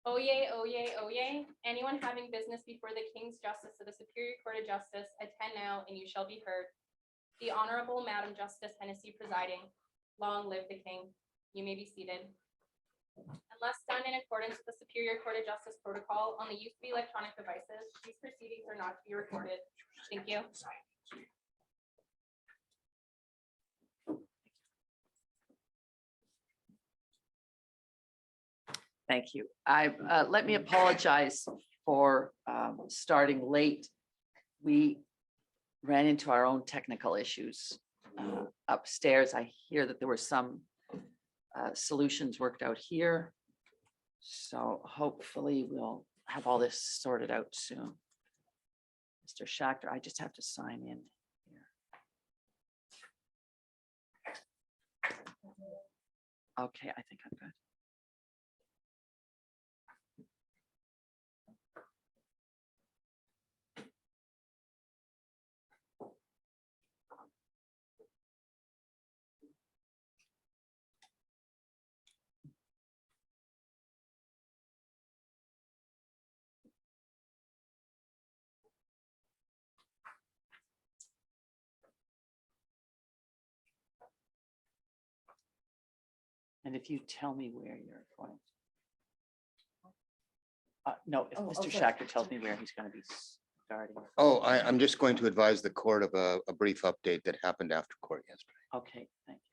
Oyez, oyez, oyez. Anyone having business before the King's Justice of the Superior Court of Justice, attend now and you shall be heard. The Honorable Madam Justice Hennessy presiding. Long live the King. You may be seated. Unless done in accordance with the Superior Court of Justice protocol on the use of electronic devices, these proceedings are not to be recorded. Thank you. Thank you. Let me apologize for starting late. We ran into our own technical issues upstairs. I hear that there were some solutions worked out here. So hopefully we'll have all this sorted out soon. Mr. Schachter, I just have to sign in here. Okay, I think I'm good. And if you tell me where you're going. No, if Mr. Schachter tells me where he's going to be starting. Oh, I'm just going to advise the court of a brief update that happened after court yesterday. Okay, thank you.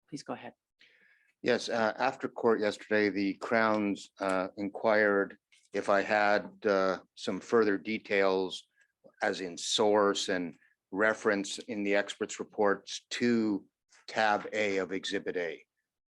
Please go ahead. Yes, after court yesterday, the Crown's inquired if I had some further details, as in source and reference in the experts' reports to tab A of Exhibit A.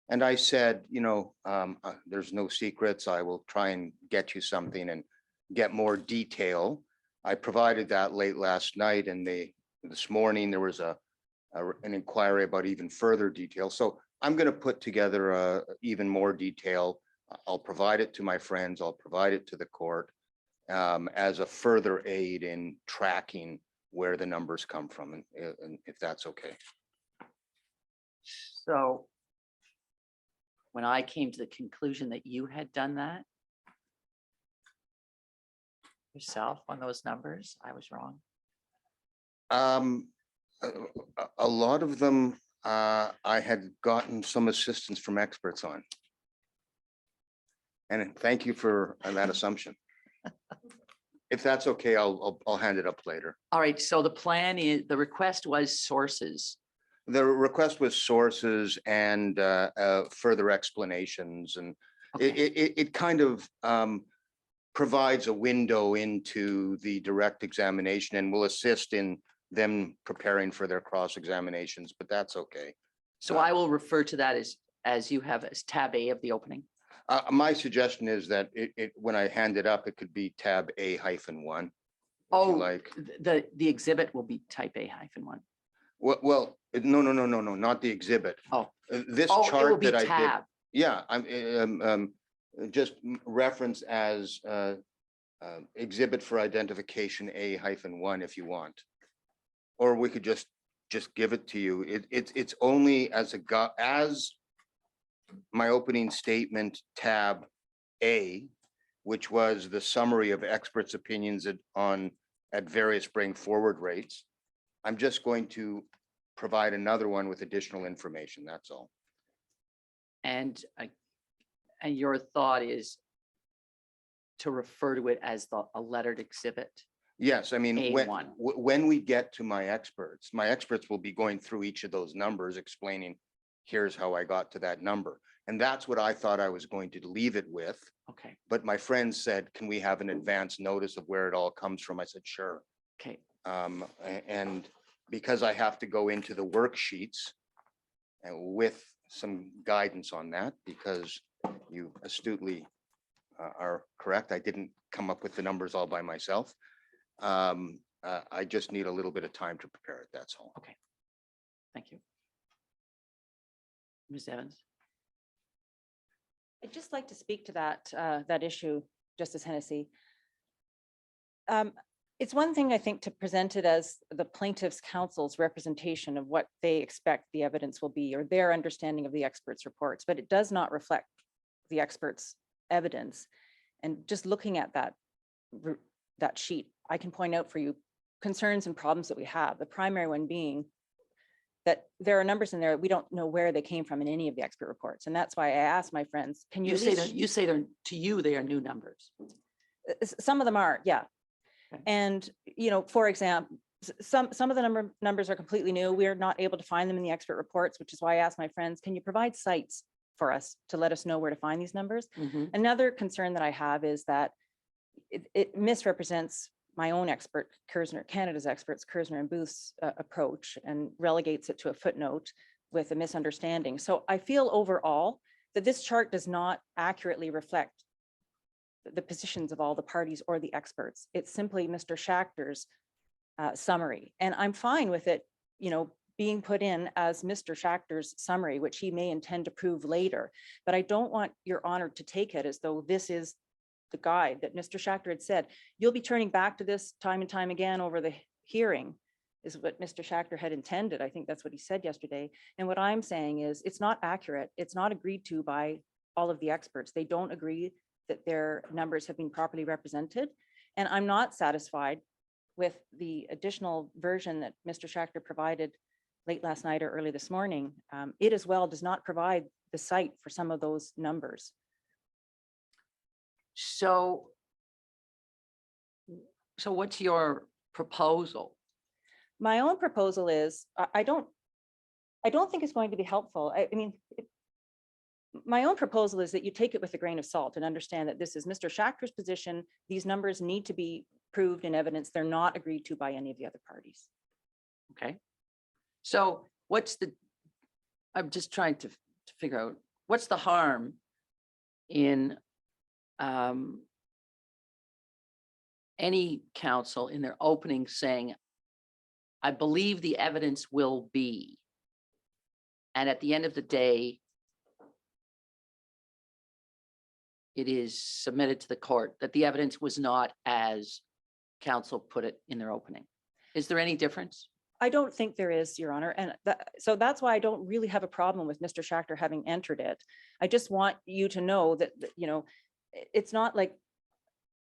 And I said, there's no secrets. I will try and get you something and get more detail. I provided that late last night, and this morning there was an inquiry about even further detail. So I'm going to put together even more detail. I'll provide it to my friends. I'll provide it to the court as a further aid in tracking where the numbers come from, and if that's okay. So when I came to the conclusion that you had done that yourself on those numbers, I was wrong. A lot of them I had gotten some assistance from experts on. And thank you for that assumption. If that's okay, I'll hand it up later. All right, so the plan is, the request was sources. The request was sources and further explanations, and Okay. it kind of provides a window into the direct examination and will assist in them preparing for their cross examinations, but that's okay. So I will refer to that as you have as tab A of the opening. My suggestion is that when I hand it up, it could be tab A-1. Oh, like the exhibit will be type A-1. well, no, not the exhibit. Oh, This oh, it will chart be that I did. tab. Yeah, I'm just reference as exhibit for identification A-1 if you want. Or we could just give it to you. It's only as my opening statement tab A, which was the summary of experts' opinions at various bring forward rates. I'm just going to provide another one with additional information. That's all. And your thought is to refer to it as a lettered exhibit. Yes, I mean, A1. when we get to my experts will be going through each of those numbers, explaining here's how I got to that number. And that's what I thought I was going to leave it with. Okay, But my friend said, can we have an advance notice of where it all comes from? I said, sure. okay. And because I have to go into the worksheets and with some guidance on that, because you astutely are correct, I didn't come up with the numbers all by myself. I just need a little bit of time to prepare it, that's all. Thank you. Ms. Evans? I'd just like to speak to that issue, Justice Hennessy. It's one thing, I think, to present it as the plaintiff's counsel's representation of what they expect the evidence will be or their understanding of the experts' reports, but it does not reflect the experts' evidence. And just looking at that sheet, I can point out for you concerns and problems that we have. The primary one being that there are numbers in there, we don't know where they came from in any of the expert reports. And that's why I asked my friends, can you You at say least that, you say they're, to you, they are new numbers. Some of them are, yeah. Okay. And, you know, for example, some of the numbers are completely new. We are not able to find them in the expert reports, which is why I asked my friends, can you provide sites for us to let us know where to find these numbers? Mhm. Another concern that I have is that it misrepresents my own expert, Canada's experts, Kersner and Booth's approach, and relegates it to a footnote with a misunderstanding. So I feel overall that this chart does not accurately reflect the positions of all the parties or the experts. It's simply Mr. Schachter's summary. And I'm fine with it, you know, being put in as Mr. Schachter's summary, which he may intend to prove later. But I don't want Your Honor to take it as though this is the guide that Mr. Schachter had said. You'll be turning back to this time and time again over the hearing, is what Mr. Schachter had intended. I think that's what he said yesterday. And what I'm saying is it's not accurate. It's not agreed to by all of the experts. They don't agree that their numbers have been properly represented. And I'm not satisfied with the additional version that Mr. Schachter provided late last night or early this morning. It as well does not provide the site for some of those numbers. So what's your proposal? My own proposal is, I don't think it's going to be helpful. I mean, my own proposal is that you take it with a grain of salt and understand that this is Mr. Schachter's position. These numbers need to be proved in evidence. They're not agreed to by any of the other parties. Okay. So I'm just trying to figure out, what's the harm in any counsel in their opening saying, I believe the evidence will be, and at the end of the day, it is submitted to the court that the evidence was not as counsel put it in their opening. Is there any difference? I don't think there is, Your Honor. And so that's why I don't really have a problem with Mr. Schachter having entered it. I just want you to know that, you know, it's not like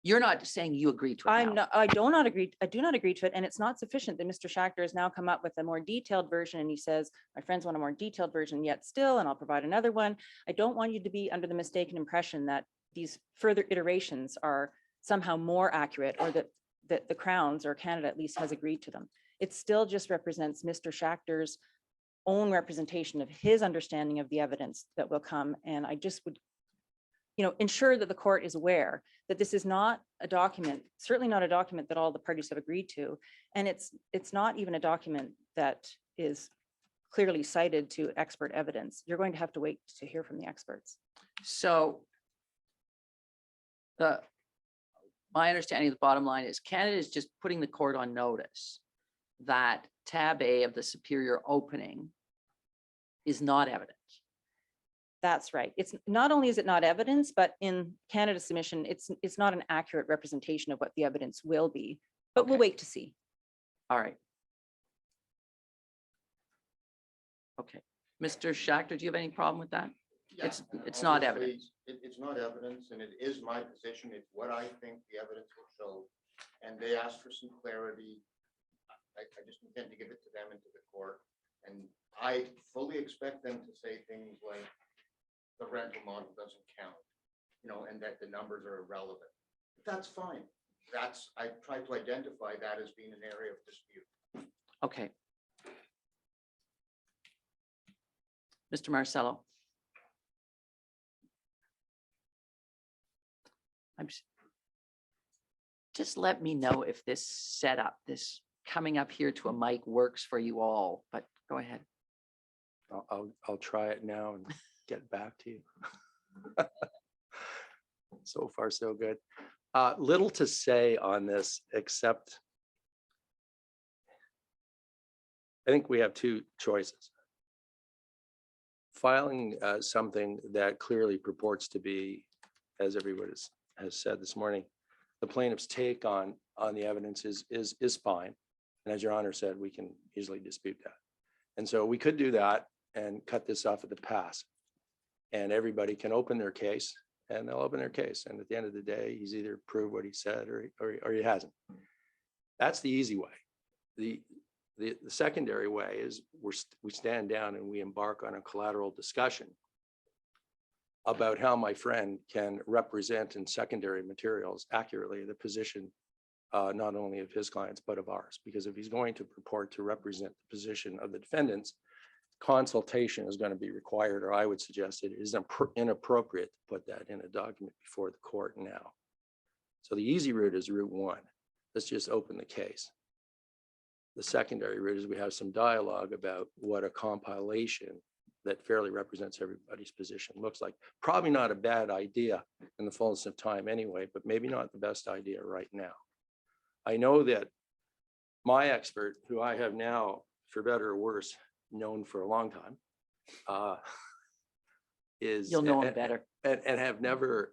You're not saying you agree to it now. I do not agree to it. And it's not sufficient that Mr. Schachter has now come up with a more detailed version. And he says, my friends want a more detailed version yet still, and I'll provide another one. I don't want you to be under the mistaken impression that these further iterations are somehow more accurate, or that the Crowns or Canada at least has agreed to them. It still just represents Mr. Schachter's own representation of his understanding of the evidence that will come. And I just would, you know, ensure that the court is aware that this is not a document, certainly not a document that all the parties have agreed to. And it's not even a document that is clearly cited to expert evidence. You're going to have to wait to hear from the experts. So my understanding of the bottom line is Canada is just putting the court on notice that tab A of the superior opening is not evidence. That's right. It's not only is it not evidence, but in Canada's submission, it's not an accurate representation of what the evidence will be, but we'll Okay. wait to see. All right. Okay. Mr. Schachter, do you have any problem with that? It's not evidence. It's not evidence, and it is my position. It's what I think the evidence will show. And they asked for some clarity. I just intend to give it to them and to the court. And I fully expect them to say things like the rental model doesn't count, you know, and that the numbers are irrelevant. That's fine. I tried to identify that as being an area of dispute. Okay. Mr. Marcello. Just let me know if this setup, this coming up here to a mic works for you all, but go ahead. I'll try it now and get back to you. So far, so good. Little to say on this, except I think we have two choices. Filing something that clearly purports to be, as everyone has said this morning, the plaintiff's take on the evidence is fine. And as your honor said, we can easily dispute that. And so we could do that and cut this off at the pass. And everybody can open their case and they'll open their case. And at the end of the day, he's either proved what he said or he hasn't. That's the easy way. The secondary way is we stand down and we embark on a collateral discussion about how my friend can represent in secondary materials accurately the position not only of his clients, but of ours. Because if he's going to purport to represent the position of the defendants, consultation is going to be required, or I would suggest it is inappropriate to put that in a document before the court now. So the easy route is route one. Let's just open the case. The secondary route is we have some dialogue about what a compilation that fairly represents everybody's position looks like. Probably not a bad idea in the fullness of time anyway, but maybe not the best idea right now. I know that my expert, who I have now, for better or worse, known for a long time, is You'll know him better. and have never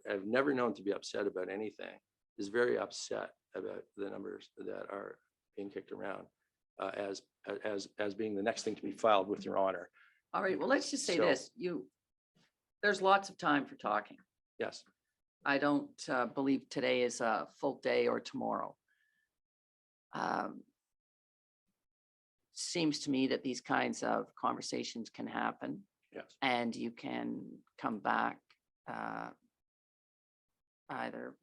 known to be upset about anything, is very upset about the numbers that are being kicked around as being the next thing to be filed with your honor. All right, well, let's just say So- this, there's lots of time for talking. Yes, I don't believe today is a full day or tomorrow. Seems to me that these kinds of conversations can happen yes. and you can come back either,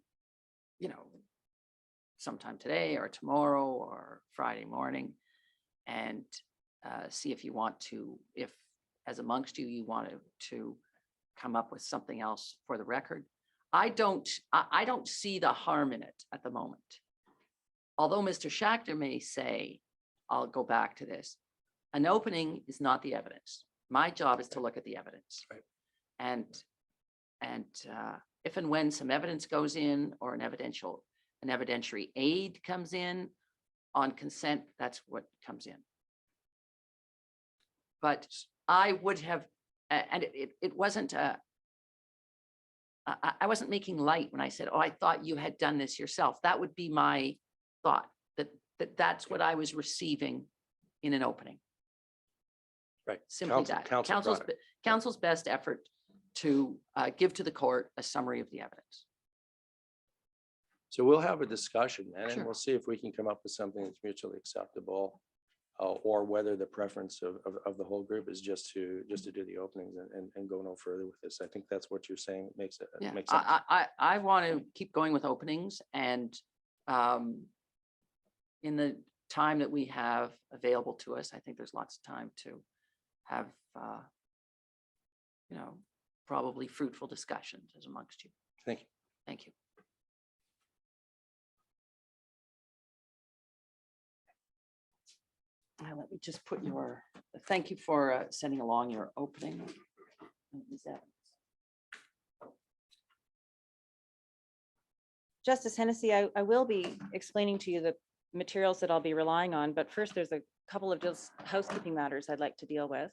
sometime today or tomorrow or Friday morning and see if you want to, if as amongst you, you want to come up with something else for the record. I don't see the harm in it at the moment. Although Mr. Schachter may say, I'll go back to this. An opening is not the evidence. My job is to look at the evidence. Right. And if and when some evidence goes in or an evidentiary aid comes in on consent, that's what comes in. But I would have, and it wasn't I wasn't making light when I said, oh, I thought you had done this yourself. That would be my thought, that's what I was receiving in an opening. Right. Simply that. Counsel brought it. Counsel's best effort to give to the court a summary of the evidence. So we'll have a discussion then, Sure. and we'll see if we can come up with something that's mutually acceptable, or whether the preference of the whole group is just to do the openings and go no further with this. I think that's what you're saying makes it Yeah, makes sense. I want to keep going with openings and in the time that we have available to us, I think there's lots of time to have, probably fruitful discussions as amongst you. Thank you. Thank you. Let me just put thank you for sending along your opening. Ms. Evans. Justice Hennessy, I will be explaining to you the materials that I'll be relying on, but first there's a couple of just housekeeping matters I'd like to deal with.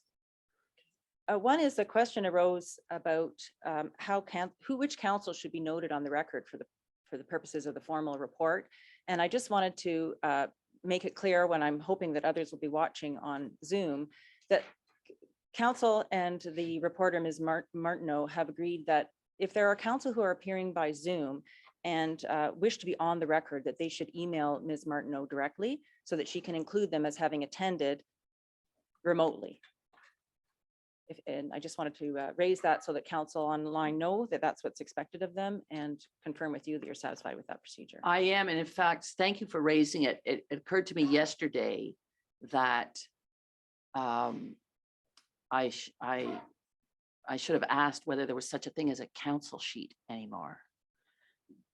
One is a question arose about which counsel should be noted on the record for the purposes of the formal report. And I just wanted to make it clear, when I'm hoping that others will be watching on Zoom, that counsel and the reporter, Ms. Martineau, have agreed that if there are counsel who are appearing by Zoom and wish to be on the record, that they should email Ms. Martineau directly so that she can include them as having attended remotely. And I just wanted to raise that so that counsel online know that that's what's expected of them, and confirm with you that you're satisfied with that procedure. I am, and in fact, thank you for raising it. It occurred to me yesterday that I should have asked whether there was such a thing as a council sheet anymore.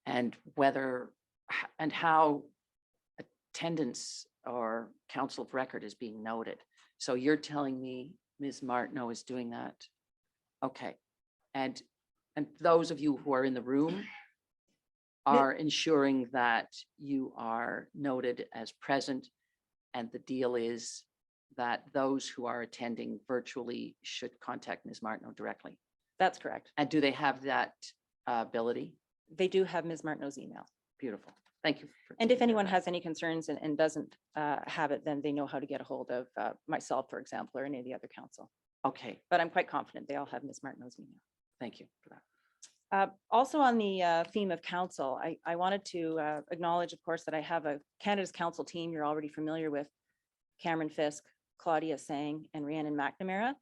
And whether, and how attendance or council of record is being noted. So you're telling me Ms. Martineau is doing that? Okay. And those of you who are in the room are ensuring that you are noted as present. And the deal is that those who are attending virtually should contact Ms. Martineau directly. That's correct. And do they have that ability? They do have Ms. Martineau's email. Beautiful. Thank you. for And if taking care of anyone that. has any concerns and doesn't have it, then they know how to get a hold of myself, for example, or any of the other council. Okay, But I'm quite confident they all have Ms. Martineau's email. thank you for that. Also on the theme of council, I wanted to acknowledge, of course, that I have a Canada's Council team you're already familiar with, Cameron Fisk, Claudia Sang, and Rhiannon McNamara.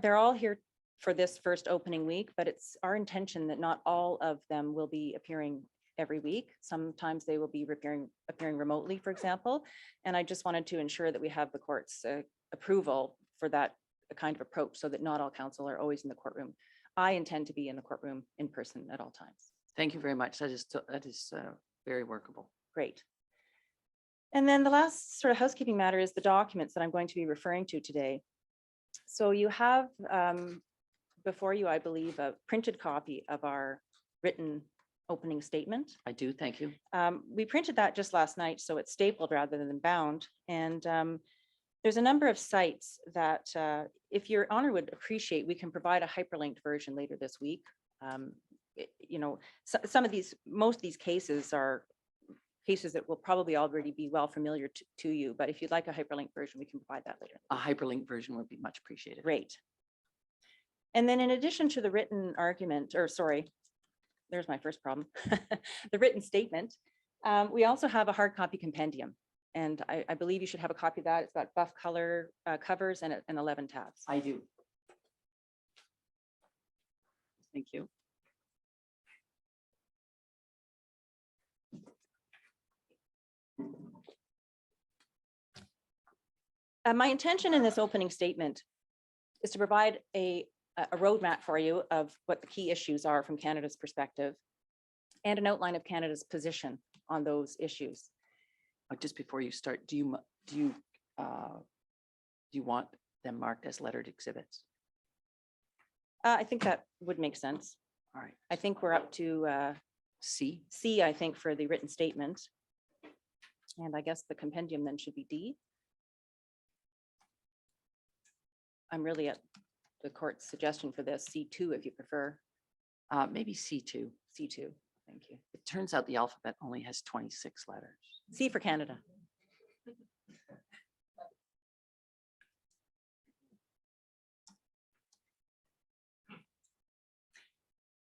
They're all here for this first opening week, but it's our intention that not all of them will be appearing every week. Sometimes they will be appearing remotely, for example. And I just wanted to ensure that we have the court's approval for that kind of approach so that not all council are always in the courtroom. I intend to be in the courtroom in person at all times. Thank you very much. That is very workable. Great. And then the last sort of housekeeping matter is the documents that I'm going to be referring to today. So you have before you, I believe, a printed copy of our written opening statement. I do, thank you. We printed that just last night, so it's stapled rather than bound. And there's a number of sites that, if your honor would appreciate, we can provide a hyperlinked version later this week. You know, most of these cases are cases that will probably already be well familiar to you, but if you'd like a hyperlinked version, we can provide that later. A hyperlink version would be much appreciated. Great. And then in addition to the written argument, or sorry, there's my first problem, the written statement, we also have a hard copy compendium. And I believe you should have a copy of that. It's got buff color covers and 11 tabs. I do. Thank you. My intention in this opening statement is to provide a roadmap for you of what the key issues are from Canada's perspective and an outline of Canada's position on those issues. Just before you start, do you want them marked as lettered exhibits? I think that would make sense. All right. I think we're up to C. C, I think, for the written statement. And I guess the compendium then should be D. I'm really at the court's suggestion for this, C2 if you prefer. Maybe C2. C2, thank you. It turns out the alphabet only has 26 letters. C for Canada.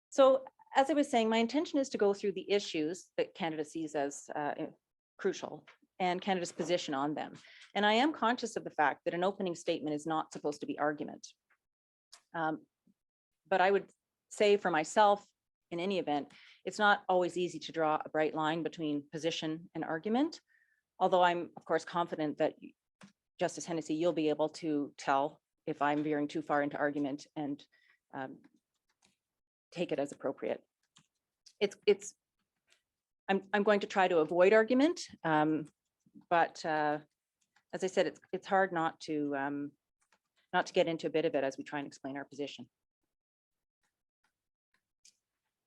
So as I was saying, my intention is to go through the issues that Canada sees as crucial and Canada's position on them. And I am conscious of the fact that an opening statement is not supposed to be argument. But I would say for myself, in any event, it's not always easy to draw a bright line between position and argument. Although I'm, of course, confident that Justice Hennessy, you'll be able to tell if I'm veering too far into argument and take it as appropriate. I'm going to try to avoid argument, but as I said, it's hard not to get into a bit of it as we try and explain our position.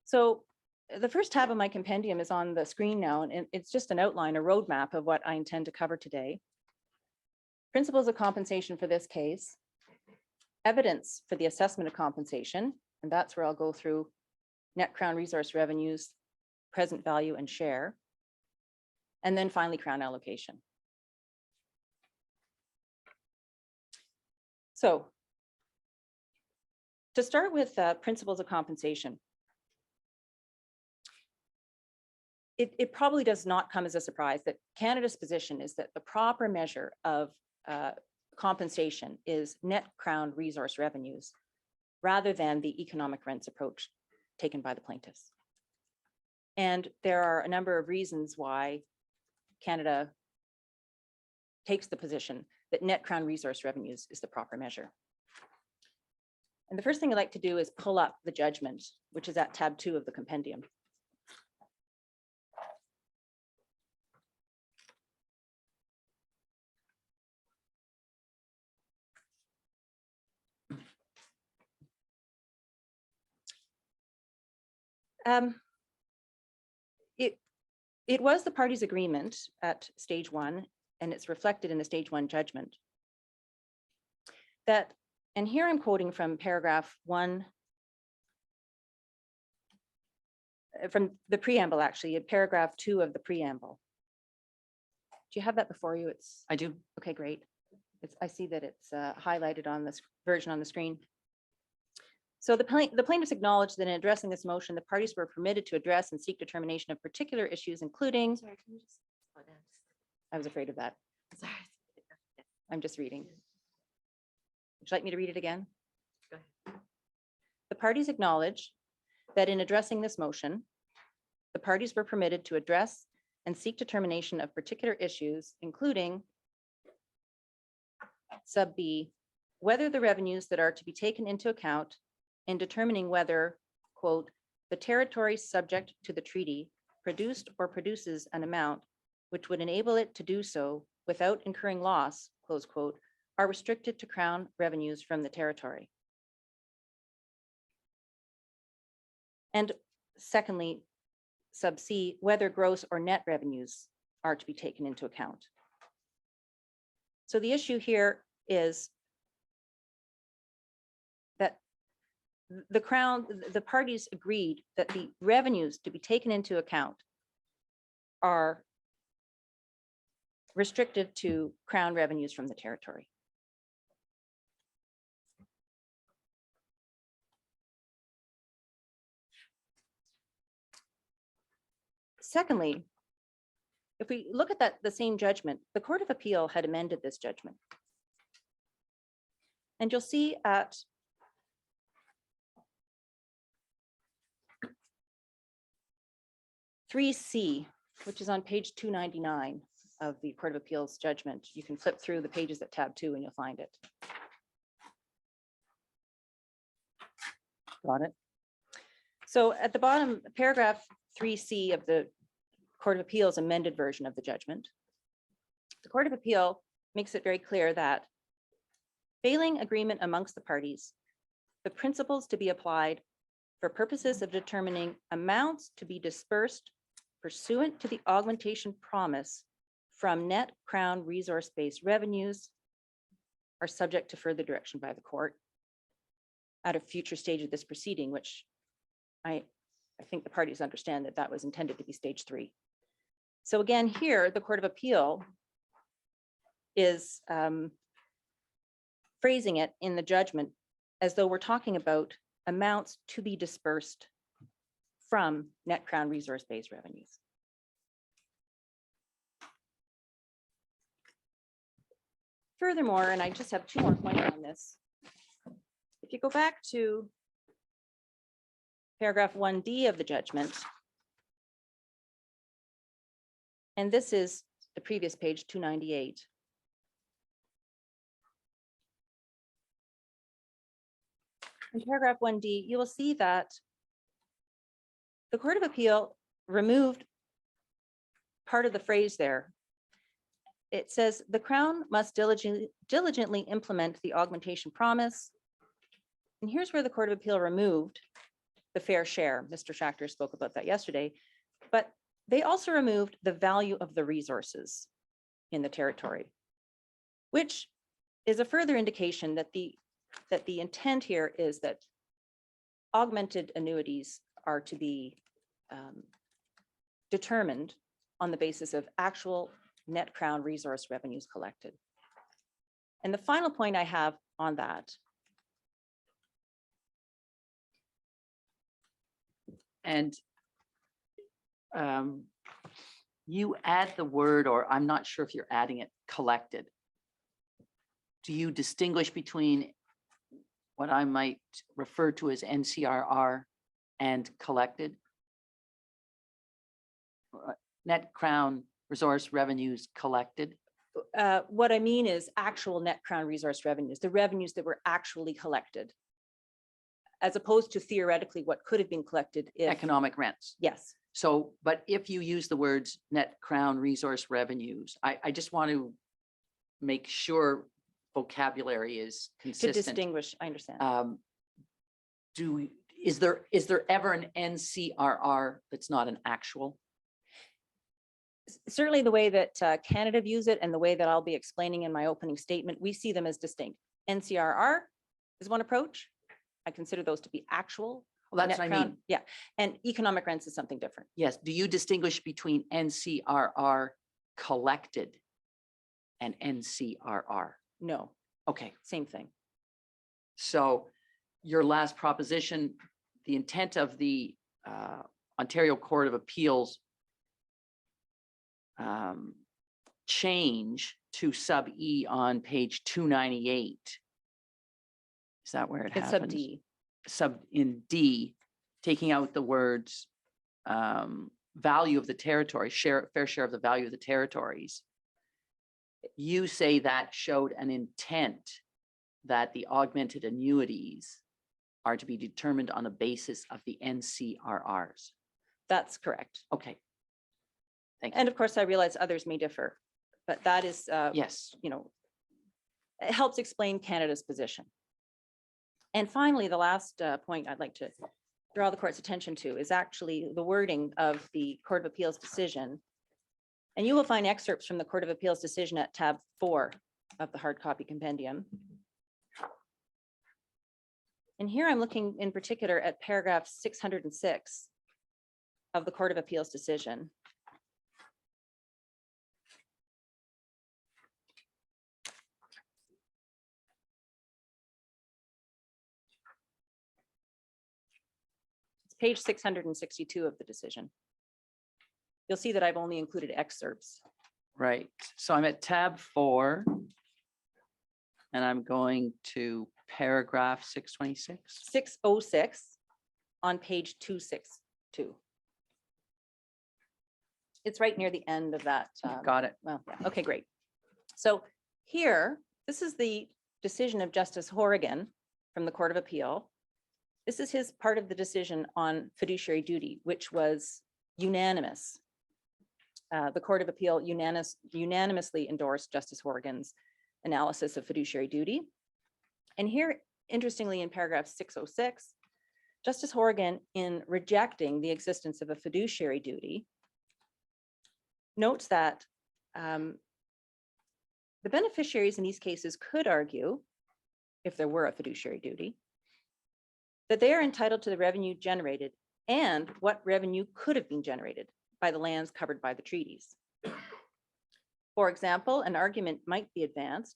So the first tab of my compendium is on the screen now, and it's just an outline, a roadmap of what I intend to cover today. Principles of compensation for this case, evidence for the assessment of compensation, and that's where I'll go through net Crown resource revenues, present value and share, and then finally Crown allocation. So to start with principles of compensation, it probably does not come as a surprise that Canada's position is that the proper measure of compensation is net Crown resource revenues rather than the economic rents approach taken by the plaintiffs. And there are a number of reasons why Canada takes the position that net Crown resource revenues is the proper measure. And the first thing I'd like to do is pull up the judgment, which is at tab 2 of the compendium. It was the parties' agreement at stage 1, and it's reflected in the stage 1 judgment. That, and here I'm quoting from paragraph 1, from the preamble, actually, paragraph 2 of the preamble. Do you have that before you? It's, I do. okay, great. I see that it's highlighted on this version on the screen. So the plaintiffs acknowledged that in addressing this motion, the parties were permitted to address and seek determination of particular issues, including, Sorry, can you just slow down? I was afraid of that. Sorry. I'm just reading. Would you like me to read it again? Go ahead. The parties acknowledge that in addressing this motion, the parties were permitted to address and seek determination of particular issues, including sub B, whether the revenues that are to be taken into account in determining whether, quote, the territory subject to the treaty produced or produces an amount which would enable it to do so without incurring loss, close quote, are restricted to Crown revenues from the territory. And secondly, sub C, whether gross or net revenues are to be taken into account. So the issue here is that the Crown, the parties agreed that the revenues to be taken into account are restricted to Crown revenues from the territory. Secondly, if we look at that, the same judgment, the Court of Appeal had amended this judgment. And you'll see at (3C), which is on page 299 of the Court of Appeals judgment. You can flip through the pages at tab 2 and you'll find it. Got it? So at the bottom, paragraph 3C of the Court of Appeals amended version of the judgment, the Court of Appeal makes it very clear that failing agreement amongst the parties, the principles to be applied for purposes of determining amounts to be dispersed pursuant to the augmentation promise from net Crown resource-based revenues are subject to further direction by the court at a future stage of this proceeding, which I think the parties understand that that was intended to be stage 3. So again, here, the Court of Appeal is phrasing it in the judgment as though we're talking about amounts to be dispersed from net Crown resource-based revenues. Furthermore, and I just have 2 more points on this. If you go back to paragraph 1D of the judgment, and this is the previous page, 298. In paragraph 1D, you will see that the Court of Appeal removed part of the phrase there. It says the Crown must diligently implement the augmentation promise. And here's where the Court of Appeal removed the fair share. Mr. Schachter spoke about that yesterday, but they also removed the value of the resources in the territory, which is a further indication that the intent here is that augmented annuities are to be determined on the basis of actual net Crown resource revenues collected. And the final point I have on that, And you add the word, or I'm not sure if you're adding it, collected. Do you distinguish between what I might refer to as NCRR and collected? Net Crown resource revenues collected? What I mean is actual net Crown resource revenues, the revenues that were actually collected, as opposed to theoretically what could have been collected if, Economic rents. yes. So, but if you use the words net Crown resource revenues, I just want to make sure vocabulary is To consistent. distinguish, I understand. Is there ever an NCRR that's not an actual? Certainly the way that Canada views it and the way that I'll be explaining in my opening statement, we see them as distinct. NCRR is one approach. I consider those to be actual. Well, that's net what I Crown- mean. Yeah, and economic rents is something different. Yes. Do you distinguish between NCRR collected and NCRR? No, Okay, same thing. so your last proposition, the intent of the Ontario Court of Appeals change to sub E on page 298. Is that where it It's happens? sub D. Sub in D, taking out the words value of the territory, fair share of the value of the territories. You say that showed an intent that the augmented annuities are to be determined on the basis of the NCRRs. That's correct. Okay. Thank you. And of course, I realize others may differ, but that is, Yes, it helps explain Canada's position. And finally, the last point I'd like to draw the court's attention to is actually the wording of the Court of Appeals decision. And you will find excerpts from the Court of Appeals decision at tab 4 of the hard copy compendium. And here I'm looking in particular at paragraph 606 of the Court of Appeals decision. It's page 662 of the decision. You'll see that I've only included excerpts. right. So I'm at tab 4. And I'm going to paragraph 626. 606 on page 262. It's right near the end of that. Got it. Well, yeah, okay, great. So here, this is the decision of Justice Horrigan from the Court of Appeal. This is his part of the decision on fiduciary duty, which was unanimous. The Court of Appeal unanimously endorsed Justice Horrigan's analysis of fiduciary duty. And here, interestingly, in paragraph 606, Justice Horrigan, in rejecting the existence of a fiduciary duty, notes that the beneficiaries in these cases could argue, if there were a fiduciary duty, that they are entitled to the revenue generated and what revenue could have been generated by the lands covered by the treaties. For example, an argument might be advanced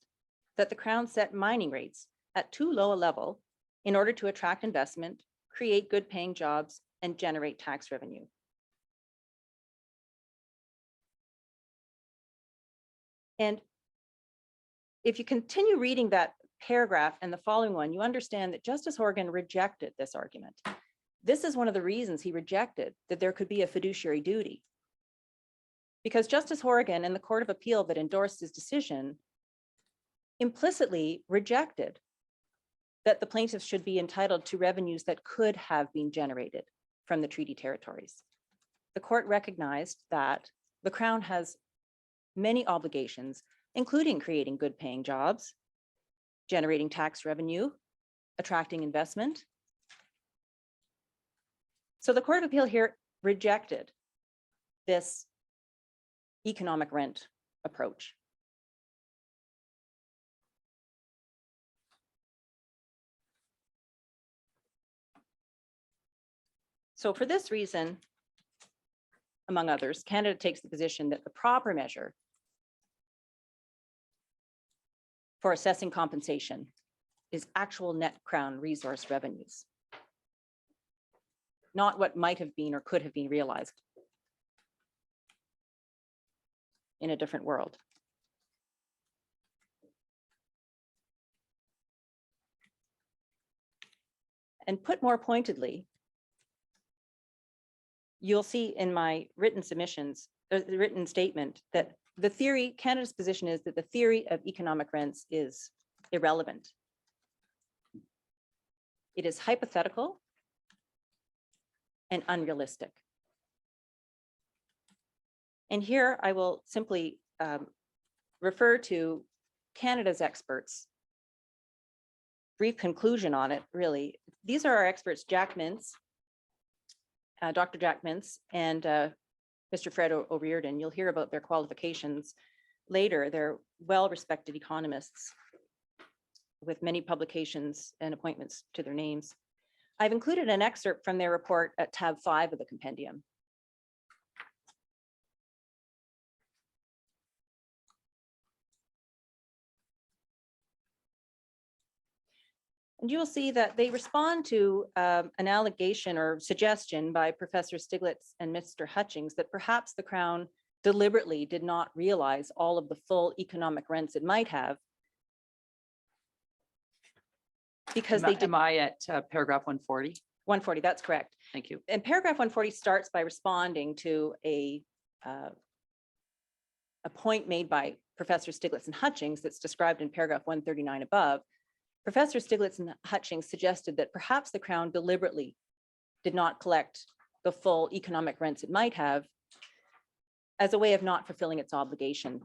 that the Crown set mining rates at too low a level in order to attract investment, create good paying jobs, and generate tax revenue. And if you continue reading that paragraph and the following one, you understand that Justice Horrigan rejected this argument. This is one of the reasons he rejected that there could be a fiduciary duty. Because Justice Horrigan and the Court of Appeal that endorsed his decision implicitly rejected that the plaintiffs should be entitled to revenues that could have been generated from the treaty territories. The court recognized that the Crown has many obligations, including creating good paying jobs, generating tax revenue, attracting investment. So the Court of Appeal here rejected this economic rent approach. So for this reason, among others, Canada takes the position that the proper measure for assessing compensation is actual net Crown resource revenues, not what might have been or could have been realized in a different world. And put more pointedly, you'll see in my written submissions, the written statement, that the theory, Canada's position is that the theory of economic rents is irrelevant. It is hypothetical and unrealistic. And here I will simply refer to Canada's experts. Brief conclusion on it, really. These are our experts, Jack Mintz, Dr. Jack Mintz, and Mr. Fred O'Riordan. You'll hear about their qualifications later. They're well-respected economists with many publications and appointments to their names. I've included an excerpt from their report at tab 5 of the compendium. And you will see that they respond to an allegation or suggestion by Professor Stiglitz and Mr. Hutchings that perhaps the Crown deliberately did not realize all of the full economic rents it might have because they did. Am I at paragraph 140? 140, that's correct. Thank you. And paragraph 140 starts by responding to a point made by Professor Stiglitz and Hutchings that's described in paragraph 139 above. Professor Stiglitz and Hutchings suggested that perhaps the Crown deliberately did not collect the full economic rents it might have as a way of not fulfilling its obligation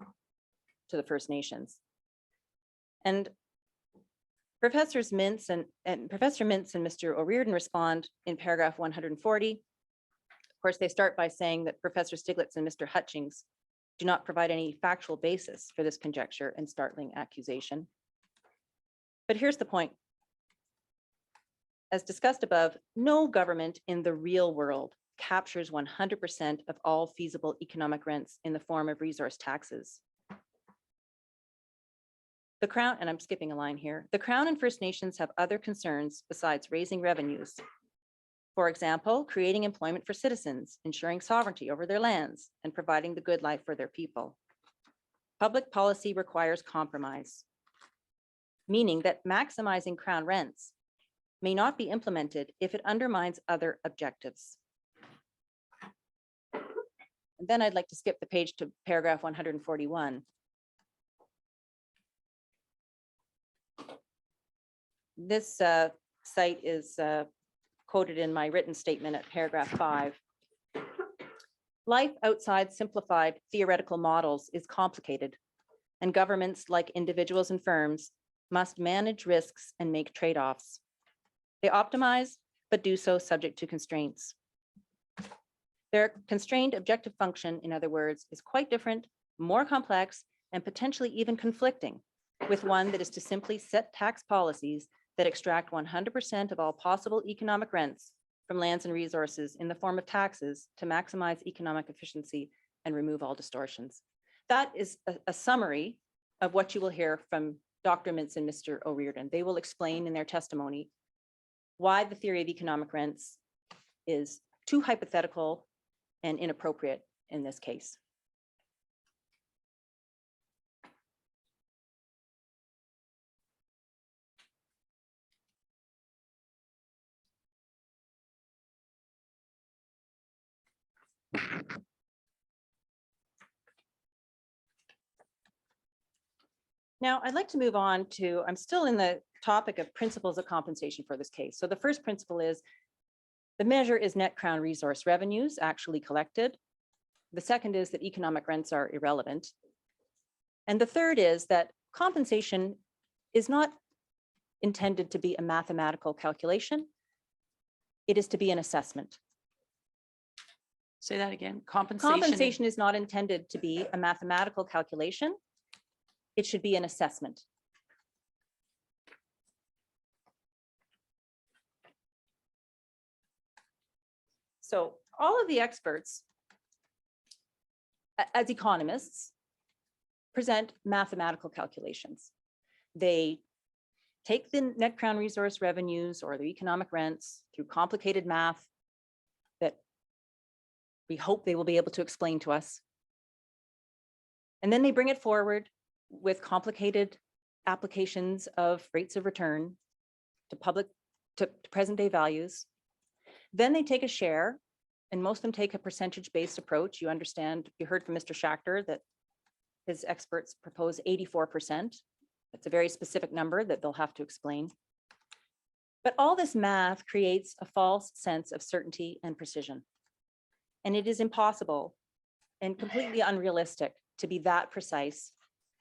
to the First Nations. And Professor Mintz and Mr. O'Riordan respond in paragraph 140. Of course, they start by saying that Professor Stiglitz and Mr. Hutchings do not provide any factual basis for this conjecture and startling accusation. But here's the point. As discussed above, no government in the real world captures 100% of all feasible economic rents in the form of resource taxes. The Crown, and I'm skipping a line here, the Crown and First Nations have other concerns besides raising revenues. For example, creating employment for citizens, ensuring sovereignty over their lands, and providing the good life for their people. Public policy requires compromise, meaning that maximizing Crown rents may not be implemented if it undermines other objectives. And then I'd like to skip the page to paragraph 141. This site is quoted in my written statement at paragraph 5. Life outside simplified theoretical models is complicated, and governments, like individuals and firms, must manage risks and make trade-offs. They optimize, but do so subject to constraints. Their constrained objective function, in other words, is quite different, more complex, and potentially even conflicting with one that is to simply set tax policies that extract 100% of all possible economic rents from lands and resources in the form of taxes to maximize economic efficiency and remove all distortions. That is a summary of what you will hear from Dr. Mintz and Mr. O'Riordan. They will explain in their testimony why the theory of economic rents is too hypothetical and inappropriate in this case. Now, I'd like to move on to, I'm still in the topic of principles of compensation for this case. So the first principle is the measure is net Crown resource revenues actually collected. The second is that economic rents are irrelevant. And the third is that compensation is not intended to be a mathematical calculation. It is to be an assessment. Say that again. Compensation. Compensation is not intended to be a mathematical calculation. It should be an assessment. So all of the experts, as economists, present mathematical calculations. They take the net Crown resource revenues or the economic rents through complicated math that we hope they will be able to explain to us. And then they bring it forward with complicated applications of rates of return to present day values. Then they take a share, and most of them take a percentage-based approach. You understand, you heard from Mr. Schachter that his experts propose 84%. It's a very specific number that they'll have to explain. But all this math creates a false sense of certainty and precision. And it is impossible and completely unrealistic to be that precise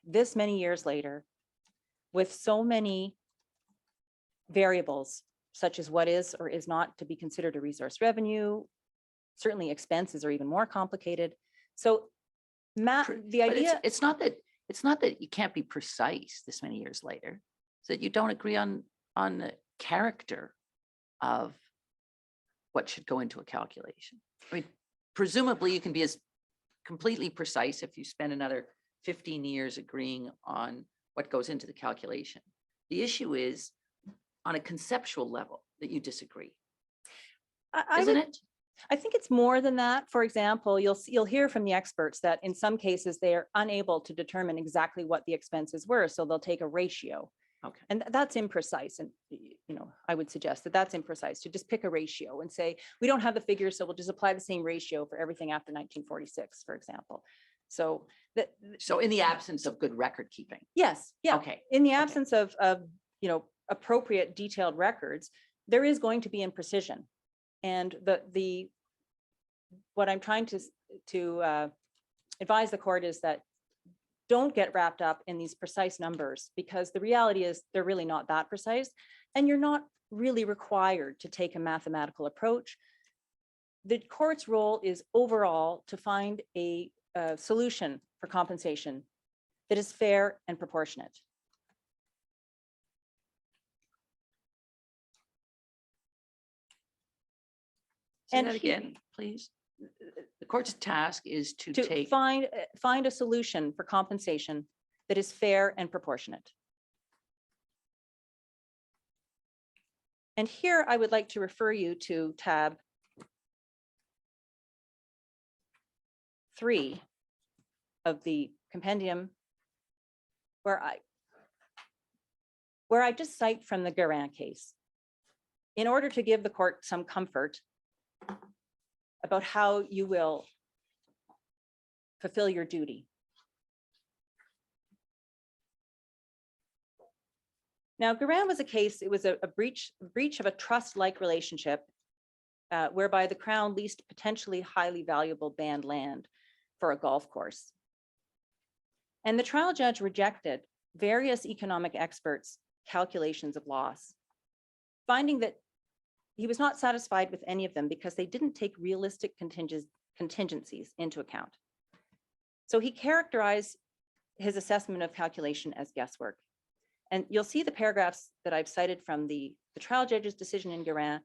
this many years later with so many variables, such as what is or is not to be considered a resource revenue. Certainly expenses are even more complicated. So the But idea, it's not that you can't be precise this many years later. It's that you don't agree on the character of what should go into a calculation. I mean, presumably you can be as completely precise if you spend another 15 years agreeing on what goes into the calculation. The issue is on a conceptual level that you disagree, isn't it? I think it's more than that. For example, you'll hear from the experts that in some cases they are unable to determine exactly what the expenses were, so they'll take a ratio. Okay. And that's imprecise. And, I would suggest that that's imprecise to just pick a ratio and say, we don't have the figures, so we'll just apply the same ratio for everything after 1946, for example. So that, So in the absence of good record keeping. yes, yeah. Okay. In the absence of appropriate detailed records, there is going to be imprecision. And what I'm trying to advise the court is that don't get wrapped up in these precise numbers, because the reality is they're really not that precise, and you're not really required to take a mathematical approach. The court's role is overall to find a solution for compensation that is fair and proportionate. Say And that he- again, please. The court's task is to To take, find a solution for compensation that is fair and proportionate. And here I would like to refer you to tab 3 of the compendium, where I just cite from the Guerin case in order to give the court some comfort about how you will fulfill your duty. Now, Guerin was a case, it was a breach of a trust-like relationship whereby the Crown leased potentially highly valuable banned land for a golf course. And the trial judge rejected various economic experts' calculations of loss, finding that he was not satisfied with any of them because they didn't take realistic contingencies into account. So he characterized his assessment of calculation as guesswork. And you'll see the paragraphs that I've cited from the trial judge's decision in Guerin,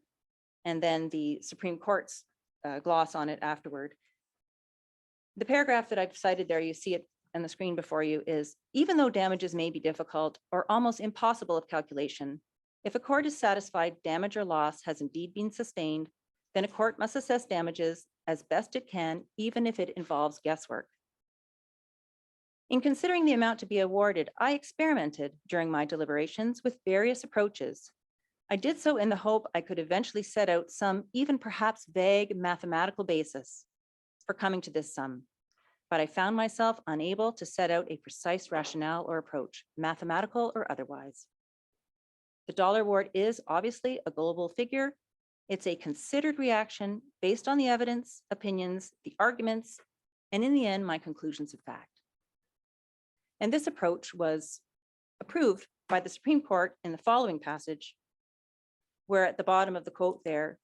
and then the Supreme Court's gloss on it afterward. The paragraph that I've cited there, you see it on the screen before you, is even though damages may be difficult or almost impossible of calculation, if a court is satisfied damage or loss has indeed been sustained, then a court must assess damages as best it can, even if it involves guesswork. In considering the amount to be awarded, I experimented during my deliberations with various approaches. I did so in the hope I could eventually set out some even perhaps vague mathematical basis for coming to this sum, but I found myself unable to set out a precise rationale or approach, mathematical or otherwise. The dollar award is obviously a global figure. It's a considered reaction based on the evidence, opinions, the arguments, and in the end, my conclusions of fact. And this approach was approved by the Supreme Court in the following passage, where at the bottom of the quote there,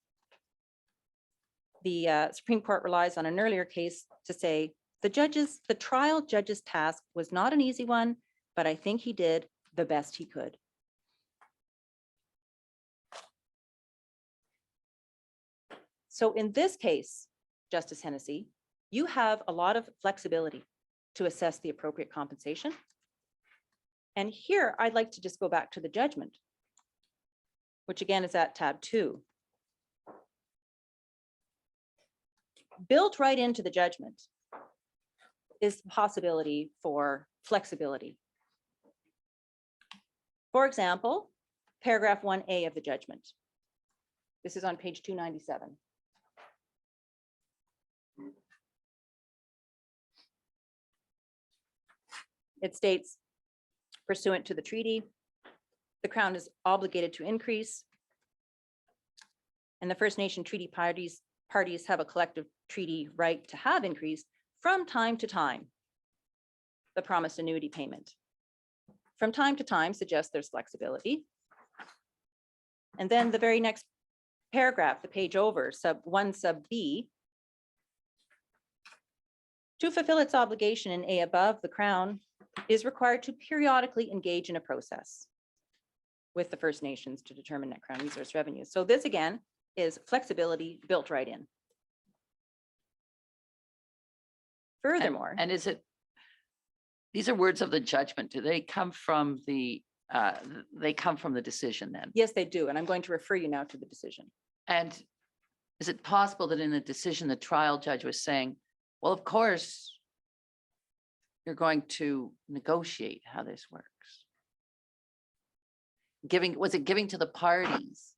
the Supreme Court relies on an earlier case to say, the trial judge's task was not an easy one, but I think he did the best he could. So in this case, Justice Hennessy, you have a lot of flexibility to assess the appropriate compensation. And here I'd like to just go back to the judgment, which again is at tab 2. Built right into the judgment is the possibility for flexibility. For example, paragraph 1A of the judgment. This is on page 297. It states pursuant to the treaty, the Crown is obligated to increase. And the First Nation treaty parties have a collective treaty right to have increased from time to time the promised annuity payment. From time to time suggests there's flexibility. And then the very next paragraph, the page over, sub B, to fulfill its obligation in A above, the Crown is required to periodically engage in a process with the First Nations to determine net Crown resource revenue. So this again is flexibility built right in. Furthermore, And is it, these are words of the judgment. Do they come from the, they come from the decision then? yes, they do. And I'm going to refer you now to the decision. And is it possible that in the decision, the trial judge was saying, well, of course, you're going to negotiate how this works? Was it giving to the parties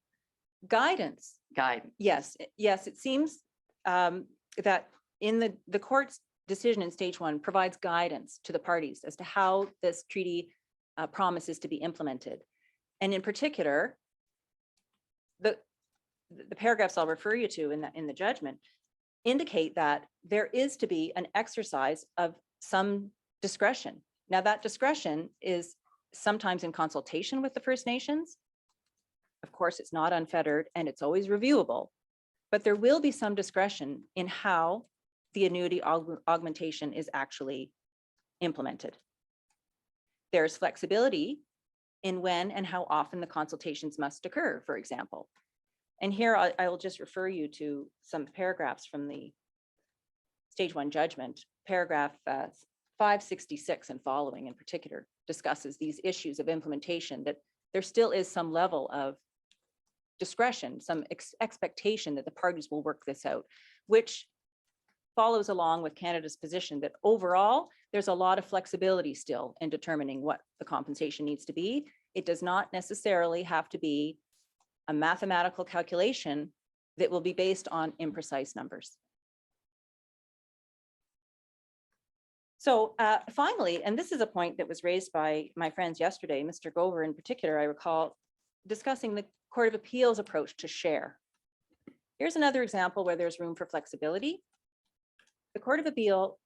Guidance. guidance? Yes, yes, it seems that in the court's decision in stage one provides guidance to the parties as to how this treaty promises to be implemented. And in particular, the paragraphs I'll refer you to in the judgment indicate that there is to be an exercise of some discretion. Now, that discretion is sometimes in consultation with the First Nations. Of course, it's not unfettered and it's always reviewable, but there will be some discretion in how the annuity augmentation is actually implemented. There's flexibility in when and how often the consultations must occur, for example. And here I will just refer you to some paragraphs from the stage one judgment. Paragraph 566 and following in particular discusses these issues of implementation, that there still is some level of discretion, some expectation that the parties will work this out, which follows along with Canada's position that overall, there's a lot of flexibility still in determining what the compensation needs to be. It does not necessarily have to be a mathematical calculation that will be based on imprecise numbers. So finally, and this is a point that was raised by my friends yesterday, Mr. Gover in particular, I recall discussing the Court of Appeals approach to share. Here's another example where there's room for flexibility. The Court of Appeal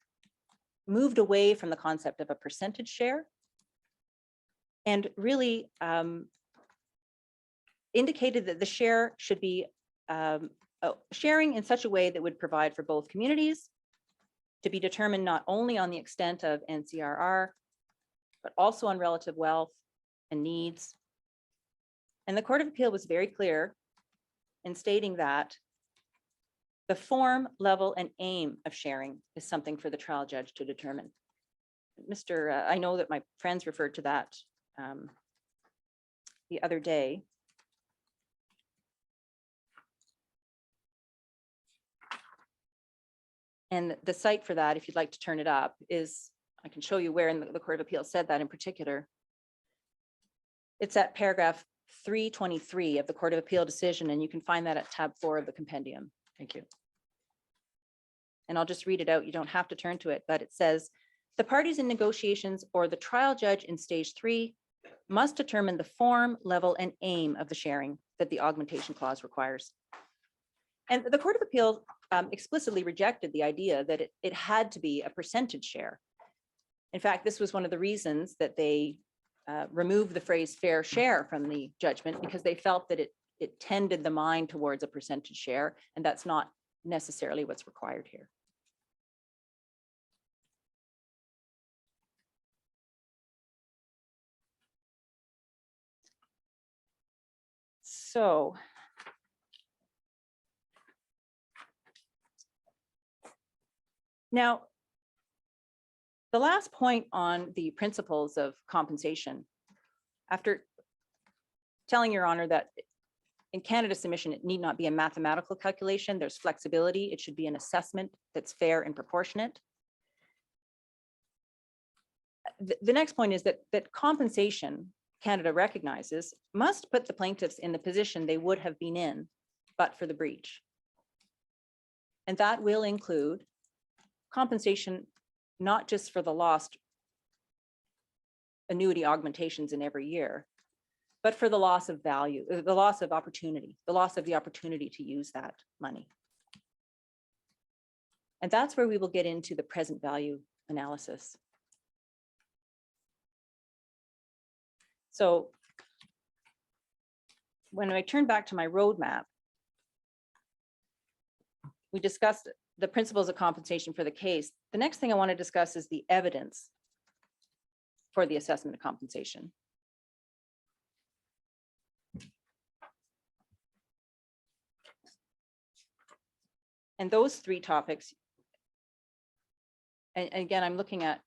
moved away from the concept of a percentage share and really indicated that the share should be sharing in such a way that would provide for both communities, to be determined not only on the extent of NCRR, but also on relative wealth and needs. And the Court of Appeal was very clear in stating that the form, level, and aim of sharing is something for the trial judge to determine. I know that my friends referred to that the other day. And the site for that, if you'd like to turn it up, is, I can show you where in the Court of Appeal said that in particular. It's at paragraph 323 of the Court of Appeal decision, and you can find that at tab 4 of the compendium. Thank you. And I'll just read it out. You don't have to turn to it, but it says, the parties in negotiations or the trial judge in stage 3 must determine the form, level, and aim of the sharing that the augmentation clause requires. And the Court of Appeal explicitly rejected the idea that it had to be a percentage share. In fact, this was one of the reasons that they removed the phrase fair share from the judgment, because they felt that it tended the mind towards a percentage share, and that's not necessarily what's required here. So now, the last point on the principles of compensation, after telling Your Honor that in Canada's submission, it need not be a mathematical calculation, there's flexibility, it should be an assessment that's fair and proportionate. The next point is that compensation, Canada recognizes, must put the plaintiffs in the position they would have been in, but for the breach. And that will include compensation, not just for the lost annuity augmentations in every year, but for the loss of value, the loss of opportunity, the loss of the opportunity to use that money. And that's where we will get into the present value analysis. So when I turn back to my roadmap, we discussed the principles of compensation for the case. The next thing I want to discuss is the evidence for the assessment of compensation. And those three topics, and again, I'm looking at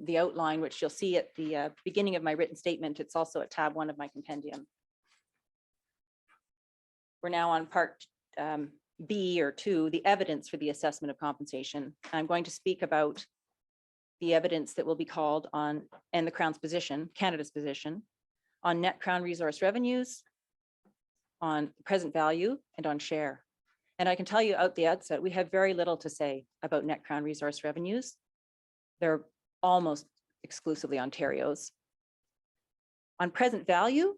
the outline, which you'll see at the beginning of my written statement. It's also at tab 1 of my compendium. We're now on part B or 2, the evidence for the assessment of compensation. I'm going to speak about the evidence that will be called on, and the Crown's position, Canada's position, on net Crown resource revenues, on present value, and on share. And I can tell you out the outset, we have very little to say about net Crown resource revenues. They're almost exclusively Ontario's. On present value,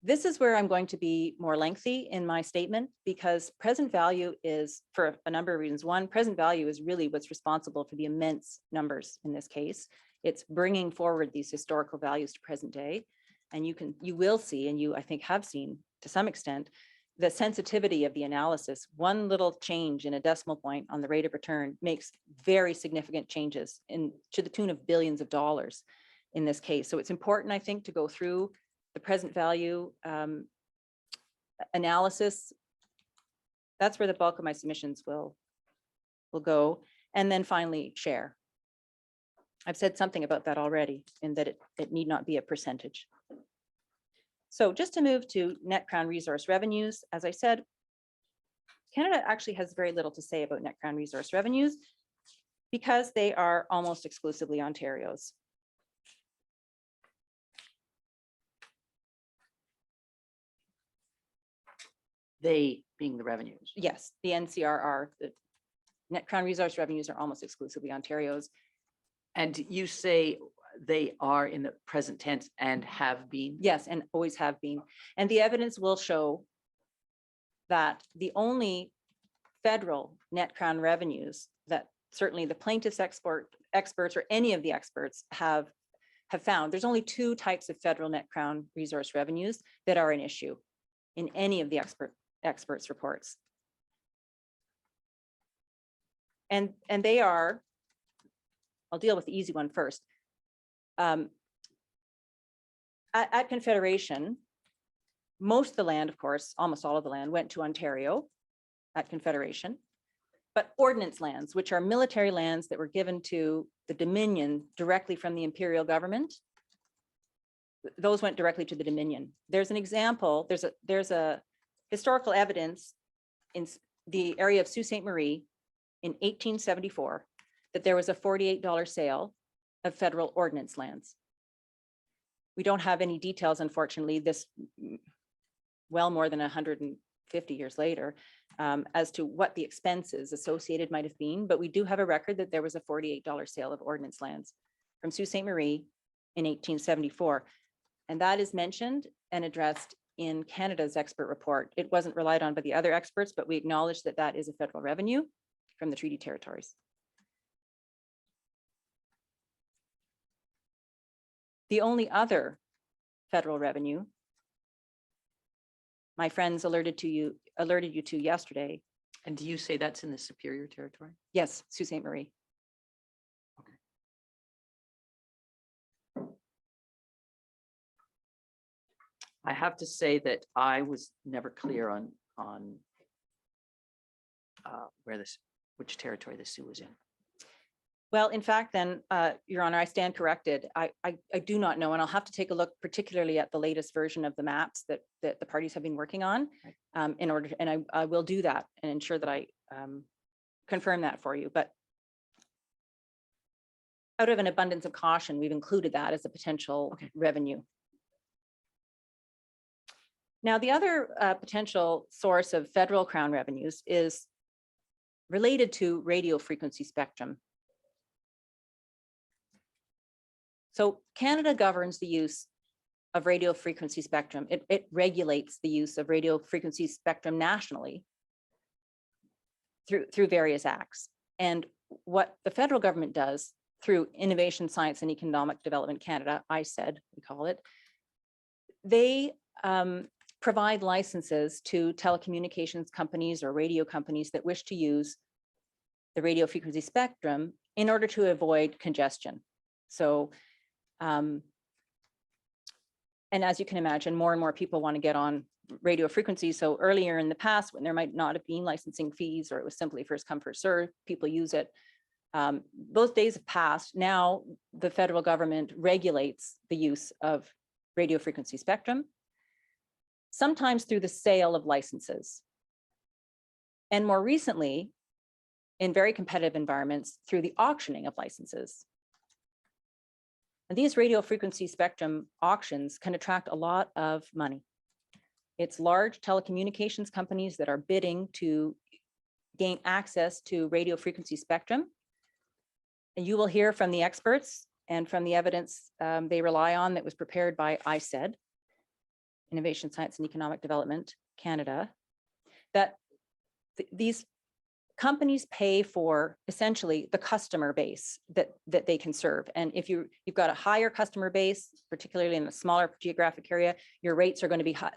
this is where I'm going to be more lengthy in my statement, because present value is, for a number of reasons. One, present value is really what's responsible for the immense numbers in this case. It's bringing forward these historical values to present day. And you will see, and you, I think, have seen to some extent, the sensitivity of the analysis. One little change in a decimal point on the rate of return makes very significant changes to the tune of billions of dollars in this case. So it's important, I think, to go through the present value analysis. That's where the bulk of my submissions will go. And then finally, share. I've said something about that already, in that it need not be a percentage. So just to move to net Crown resource revenues, as I said, Canada actually has very little to say about net Crown resource revenues because they are almost exclusively Ontario's. They being the revenues. Yes, the NCRR, the net Crown resource revenues are almost exclusively Ontario's. And you say they are in the present tense and have been? Yes, and always have been. And the evidence will show that the only federal net Crown revenues that certainly the plaintiffs experts or any of the experts have found, there's only 2 types of federal net Crown resource revenues that are an issue in any of the experts reports. And they are, I'll deal with the easy one first. At Confederation, most of the land, of course, almost all of the land went to Ontario at Confederation, but ordnance lands, which are military lands that were given to the Dominion directly from the Imperial government, those went directly to the Dominion. There's an example, there's a historical evidence in the area of Sault Ste. Marie in 1874 that there was a $48 sale of federal ordnance lands. We don't have any details, unfortunately, this well more than 150 years later, as to what the expenses associated might have been, but we do have a record that there was a $48 sale of ordnance lands from Sault Ste. Marie in 1874. And that is mentioned and addressed in Canada's expert report. It wasn't relied on by the other experts, but we acknowledge that that is a federal revenue from the treaty territories. The only other federal revenue my friends alerted you to yesterday. And do you say that's in the Superior Territory? Yes, Sault Ste. Marie. I have to say that I was never clear on which territory the Sioux was in. Well, in fact, then, Your Honor, I stand corrected. I do not know, and I'll have to take a look particularly at the latest version of the maps that the parties have been working on in order, and I will do that and ensure that I confirm that for you. But out of an abundance of caution, we've included that as a potential revenue. Now, the other potential source of federal Crown revenues is related to radio frequency spectrum. So Canada governs the use of radio frequency spectrum. It regulates the use of radio frequency spectrum nationally through various acts. And what the federal government does through Innovation, Science and Economic Development Canada, ISED, we call it, they provide licenses to telecommunications companies or radio companies that wish to use the radio frequency spectrum in order to avoid congestion. So, and as you can imagine, more and more people want to get on radio frequency. So earlier in the past, when there might not have been licensing fees, or it was simply first come, first serve, people use it. Those days have passed. Now the federal government regulates the use of radio frequency spectrum, sometimes through the sale of licenses. And more recently, in very competitive environments, through the auctioning of licenses. And these radio frequency spectrum auctions can attract a lot of money. It's large telecommunications companies that are bidding to gain access to radio frequency spectrum. And you will hear from the experts and from the evidence they rely on that was prepared by ISED, Innovation, Science and Economic Development Canada, that these companies pay for essentially the customer base that they can serve. And if you've got a higher customer base, particularly in a smaller geographic area, your rates are going to be high.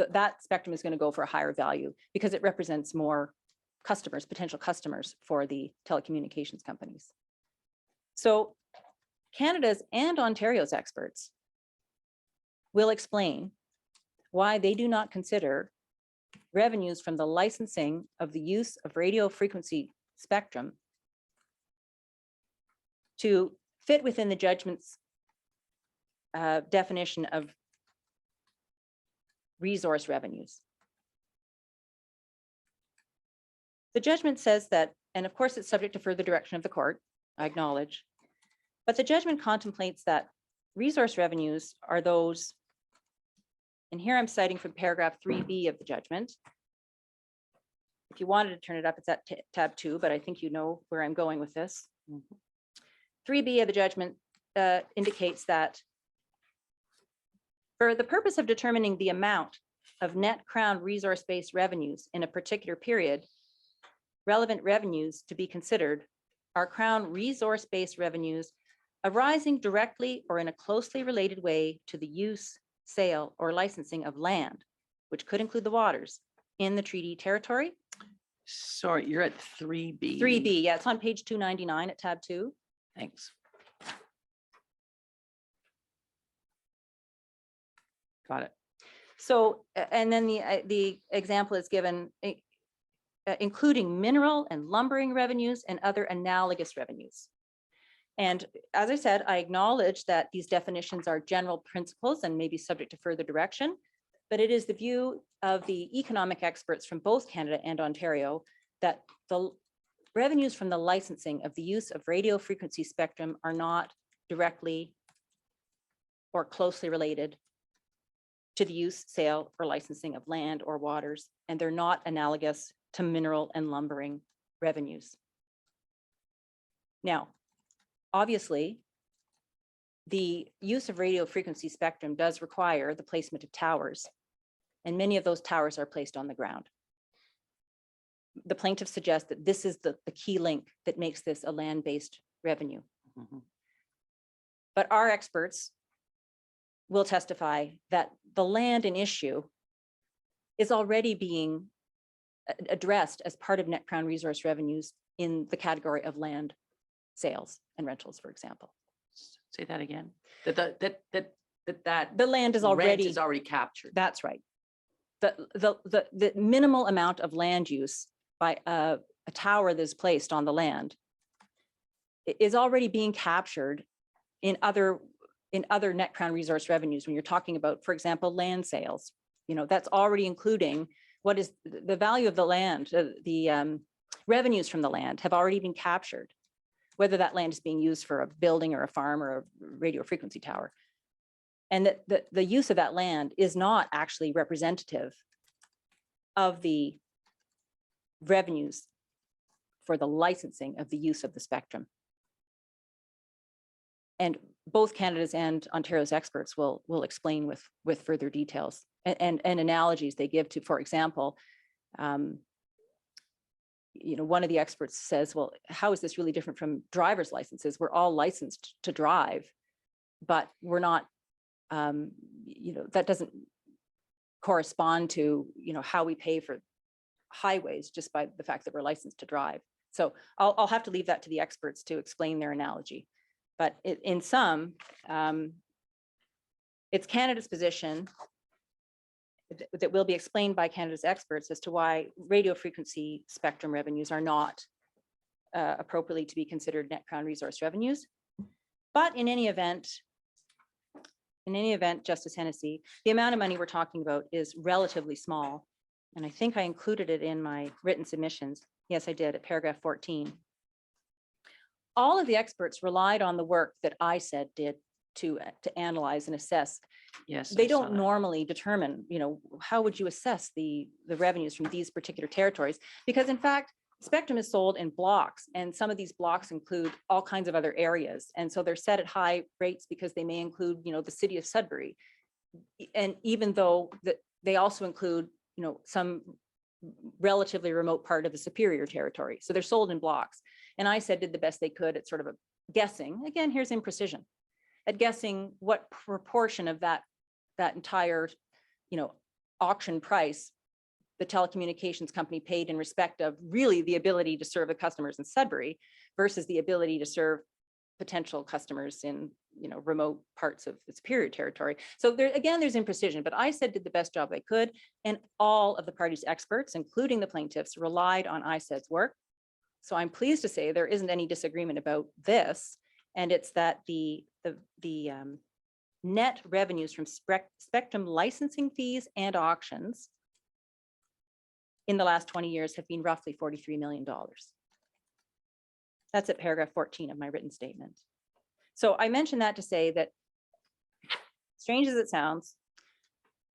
That spectrum is going to go for a higher value because it represents more customers, potential customers for the telecommunications companies. So Canada's and Ontario's experts will explain why they do not consider revenues from the licensing of the use of radio frequency spectrum to fit within the judgment's definition of resource revenues. The judgment says that, and of course it's subject to further direction of the court, I acknowledge, but the judgment contemplates that resource revenues are those, and here I'm citing from paragraph 3B of the judgment. If you wanted to turn it up, it's at tab 2, but I think you know where I'm going with this. 3B of the judgment indicates that for the purpose of determining the amount of net Crown resource-based revenues in a particular period, relevant revenues to be considered are Crown resource-based revenues arising directly or in a closely related way to the use, sale, or licensing of land, which could include the waters in the treaty territory. Sorry, you're at 3B. 3B, yeah, it's on page 299 at tab 2. Thanks. Got it. So, and then the example is given, including mineral and lumbering revenues and other analogous revenues. And as I said, I acknowledge that these definitions are general principles and may be subject to further direction, but it is the view of the economic experts from both Canada and Ontario that the revenues from the licensing of the use of radio frequency spectrum are not directly or closely related to the use, sale, or licensing of land or waters, and they're not analogous to mineral and lumbering revenues. Now, obviously, the use of radio frequency spectrum does require the placement of towers, and many of those towers are placed on the ground. The plaintiffs suggest that this is the key link that makes this a land-based revenue. Mhm. But our experts will testify that the land in issue is already being addressed as part of net Crown resource revenues in the category of land sales and rentals, for example. Say that again. That The land is rent already, is already captured. that's right. The minimal amount of land use by a tower that's placed on the land is already being captured in other net Crown resource revenues. When you're talking about, for example, land sales, that's already including what is the value of the land, the revenues from the land have already been captured, whether that land is being used for a building or a farm or a radio frequency tower. And that the use of that land is not actually representative of the revenues for the licensing of the use of the spectrum. And both Canada's and Ontario's experts will explain with further details and analogies they give to, for example, one of the experts says, well, how is this really different from driver's licenses? We're all licensed to drive, but we're not, that doesn't correspond to, how we pay for highways just by the fact that we're licensed to drive. So I'll have to leave that to the experts to explain their analogy. But in sum, it's Canada's position that will be explained by Canada's experts as to why radio frequency spectrum revenues are not appropriately to be considered net crown resource revenues. But in any event, Justice Hennessy, the amount of money we're talking about is relatively small. And I think I included it in my written submissions. Yes, I did, at paragraph 14. All of the experts relied on the work that ISED did to analyze and assess. Yes. They I saw don't that. normally determine, how would you assess the revenues from these particular territories? Because in fact, spectrum is sold in blocks, and some of these blocks include all kinds of other areas. And so they're set at high rates because they may include, the city of Sudbury. And even though they also include, some relatively remote part of the Superior territory. So they're sold in blocks. And ISED did the best they could at sort of a guessing. Again, here's imprecision. At guessing what proportion of that entire, auction price the telecommunications company paid in respect of really the ability to serve the customers in Sudbury versus the ability to serve potential customers in, remote parts of the Superior territory. So there's imprecision, but ISED did the best job they could, and all of the parties' experts, including the plaintiffs, relied on ISED's work. So I'm pleased to say there isn't any disagreement about this, and it's that the net revenues from spectrum licensing fees and auctions in the last 20 years have been roughly $43 million. That's at paragraph 14 of my written statement. So I mentioned that to say that, strange as it sounds,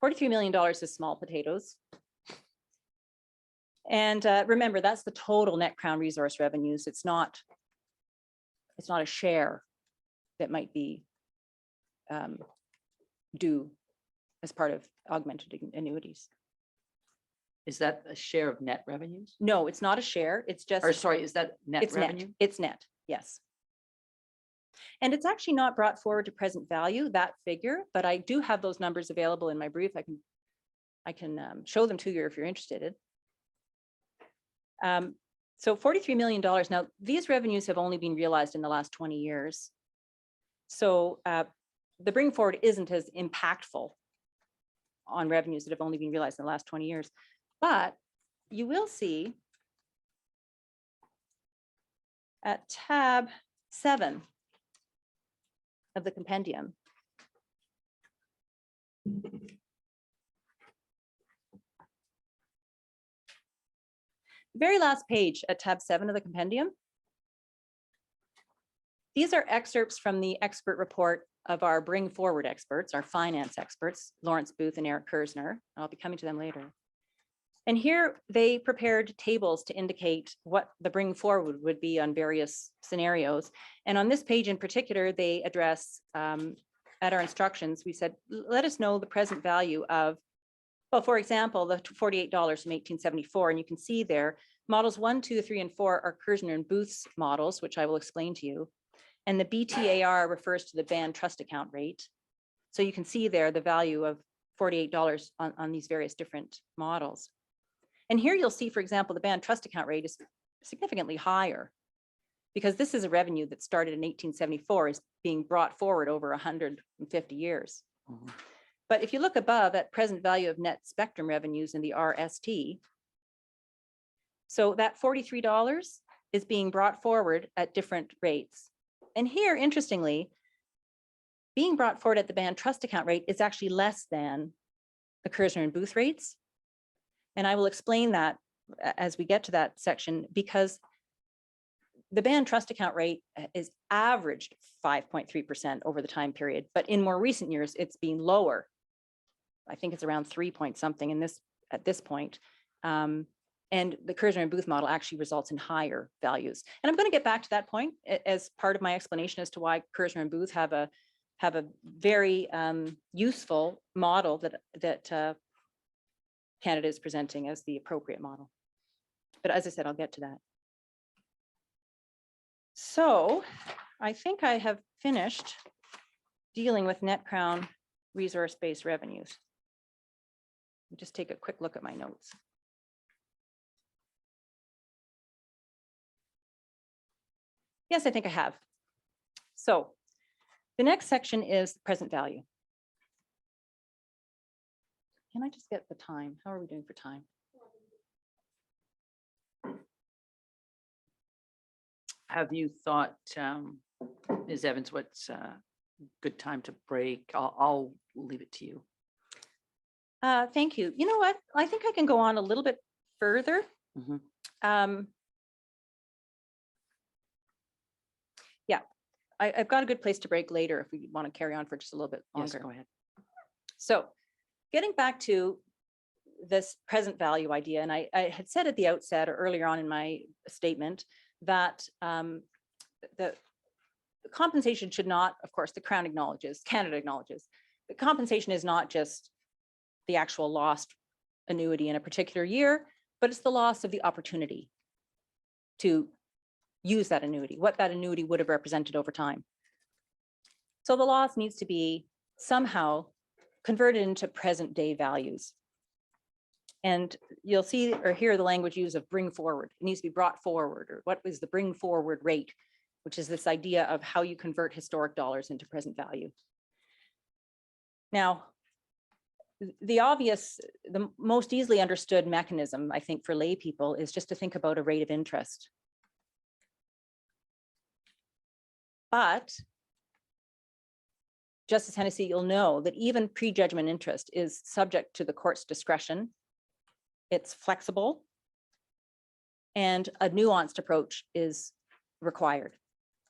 $43 million is small potatoes. And remember, that's the total net crown resource revenues. It's not a share that might be due as part of augmented annuities. Is that a share of net revenues? No, it's not a share. It's just. Or sorry, is that net It's net. revenue? It's net, yes. And it's actually not brought forward to present value, that figure, but I do have those numbers available in my brief. I can show them to you if you're interested. So $43 million. Now, these revenues have only been realized in the last 20 years. So the bring forward isn't as impactful on revenues that have only been realized in the last 20 years. But you will see at tab 7 of the compendium, very last page at tab 7 of the compendium. These are excerpts from the expert report of our bring forward experts, our finance experts, Lawrence Booth and Eric Kersner. I'll be coming to them later. And here they prepared tables to indicate what the bring forward would be on various scenarios. And on this page in particular, they address, at our instructions, we said, let us know the present value of, well, for example, the $48 from 1874. And you can see there, models 1, 2, 3, and 4 are Kersner and Booth's models, which I will explain to you. And the BTAR refers to the band trust account rate. So you can see there the value of $48 on these various different models. And here you'll see, for example, the band trust account rate is significantly higher because this is a revenue that started in 1874 is being brought forward over 150 years. Mhm. But if you look above at present value of net spectrum revenues in the RST, so that $43 is being brought forward at different rates. And here, interestingly, being brought forward at the band trust account rate is actually less than the Kersner and Booth rates. And I will explain that as we get to that section, because the band trust account rate is averaged 5.3% over the time period, but in more recent years, it's been lower. I think it's around 3 point something at this point. And the Kersner and Booth model actually results in higher values. And I'm going to get back to that point as part of my explanation as to why Kersner and Booth have a very useful model that Canada is presenting as the appropriate model. But as I said, I'll get to that. So I think I have finished dealing with net crown resource-based revenues. Let me just take a quick look at my notes. Yes, I think I have. So the next section is present value. Can I just get the time? How are we doing for time? Have you thought, Ms. Evans, what's a good time to break? I'll leave it to you. Thank you. You know what? I think I can go on a little bit further. Mhm. Yeah, I've got a good place to break later if we want to carry on for just a little bit Yes, longer. go ahead. So getting back to this present value idea, and I had said at the outset or earlier on in my statement that the compensation should not, of course, the Crown acknowledges, Canada acknowledges, the compensation is not just the actual lost annuity in a particular year, but it's the loss of the opportunity to use that annuity, what that annuity would have represented over time. So the loss needs to be somehow converted into present day values. And you'll see or hear the language use of bring forward. It needs to be brought forward, or what is the bring forward rate, which is this idea of how you convert historic dollars into present value. Now, the most easily understood mechanism, I think, for lay people is just to think about a rate of interest. But Justice Hennessy, you'll know that even prejudgment interest is subject to the court's discretion. It's flexible, and a nuanced approach is required.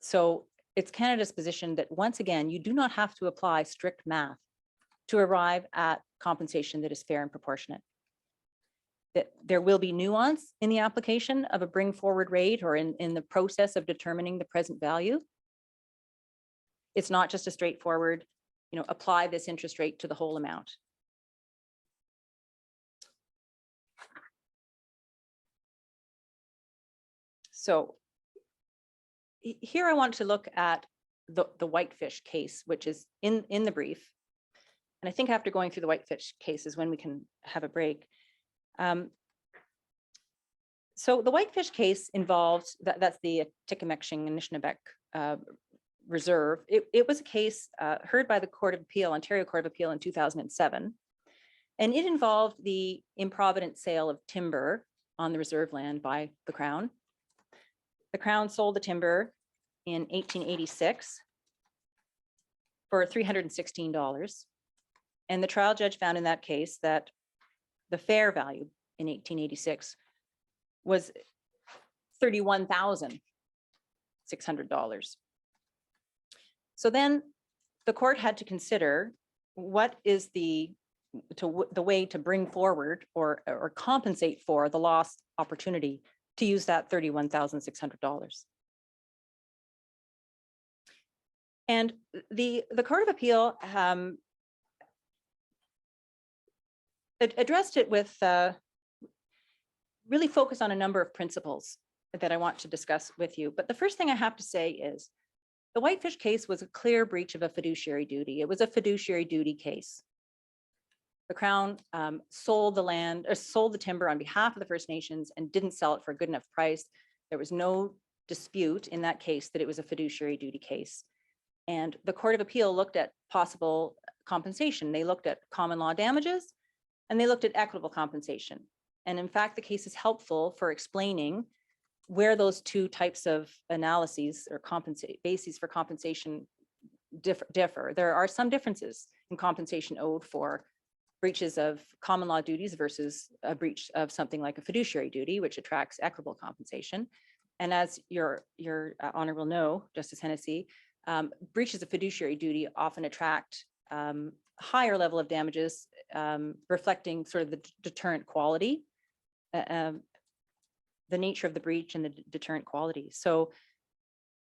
So it's Canada's position that once again, you do not have to apply strict math to arrive at compensation that is fair and proportionate. That there will be nuance in the application of a bring forward rate or in the process of determining the present value. It's not just a straightforward, apply this interest rate to the whole amount. So here I want to look at the Whitefish case, which is in the brief. And I think after going through the Whitefish case is when we can have a break. So the Whitefish case involved, that's the Atikameksheng and Anishinaabe Reserve. It was a case heard by the Court of Appeal, Ontario Court of Appeal in 2007. And it involved the improvident sale of timber on the reserve land by the Crown. The Crown sold the timber in 1886 for $316. And the trial judge found in that case that the fair value in 1886 was $31,600. So then the court had to consider what is the way to bring forward or compensate for the lost opportunity to use that $31,600. And the Court of Appeal addressed it with really focus on a number of principles that I want to discuss with you. But the first thing I have to say is the Whitefish case was a clear breach of a fiduciary duty. It was a fiduciary duty case. The Crown sold the land or sold the timber on behalf of the First Nations and didn't sell it for a good enough price. There was no dispute in that case that it was a fiduciary duty case. And the Court of Appeal looked at possible compensation. They looked at common law damages and they looked at equitable compensation. And in fact, the case is helpful for explaining where those two types of analyses or bases for compensation differ. There are some differences in compensation owed for breaches of common law duties versus a breach of something like a fiduciary duty, which attracts equitable compensation. And as your honor will know, Justice Hennessy, breaches of fiduciary duty often attract higher level of damages, reflecting sort of the deterrent quality the nature of the breach and the deterrent quality. So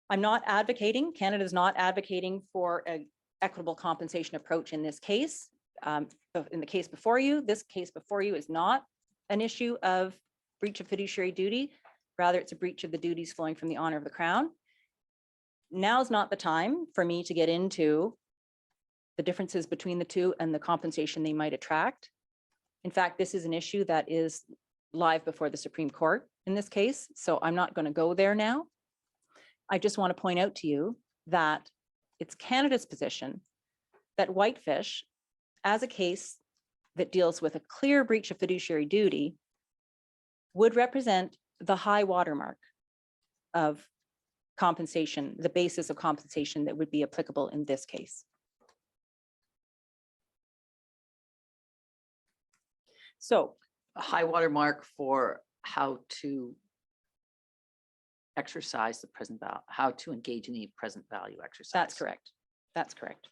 I'm not advocating, Canada's not advocating for an equitable compensation approach in this case. In the case before you, this case before you is not an issue of breach of fiduciary duty. Rather, it's a breach of the duties flowing from the honor of the Crown. Now's not the time for me to get into the differences between the two and the compensation they might attract. In fact, this is an issue that is live before the Supreme Court in this case, so I'm not going to go there now. I just want to point out to you that it's Canada's position that Whitefish, as a case that deals with a clear breach of fiduciary duty, would represent the high watermark of compensation, the basis of compensation that would be applicable in this case. So A high water mark for how to exercise the present value, how to engage in the present value exercise. that's correct. That's correct.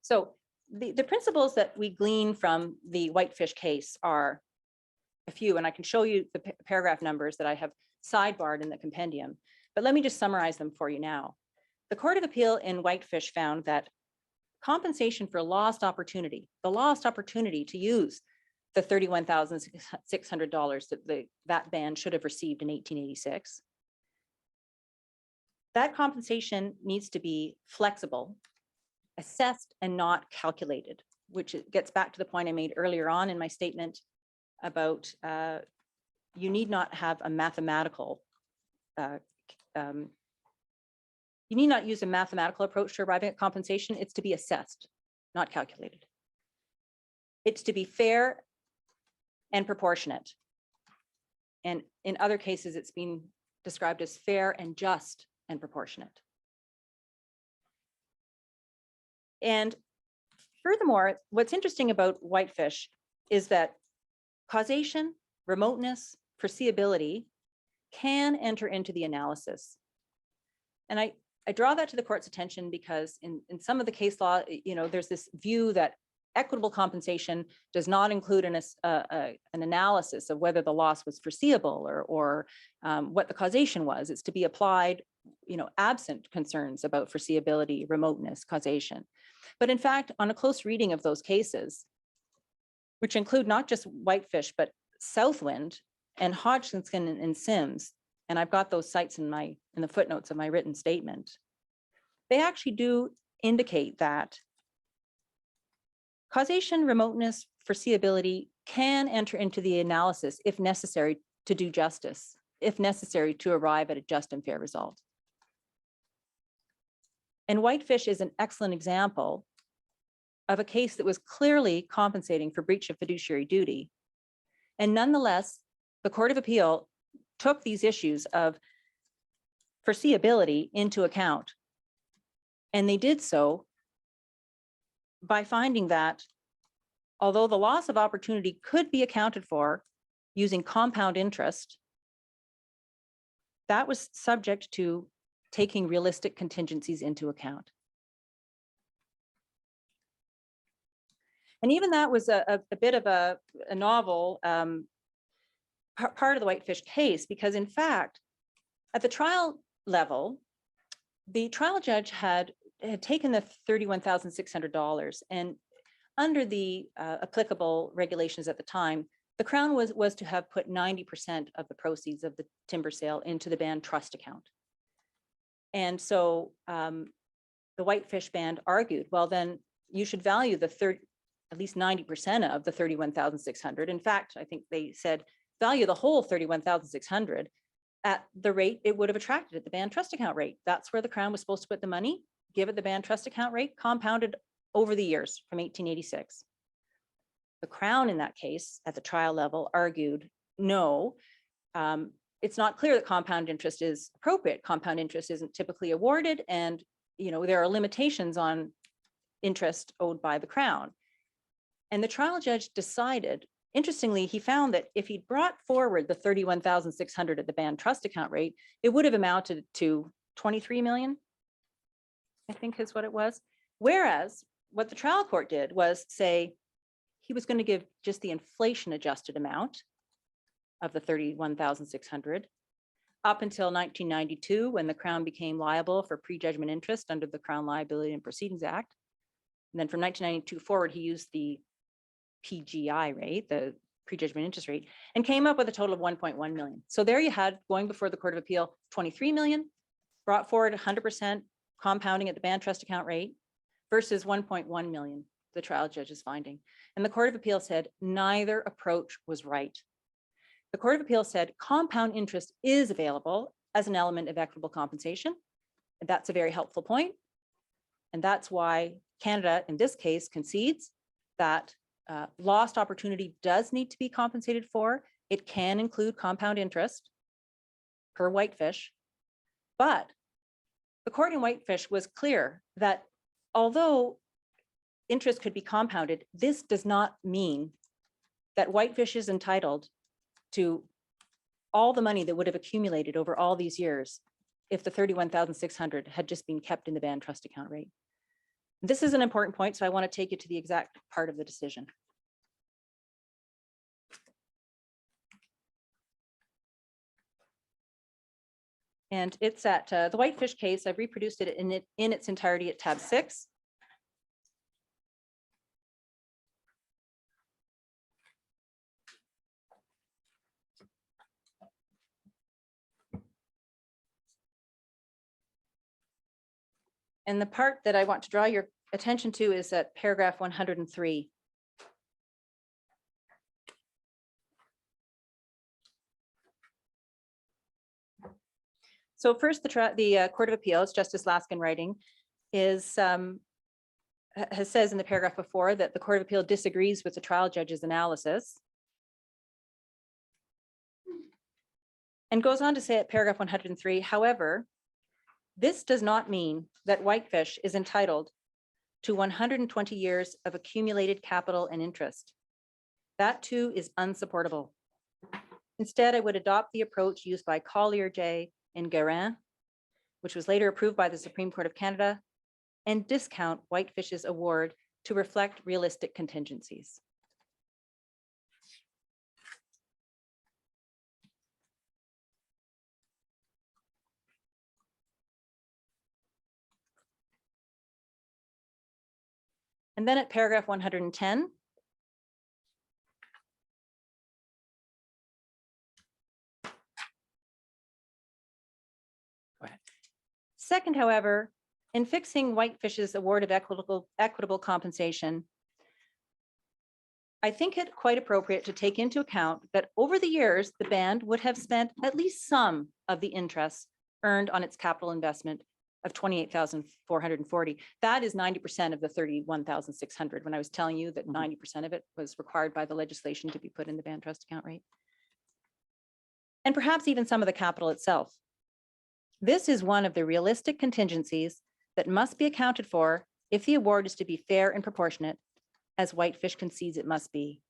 So the principles that we glean from the Whitefish case are a few, and I can show you the paragraph numbers that I have sidebarred in the compendium, but let me just summarize them for you now. The Court of Appeal in Whitefish found that compensation for lost opportunity, the lost opportunity to use the $31,600 that band should have received in 1886. That compensation needs to be flexible, assessed, and not calculated, which gets back to the point I made earlier on in my statement about you need not have a mathematical, you need not use a mathematical approach to arriving at compensation. It's to be assessed, not calculated. It's to be fair and proportionate. And in other cases, it's been described as fair and just and proportionate. And furthermore, what's interesting about Whitefish is that causation, remoteness, foreseeability can enter into the analysis. And I draw that to the court's attention because in some of the case law, there's this view that equitable compensation does not include an analysis of whether the loss was foreseeable or what the causation was. It's to be applied, absent concerns about foreseeability, remoteness, causation. But in fact, on a close reading of those cases, which include not just Whitefish, but Southwind and Hodgkinson and Sims, and I've got those cites in the footnotes of my written statement, they actually do indicate that causation, remoteness, foreseeability can enter into the analysis if necessary to do justice, if necessary to arrive at a just and fair result. And Whitefish is an excellent example of a case that was clearly compensating for breach of fiduciary duty. And nonetheless, the Court of Appeal took these issues of foreseeability into account. And they did so by finding that although the loss of opportunity could be accounted for using compound interest, that was subject to taking realistic contingencies into account. And even that was a bit of a novel part of the Whitefish case, because in fact, at the trial level, the trial judge had taken the $31,600, and under the applicable regulations at the time, the Crown was to have put 90% of the proceeds of the timber sale into the band trust account. And so the Whitefish band argued, well, then you should value at least 90% of the $31,600. In fact, I think they said value the whole $31,600 at the rate it would have attracted at the band trust account rate. That's where the Crown was supposed to put the money, give it the band trust account rate, compounded over the years from 1886. The Crown in that case at the trial level argued, no, it's not clear that compound interest is appropriate. Compound interest isn't typically awarded, and there are limitations on interest owed by the Crown. And the trial judge decided, interestingly, he found that if he'd brought forward the $31,600 at the band trust account rate, it would have amounted to 23 million, I think is what it was. Whereas what the trial court did was say he was going to give just the inflation adjusted amount of the 31,600 up until 1992, when the Crown became liable for prejudgment interest under the Crown Liability and Proceedings Act. And then from 1992 forward, he used the PGI rate, the prejudgment interest rate, and came up with a total of 1.1 million. So there you had, going before the Court of Appeal, 23 million, brought forward 100% compounding at the band trust account rate versus 1.1 million, the trial judge is finding. And the Court of Appeal said neither approach was right. The Court of Appeal said compound interest is available as an element of equitable compensation. And that's a very helpful point. And that's why Canada, in this case, concedes that lost opportunity does need to be compensated for. It can include compound interest per Whitefish. But the court in Whitefish was clear that although interest could be compounded, this does not mean that Whitefish is entitled to all the money that would have accumulated over all these years if the 31,600 had just been kept in the band trust account rate. This is an important point, so I want to take you to the exact part of the decision. And it's at the Whitefish case. I've reproduced it in its entirety at tab 6. And the part that I want to draw your attention to is at paragraph 103. So first, the Court of Appeals, Justice Laskin writing, is says in the paragraph before that the Court of Appeal disagrees with the trial judge's analysis. And goes on to say at paragraph 103, however, this does not mean that Whitefish is entitled to 120 years of accumulated capital and interest. That too is unsupportable. Instead, I would adopt the approach used by Collier J. and Guerin, which was later approved by the Supreme Court of Canada, and discount Whitefish's award to reflect realistic contingencies. And then at paragraph 110, second, however, in fixing Whitefish's award of equitable compensation, I think it quite appropriate to take into account that over the years, the band would have spent at least some of the interest earned on its capital investment of 28,440. That is 90% of the 31,600. When I was telling you that 90% of it was required by the legislation to be put in the band trust account rate. And perhaps even some of the capital itself. This is one of the realistic contingencies that must be accounted for if the award is to be fair and proportionate, as Whitefish concedes it must be.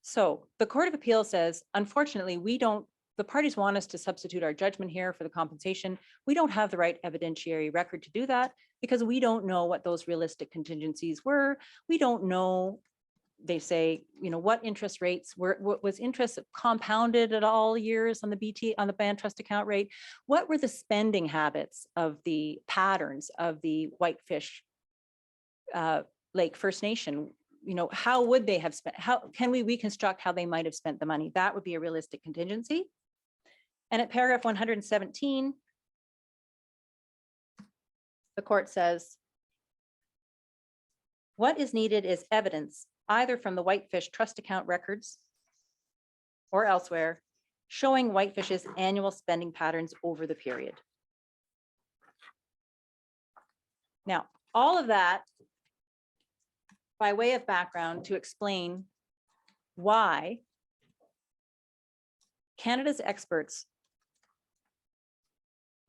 So the Court of Appeal says, unfortunately, the parties want us to substitute our judgment here for the compensation. We don't have the right evidentiary record to do that because we don't know what those realistic contingencies were. We don't know, they say, what interest rates were, what was interest compounded at all years on the band trust account rate? What were the spending habits of the patterns of the Whitefish Lake First Nation? How would they have spent? How can we reconstruct how they might have spent the money? That would be a realistic contingency. And at paragraph 117, the court says, what is needed is evidence either from the Whitefish trust account records or elsewhere showing Whitefish's annual spending patterns over the period. Now, all of that by way of background to explain why Canada's experts,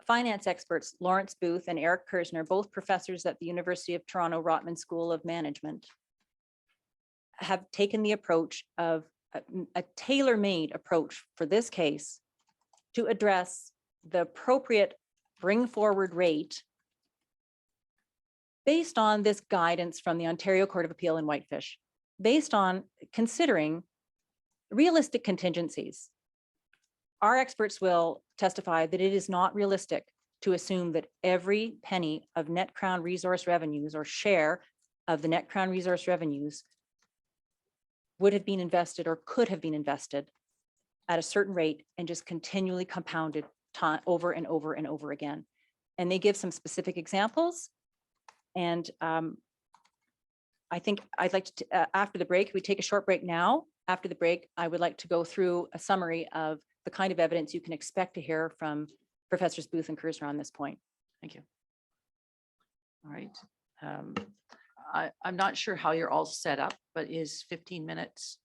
finance experts, Lawrence Booth and Eric Kersner, both professors at the University of Toronto Rotman School of Management, have taken the approach of a tailor-made approach for this case to address the appropriate bring forward rate based on this guidance from the Ontario Court of Appeal in Whitefish, based on considering realistic contingencies, our experts will testify that it is not realistic to assume that every penny of net Crown resource revenues or share of the net Crown resource revenues would have been invested or could have been invested at a certain rate and just continually compounded time over and over and over again. And they give some specific examples. And I think I'd like to, after the break, we take a short break now. After the break, I would like to go through a summary of the kind of evidence you can expect to hear from Professors Booth and Kersner on this point. Thank you. All right. I'm not sure how you're all set up, but is 15 minutes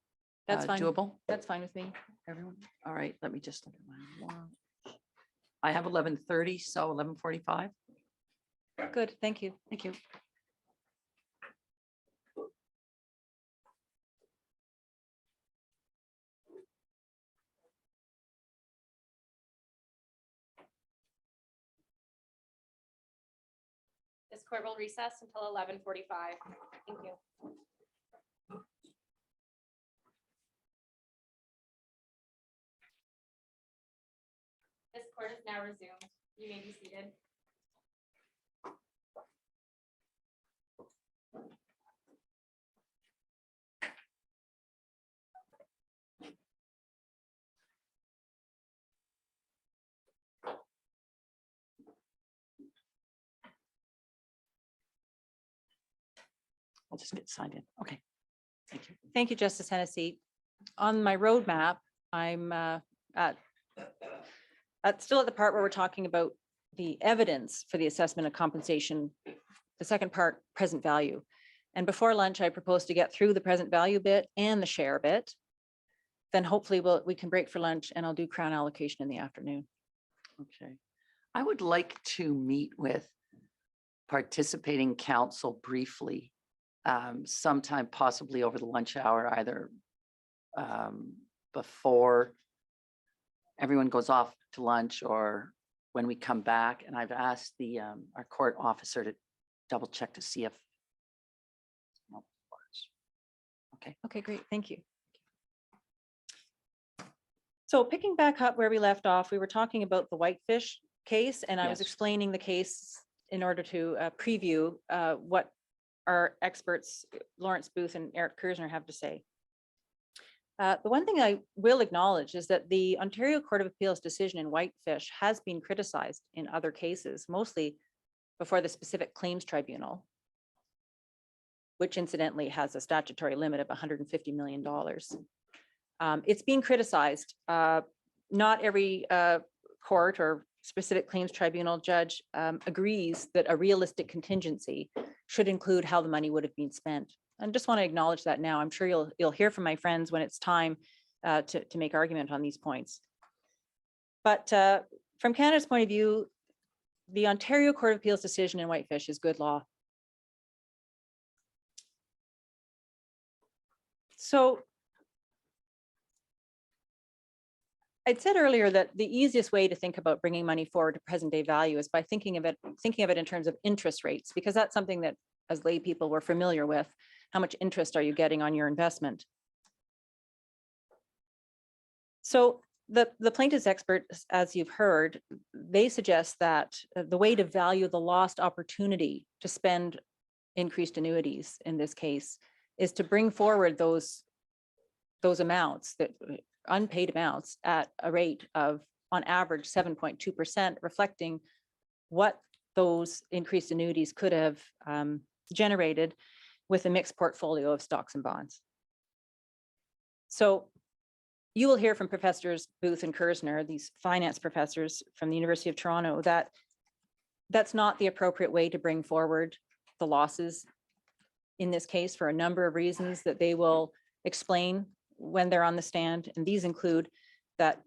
That's fine. doable? That's fine with me. Everyone? All right, let me just look at my watch. I have 11:30, so 11:45. Good, thank you. Thank you. This court will recess until 11:45. Thank you. This court is now resumed. You may be seated. I'll just get signed in. Okay. Thank you. Thank you, Justice Hennessy. On my roadmap, I'm still at the part where we're talking about the evidence for the assessment of compensation. The second part, present value. And before lunch, I propose to get through the present value bit and the share bit. Then hopefully we can break for lunch and I'll do Crown allocation in the afternoon. Okay. I would like to meet with participating council briefly sometime possibly over the lunch hour, either before everyone goes off to lunch or when we come back. And I've asked our court officer to double check to see if. Okay, great. Thank you. So picking back up where we left off, we were talking about the Whitefish case, and I was Yes. explaining the case in order to preview what our experts, Lawrence Booth and Eric Kersner, have to say. The one thing I will acknowledge is that the Ontario Court of Appeals decision in Whitefish has been criticized in other cases, mostly before the specific claims tribunal, which incidentally has a statutory limit of $150 million. It's being criticized. Not every court or specific claims tribunal judge agrees that a realistic contingency should include how the money would have been spent. I just want to acknowledge that now. I'm sure you'll hear from my friends when it's time to make argument on these points. But from Canada's point of view, the Ontario Court of Appeals decision in Whitefish is good law. So I'd said earlier that the easiest way to think about bringing money forward to present day value is by thinking of it in terms of interest rates, because that's something that as lay people we're familiar with. How much interest are you getting on your investment? So the plaintiff's experts, as you've heard, they suggest that the way to value the lost opportunity to spend increased annuities in this case is to bring forward those amounts, that unpaid amounts, at a rate of on average 7.2%, reflecting what those increased annuities could have generated with a mixed portfolio of stocks and bonds. So you will hear from Professors Booth and Kersner, these finance professors from the University of Toronto, that that's not the appropriate way to bring forward the losses in this case for a number of reasons that they will explain when they're on the stand. And these include that,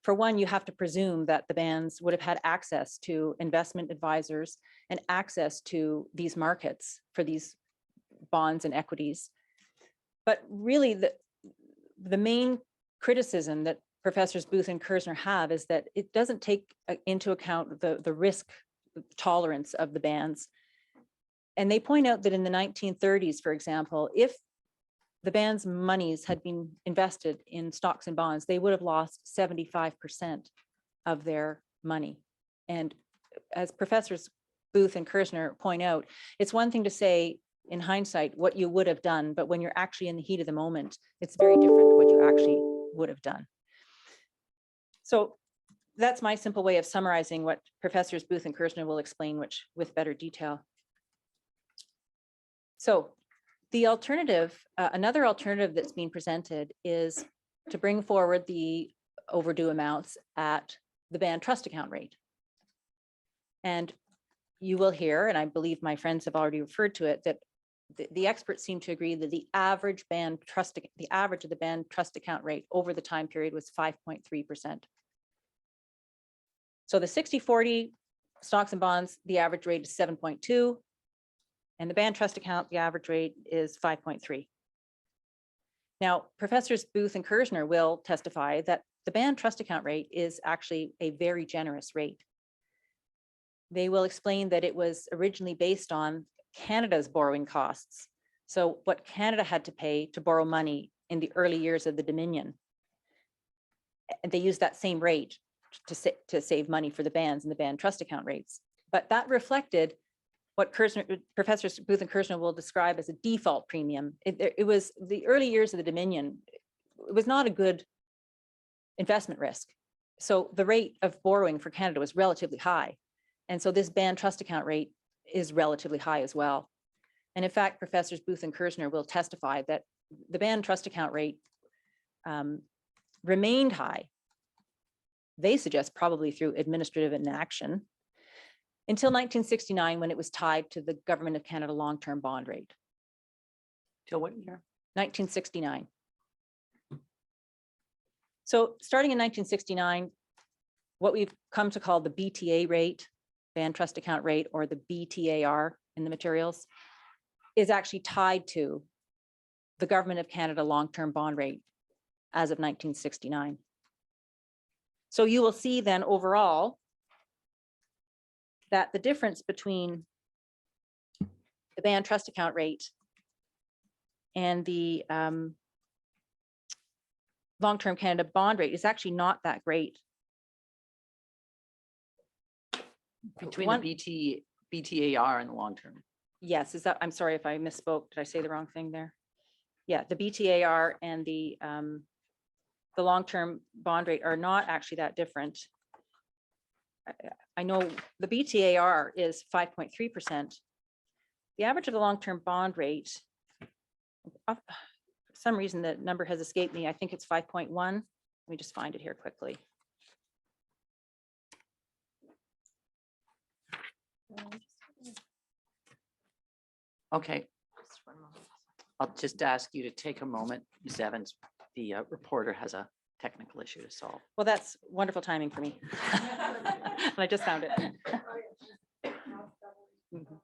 for one, you have to presume that the bands would have had access to investment advisors and access to these markets for these bonds and equities. But really the main criticism that Professors Booth and Kersner have is that it doesn't take into account the risk tolerance of the bands. And they point out that in the 1930s, for example, if the band's monies had been invested in stocks and bonds, they would have lost 75% of their money. And as Professors Booth and Kersner point out, it's one thing to say in hindsight what you would have done, but when you're actually in the heat of the moment, it's very different what you actually would have done. So that's my simple way of summarizing what Professors Booth and Kersner will explain, which with better detail. So the alternative, another alternative that's being presented is to bring forward the overdue amounts at the band trust account rate. And you will hear, and I believe my friends have already referred to it, that the experts seem to agree that the average of the band trust account rate over the time period was 5.3%. So the 60-40 stocks and bonds, the average rate is 7.2. And the band trust account, the average rate is 5.3. Now, Professors Booth and Kersner will testify that the band trust account rate is actually a very generous rate. They will explain that it was originally based on Canada's borrowing costs. So what Canada had to pay to borrow money in the early years of the Dominion. And they used that same rate to save money for the bands and the band trust account rates. But that reflected what Professors Booth and Kersner will describe as a default premium. It was the early years of the Dominion. It was not a good investment risk. So the rate of borrowing for Canada was relatively high. And so this band trust account rate is relatively high as well. And in fact, Professors Booth and Kersner will testify that the band trust account rate remained high. They suggest probably through administrative inaction until 1969, when it was tied to the Government of Canada long-term bond rate. Till what year? 1969. So starting in 1969, what we've come to call the BTA rate, band trust account rate, or the BTAR in the materials, is actually tied to the Government of Canada long-term bond rate as of 1969. So you will see then overall that the difference between the band trust account rate and the long-term Canada bond rate is actually not that great. Between One- the BTAR and the long term. Yes, is that, I'm sorry if I misspoke. Did I say the wrong thing there? Yeah, the BTAR and the long-term bond rate are not actually that different. I know the BTAR is 5.3%. The average of the long-term bond rate, for some reason the number has escaped me. I think it's 5.1. Let me just find it here quickly. Okay, Just one moment. I'll just ask you to take a moment. Ms. Evans, the reporter has a technical issue to solve. Well, that's wonderful timing for me. And I just found it. Mhm.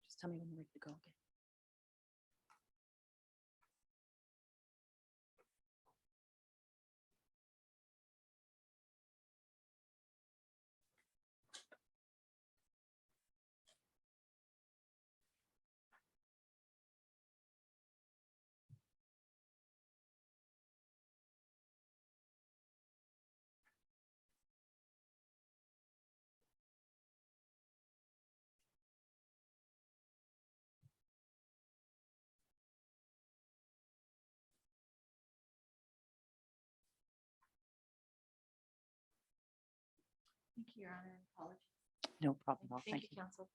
Just tell me when you're ready to go. Okay. Thank you, Your Honor. Apologies. No problem. at all. Thank you, counsel.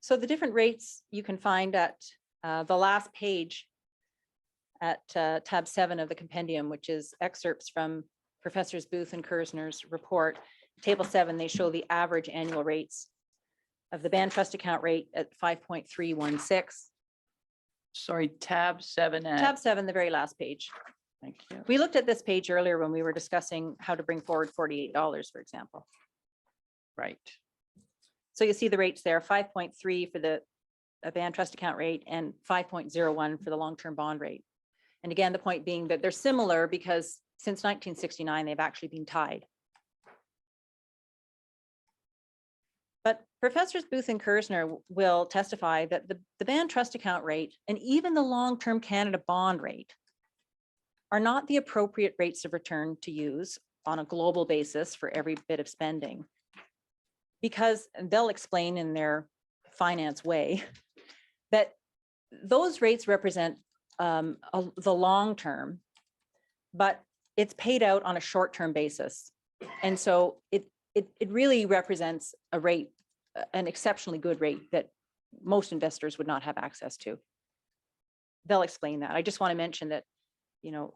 So the different rates you can find at the last page at tab 7 of the compendium, which is excerpts from Professors Booth and Kersner's report. Table 7, they show the average annual rates of the band trust account rate at 5.316. Sorry, tab 7 at. Tab 7, the very last page. Thank you. We looked at this page earlier when we were discussing how to bring forward $48, for example. Right. So you see the rates there, 5.3 for the band trust account rate and 5.01 for the long-term bond rate. And again, the point being that they're similar because since 1969, they've actually been tied. But Professors Booth and Kersner will testify that the band trust account rate and even the long-term Canada bond rate are not the appropriate rates of return to use on a global basis for every bit of spending. Because they'll explain in their finance way that those rates represent the long term, but it's paid out on a short-term basis. And so it really represents a rate, an exceptionally good rate that most investors would not have access to. They'll explain that. I just want to mention that, you know,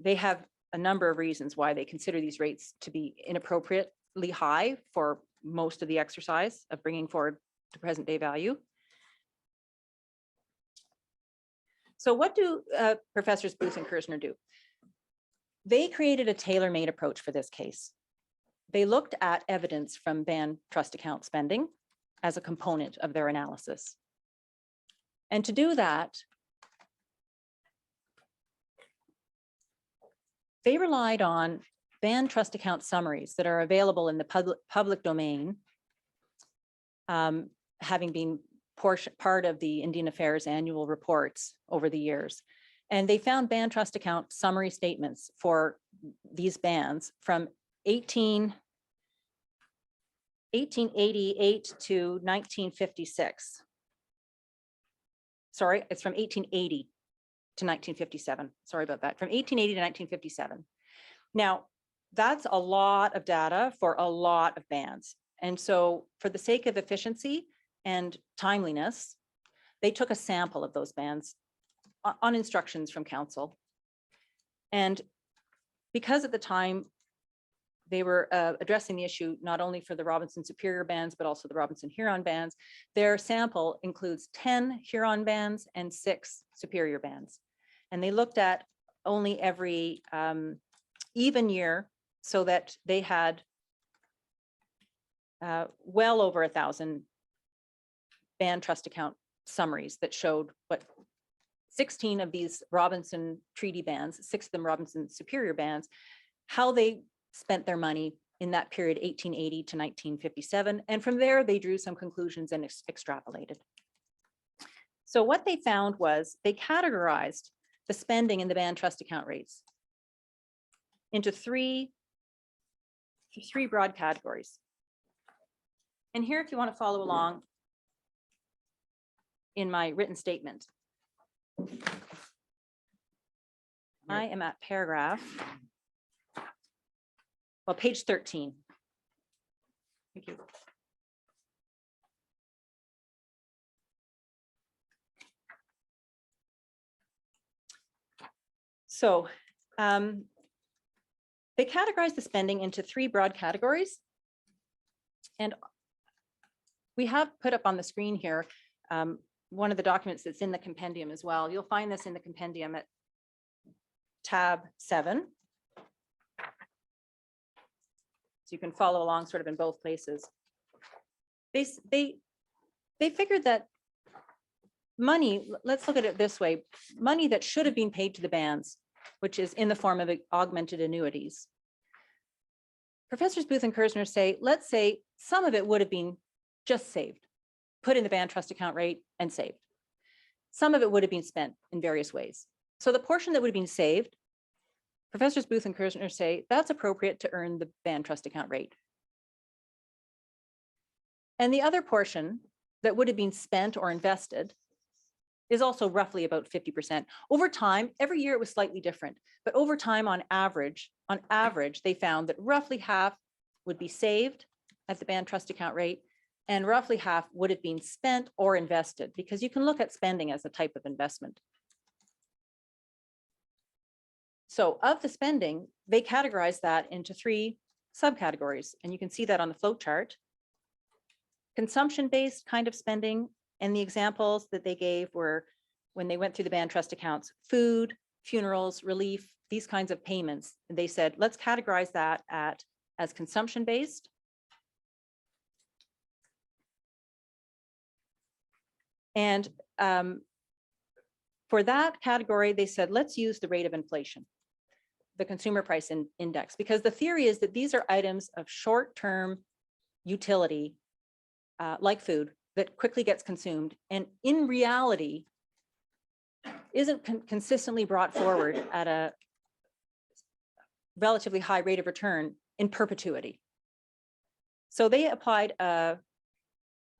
they have a number of reasons why they consider these rates to be inappropriately high for most of the exercise of bringing forward to present day value. So what do Professors Booth and Kersner do? They created a tailor-made approach for this case. They looked at evidence from band trust account spending as a component of their analysis. And to do that, they relied on band trust account summaries that are available in the public domain, having been part of the Indian Affairs annual reports over the years. And they found band trust account summary statements for these bands from 1888 to 1956. Sorry, it's from 1880 to 1957. Sorry about that, from 1880 to 1957. Now, that's a lot of data for a lot of bands. And so for the sake of efficiency and timeliness, they took a sample of those bands on instructions from council. And because at the time they were addressing the issue not only for the Robinson Superior bands, but also the Robinson Huron bands, their sample includes 10 Huron bands and 6 Superior bands. And they looked at only every even year so that they had well over 1,000 band trust account summaries that showed what 16 of these Robinson Treaty bands, 6 of them Robinson Superior bands, how they spent their money in that period, 1880 to 1957. And from there, they drew some conclusions and extrapolated. So what they found was they categorized the spending in the band trust account rates into three broad categories. And here, if you want to follow along in my written statement, I am at paragraph, well, page 13. Thank you. So they categorize the spending into 3 broad categories. And we have put up on the screen here one of the documents that's in the compendium as well. You'll find this in the compendium at tab 7. So you can follow along sort of in both places. They figured that money, let's look at it this way, money that should have been paid to the bands, which is in the form of augmented annuities. Professors Booth and Kersner say, let's say some of it would have been just saved, put in the band trust account rate and saved. Some of it would have been spent in various ways. So the portion that would have been saved, Professors Booth and Kersner say that's appropriate to earn the band trust account rate. And the other portion that would have been spent or invested is also roughly about 50%. Over time, every year it was slightly different, but over time on average, they found that roughly half would be saved at the band trust account rate and roughly half would have been spent or invested, because you can look at spending as a type of investment. So of the spending, they categorize that into 3 subcategories, and you can see that on the flow chart. Consumption-based kind of spending, and the examples that they gave were when they went through the band trust accounts, food, funerals, relief, these kinds of payments. And they said, let's categorize that as consumption-based. And for that category, they said, let's use the rate of inflation, the consumer price index, because the theory is that these are items of short-term utility, like food, that quickly gets consumed, and in reality isn't consistently brought forward at a relatively high rate of return in perpetuity. So they applied a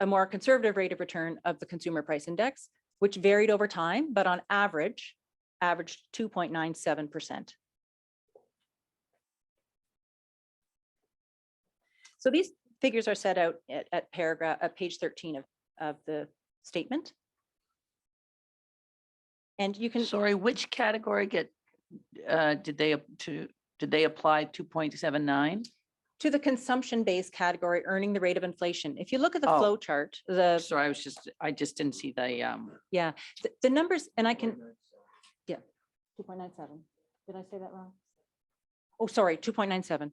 more conservative rate of return of the consumer price index, which varied over time, but on average, averaged 2.97%. So these figures are set out at page 13 of the statement. And you can, Sorry, which category did they apply 2.79? to the consumption-based category, earning the rate of inflation. If you look at the Oh. flow chart, Sorry, I just didn't see the, the numbers, and I can, 2.97. Did I say that wrong? Oh, sorry, 2.97.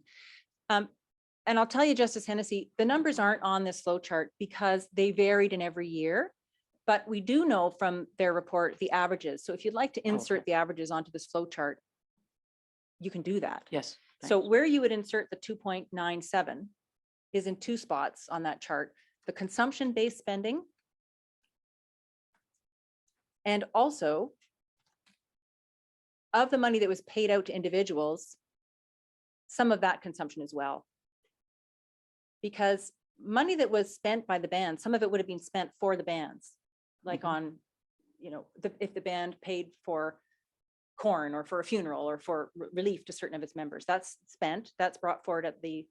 And I'll tell you, Justice Hennessy, the numbers aren't on this flow chart because they varied in every year. But we do know from their report the averages. So if you'd like to insert Okay. the averages onto this flow chart, you can do that. yes. So thanks. where you would insert the 2.97 is in two spots on that chart, the consumption-based spending and also of the money that was paid out to individuals, some of that consumption as well. Because money that was spent by the band, some of it would have been spent for the bands, like Mhm. on, if the band paid for corn or for a funeral or for relief to certain of its members, that's spent, that's brought forward at the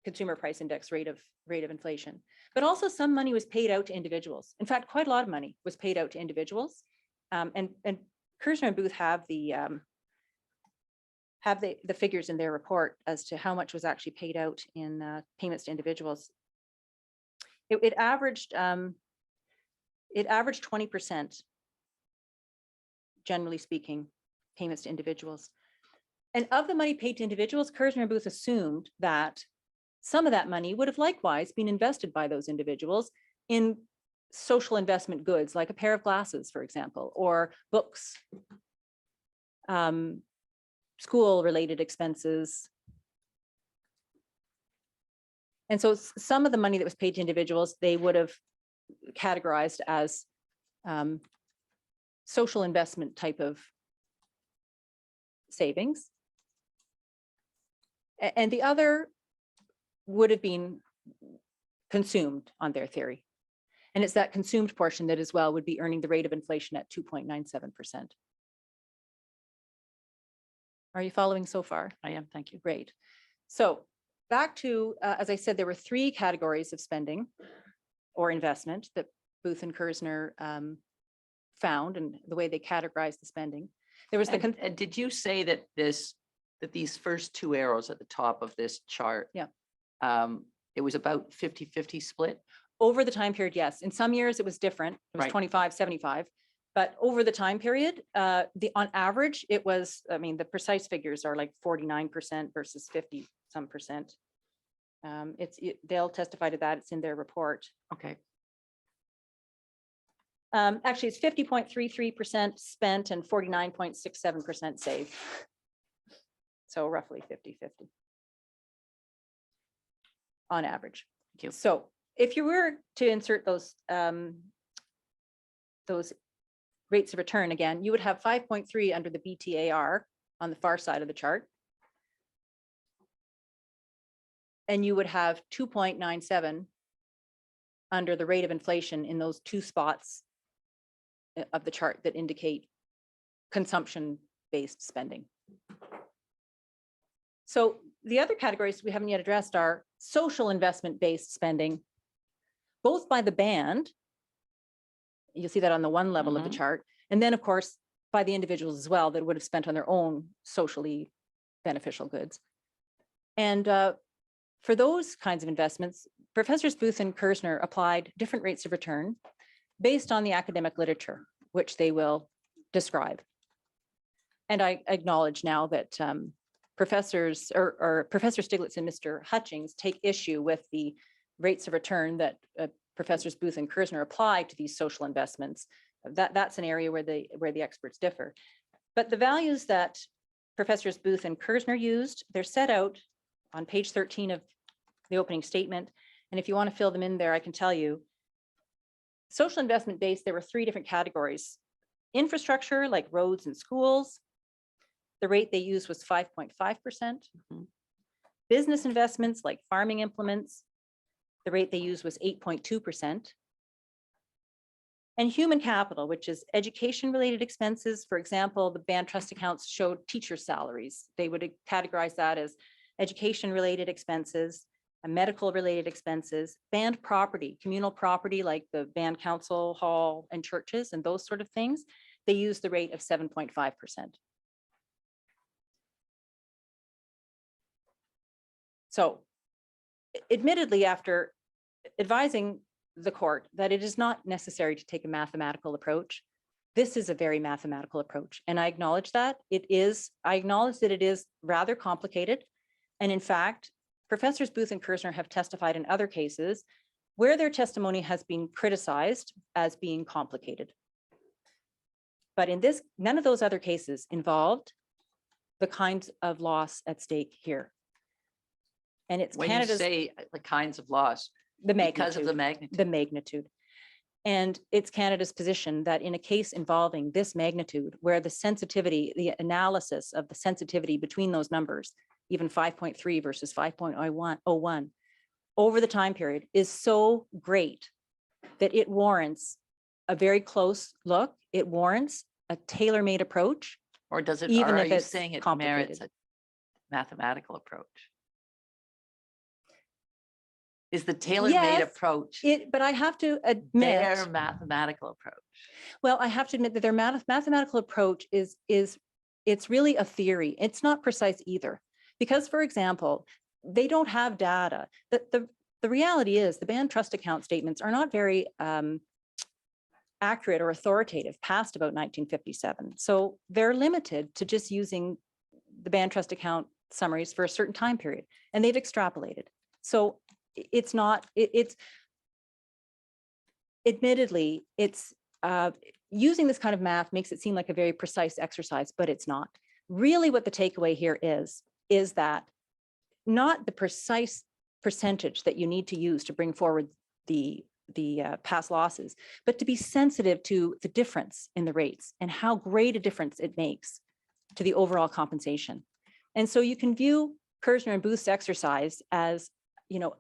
consumer price index rate of inflation. But also some money was paid out to individuals. In fact, quite a lot of money was paid out to individuals. And Kersner and Booth have the figures in their report as to how much was actually paid out in payments to individuals. It averaged 20%, generally speaking, payments to individuals. And of the money paid to individuals, Kersner and Booth assumed that some of that money would have likewise been invested by those individuals in social investment goods, like a pair of glasses, for example, or books, school-related expenses. And so some of the money that was paid to individuals, they would have categorized as social investment type of savings. And the other would have been consumed on their theory. And it's that consumed portion that as well would be earning the rate of inflation at 2.97%. Are you following so far? I am, thank you. Great. So back to, as I said, there were three categories of spending or investment that Booth and Kersner found, and the way they categorized the spending. There was the, And did you say that these first two arrows at the top of this chart? Yeah. It was about 50-50 split? over the time period, yes. In some years it was different. It was Right. 25, 75. But over the time period, on average, it was, I mean, the precise figures are like 49% versus 50 some percent. They'll testify to that. It's in their report. Okay, Actually, it's 50.33% spent and 49.67% saved. So roughly 50-50 on average. thank you. So if you were to insert those rates of return again, you would have 5.3 under the BTAR on the far side of the chart. And you would have 2.97 under the rate of inflation in those two spots of the chart that indicate consumption-based spending. So the other categories we haven't yet addressed are social investment-based spending, both by the band. You'll see that on the one level of the Mhm. chart. And then, of course, by the individuals as well that would have spent on their own socially beneficial goods. And for those kinds of investments, Professors Booth and Kersner applied different rates of return based on the academic literature, which they will describe. And I acknowledge now that Professor Stiglitz and Mr. Hutchings take issue with the rates of return that Professors Booth and Kersner apply to these social investments. That's an area where the experts differ. But the values that Professors Booth and Kersner used, they're set out on page 13 of the opening statement. And if you want to fill them in there, I can tell you. Social investment base, there were 3 different categories. Infrastructure like roads and schools. The rate they used was 5.5%. Mhm. Business investments like farming implements, the rate they used was 8.2%. And human capital, which is education-related expenses. For example, the band trust accounts showed teacher salaries. They would categorize that as education-related expenses, medical-related expenses, band property, communal property like the band council hall and churches and those sort of things. They use the rate of 7.5%. So admittedly, after advising the court that it is not necessary to take a mathematical approach, this is a very mathematical approach. And I acknowledge that I acknowledge that it is rather complicated. And in fact, Professors Booth and Kersner have testified in other cases where their testimony has been criticized as being complicated. But in this, none of those other cases involved the kinds of loss at stake here. And it's When you Canada's, say the kinds of loss, the because of the magnitude, magnitude. the magnitude. And it's Canada's position that in a case involving this magnitude, where the sensitivity, the analysis of the sensitivity between those numbers, even 5.3 versus 5.01 over the time period is so great that it warrants a very close look. It warrants a tailor-made approach. Or does it, even or are if you it's saying it complicated. merits a mathematical approach? Is the tailor-made Yes, approach But I have to admit, their mathematical approach? well, I have to admit that their mathematical approach is it's really a theory. It's not precise either. Because, for example, they don't have data. The reality is the band trust account statements are not very accurate or authoritative past about 1957. So they're limited to just using the band trust account summaries for a certain time period, and they've extrapolated. So it's not, it's admittedly, it's using this kind of math makes it seem like a very precise exercise, but it's not. Really what the takeaway here is that not the precise percentage that you need to use to bring forward the past losses, but to be sensitive to the difference in the rates and how great a difference it makes to the overall compensation. And so you can view Kersner and Booth's exercise as, you know,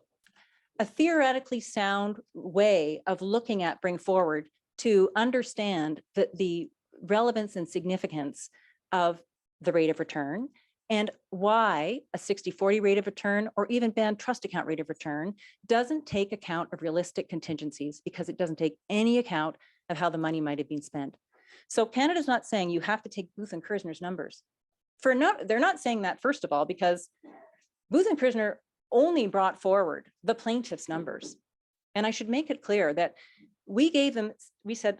a theoretically sound way of looking at bring forward to understand that the relevance and significance of the rate of return and why a 60-40 rate of return or even band trust account rate of return doesn't take account of realistic contingencies because it doesn't take any account of how the money might have been spent. So Canada's not saying you have to take Booth and Kersner's numbers. They're not saying that, first of all, because Booth and Kersner only brought forward the plaintiff's numbers. And I should make it clear that we said,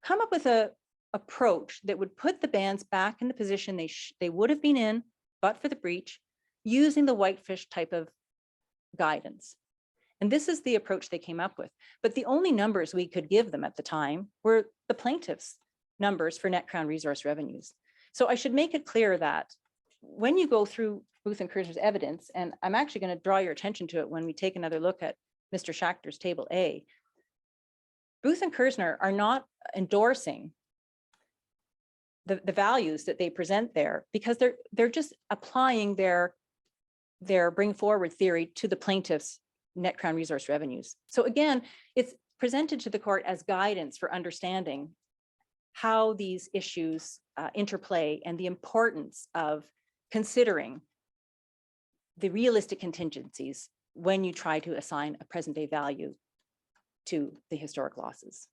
come up with a approach that would put the bands back in the position they would have been in, but for the breach, using the whitefish type of guidance. And this is the approach they came up with. But the only numbers we could give them at the time were the plaintiff's numbers for net Crown resource revenues. So I should make it clear that when you go through Booth and Kersner's evidence, and I'm actually going to draw your attention to it when we take another look at Mr. Schachter's table A, Booth and Kersner are not endorsing the values that they present there because they're just applying their bring forward theory to the plaintiff's net Crown resource revenues. So again, it's presented to the court as guidance for understanding how these issues interplay and the importance of considering the realistic contingencies when you try to assign a present day value to the historic losses.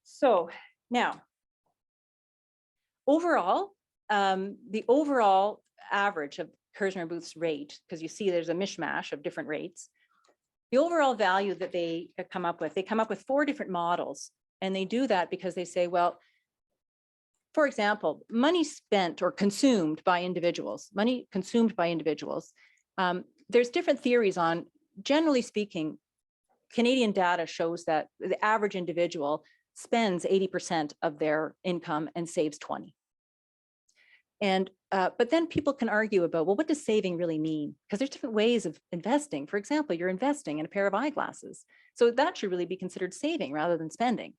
So now, overall, the overall average of Kersner and Booth's rate, because you see there's a mishmash of different rates, the overall value that they come up with 4 different models. And they do that because they say, well, for example, money spent or consumed by individuals, there's different theories on, generally speaking, Canadian data shows that the average individual spends 80% of their income and saves 20. And, but then people can argue about, well, what does saving really mean? Because there's different ways of investing. For example, you're investing in a pair of eyeglasses. So that should really be considered saving rather than spending.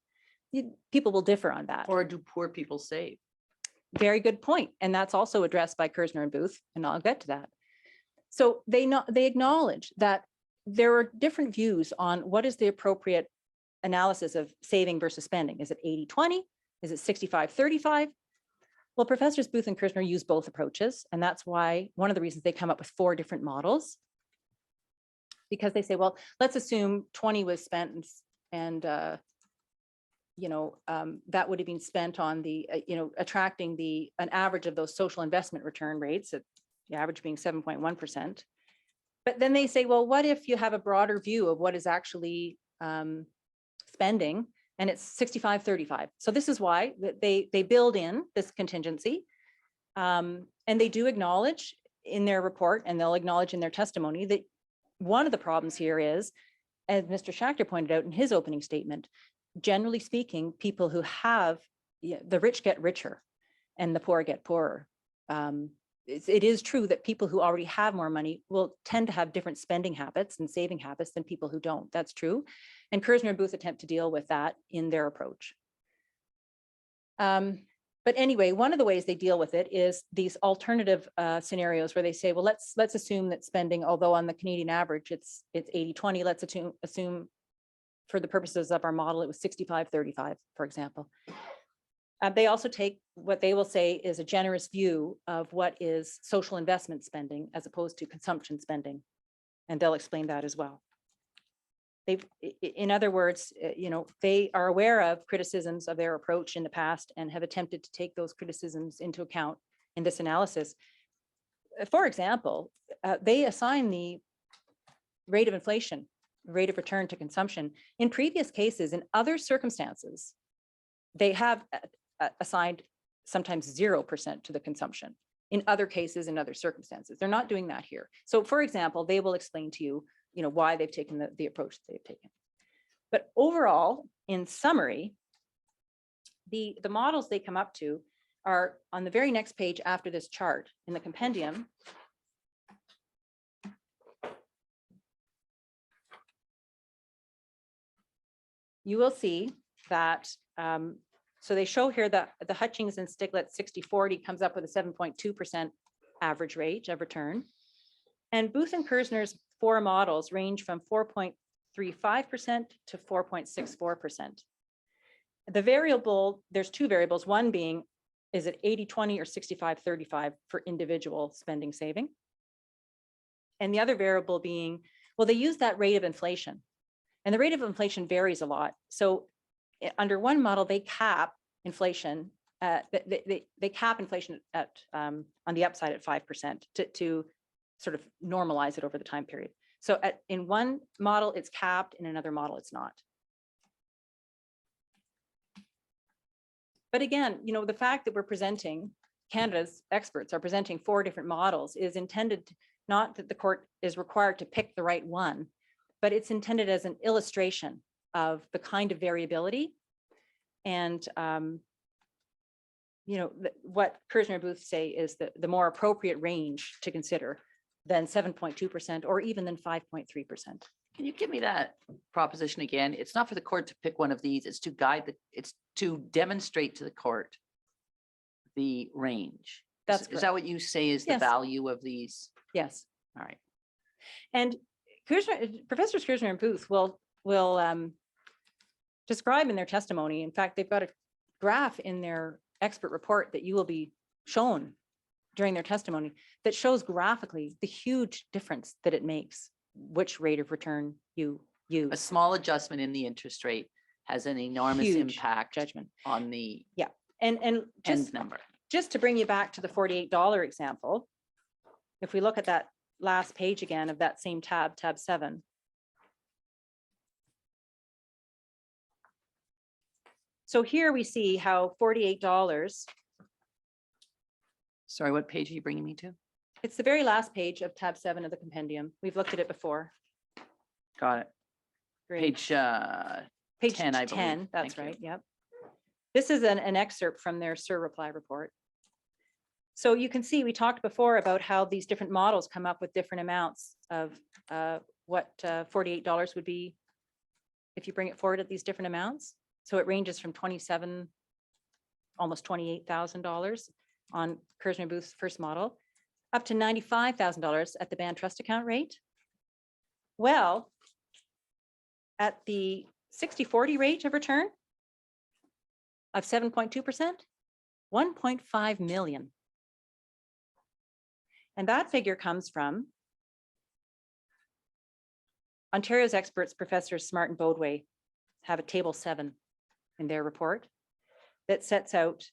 People will differ on that. Or do poor people save? Very good point. And that's also addressed by Kersner and Booth, and I'll get to that. So they acknowledge that there are different views on what is the appropriate analysis of saving versus spending. Is it 80-20? Is it 65-35? Well, Professors Booth and Kersner use both approaches, and that's why one of the reasons they come up with 4 different models. Because they say, well, let's assume 20 was spent and that would have been spent on the, attracting an average of those social investment return rates, at the average being 7.1%. But then they say, well, what if you have a broader view of what is actually spending, and it's 65-35. So this is why they build in this contingency. And they do acknowledge in their report, and they'll acknowledge in their testimony, that one of the problems here is, as Mr. Schachter pointed out in his opening statement, generally speaking, people who have, the rich get richer and the poor get poorer. It is true that people who already have more money will tend to have different spending habits and saving habits than people who don't. That's true. And Kersner and Booth attempt to deal with that in their approach. But anyway, one of the ways they deal with it is these alternative scenarios where they say, well, let's assume that spending, although on the Canadian average, it's 80-20, let's assume for the purposes of our model, it was 65-35, for example. They also take what they will say is a generous view of what is social investment spending as opposed to consumption spending. And they'll explain that as well. In other words, they are aware of criticisms of their approach in the past and have attempted to take those criticisms into account in this analysis. For example, they assign the rate of inflation, rate of return to consumption. In previous cases, in other circumstances, they have assigned sometimes 0% to the consumption. In other cases, in other circumstances, they're not doing that here. So for example, they will explain to you, why they've taken the approach that they've taken. But overall, in summary, the models they come up to are on the very next page after this chart in the compendium. You will see that, so they show here that the Hutchings and Stiglet 60-40 comes up with a 7.2% average rate of return. And Booth and Kersner's 4 models range from 4.35% to 4.64%. The variable, there's 2 variables, one being, is it 80-20 or 65-35 for individual spending saving? And the other variable being, well, they use that rate of inflation. And the rate of inflation varies a lot. So under one model, they cap inflation, they cap inflation at on the upside at 5% to sort of normalize it over the time period. So in one model, it's capped, in another model, it's not. But again, the fact that we're presenting, Canada's experts are presenting 4 different models is intended, not that the court is required to pick the right one, but it's intended as an illustration of the kind of variability and what Kersner and Booth say is the more appropriate range to consider than 7.2% or even than 5.3%. Can you give me that proposition again? It's not for the court to pick one of these, it's to it's to demonstrate to the court the range. That's Is correct. that what you say is the Yes. value of these? Yes. All right. And Professors Kersner and Booth will describe in their testimony. In fact, they've got a graph in their expert report that you will be shown during their testimony that shows graphically the huge difference that it makes, which rate of return you A use. small adjustment in the interest rate has an enormous Huge impact judgment. on the And end just number. to bring you back to the $48 example, if we look at that last page again of that same tab 7. So here we see how $48 Sorry, what page are you bringing me to? It's the very last page of tab 7 of the compendium. We've looked at it before. Got it. Great. Page, Page 10, I 10, believe. that's Thank you. right, yep. This is an excerpt from their SIR reply report. So you can see, we talked before about how these different models come up with different amounts of what $48 would be if you bring it forward at these different amounts. So it ranges from 27, almost $28,000 on Kersner Booth's first model, up to $95,000 at the band trust account rate. Well, at the 60/40 rate of return of 7.2%, 1.5 million. And that figure comes from Ontario's experts, Professors Smart and Bodway, have a table 7 in their report that sets out,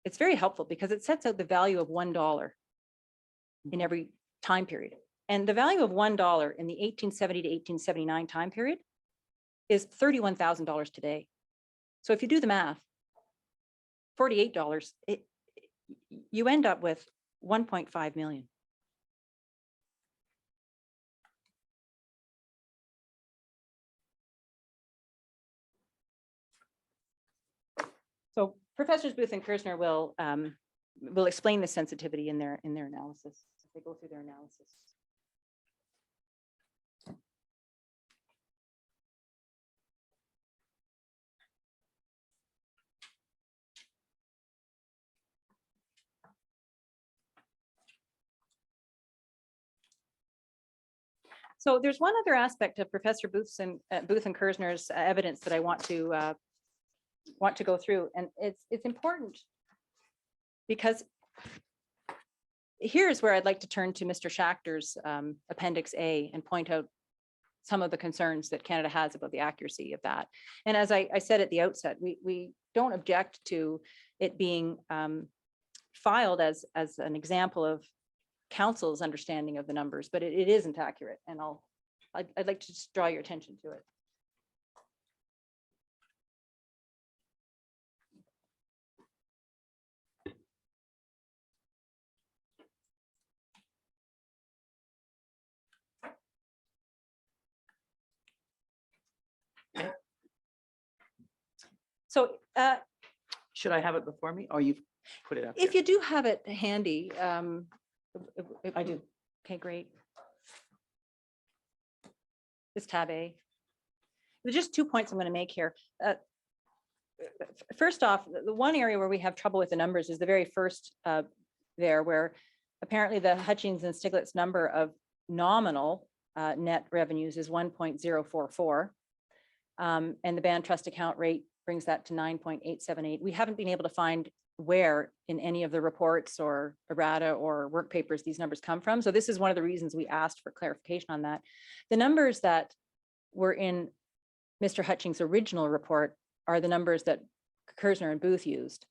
it's very helpful because it sets out the value of $1 in every time period. And the value of $1 in the 1870 to 1879 time period is $31,000 today. So if you do the math, $48, you end up with 1.5 million. So Professors Booth and Kersner will explain the sensitivity in their analysis. If they go through their analysis. So there's one other aspect of Professor Booth and Kersner's evidence that I want to go through, and it's important because here's where I'd like to turn to Mr. Schachter's Appendix A and point out some of the concerns that Canada has about the accuracy of that. And as I said at the outset, we don't object to it being filed as an example of council's understanding of the numbers, but it isn't accurate. And I'd like to just draw your attention to it. So Should I have it before me or you've put it up? if here? you do have it handy, I do. Okay, great. This tab A. There's just 2 points I'm going to make here. First off, the one area where we have trouble with the numbers is the very first there, where apparently the Hutchings and Stiglitz number of nominal net revenues is 1.044. And the band trust account rate brings that to 9.878. We haven't been able to find where in any of the reports or errata or work papers these numbers come from. So this is one of the reasons we asked for clarification on that. The numbers that were in Mr. Hutchings' original report are the numbers that Kersner and Booth used,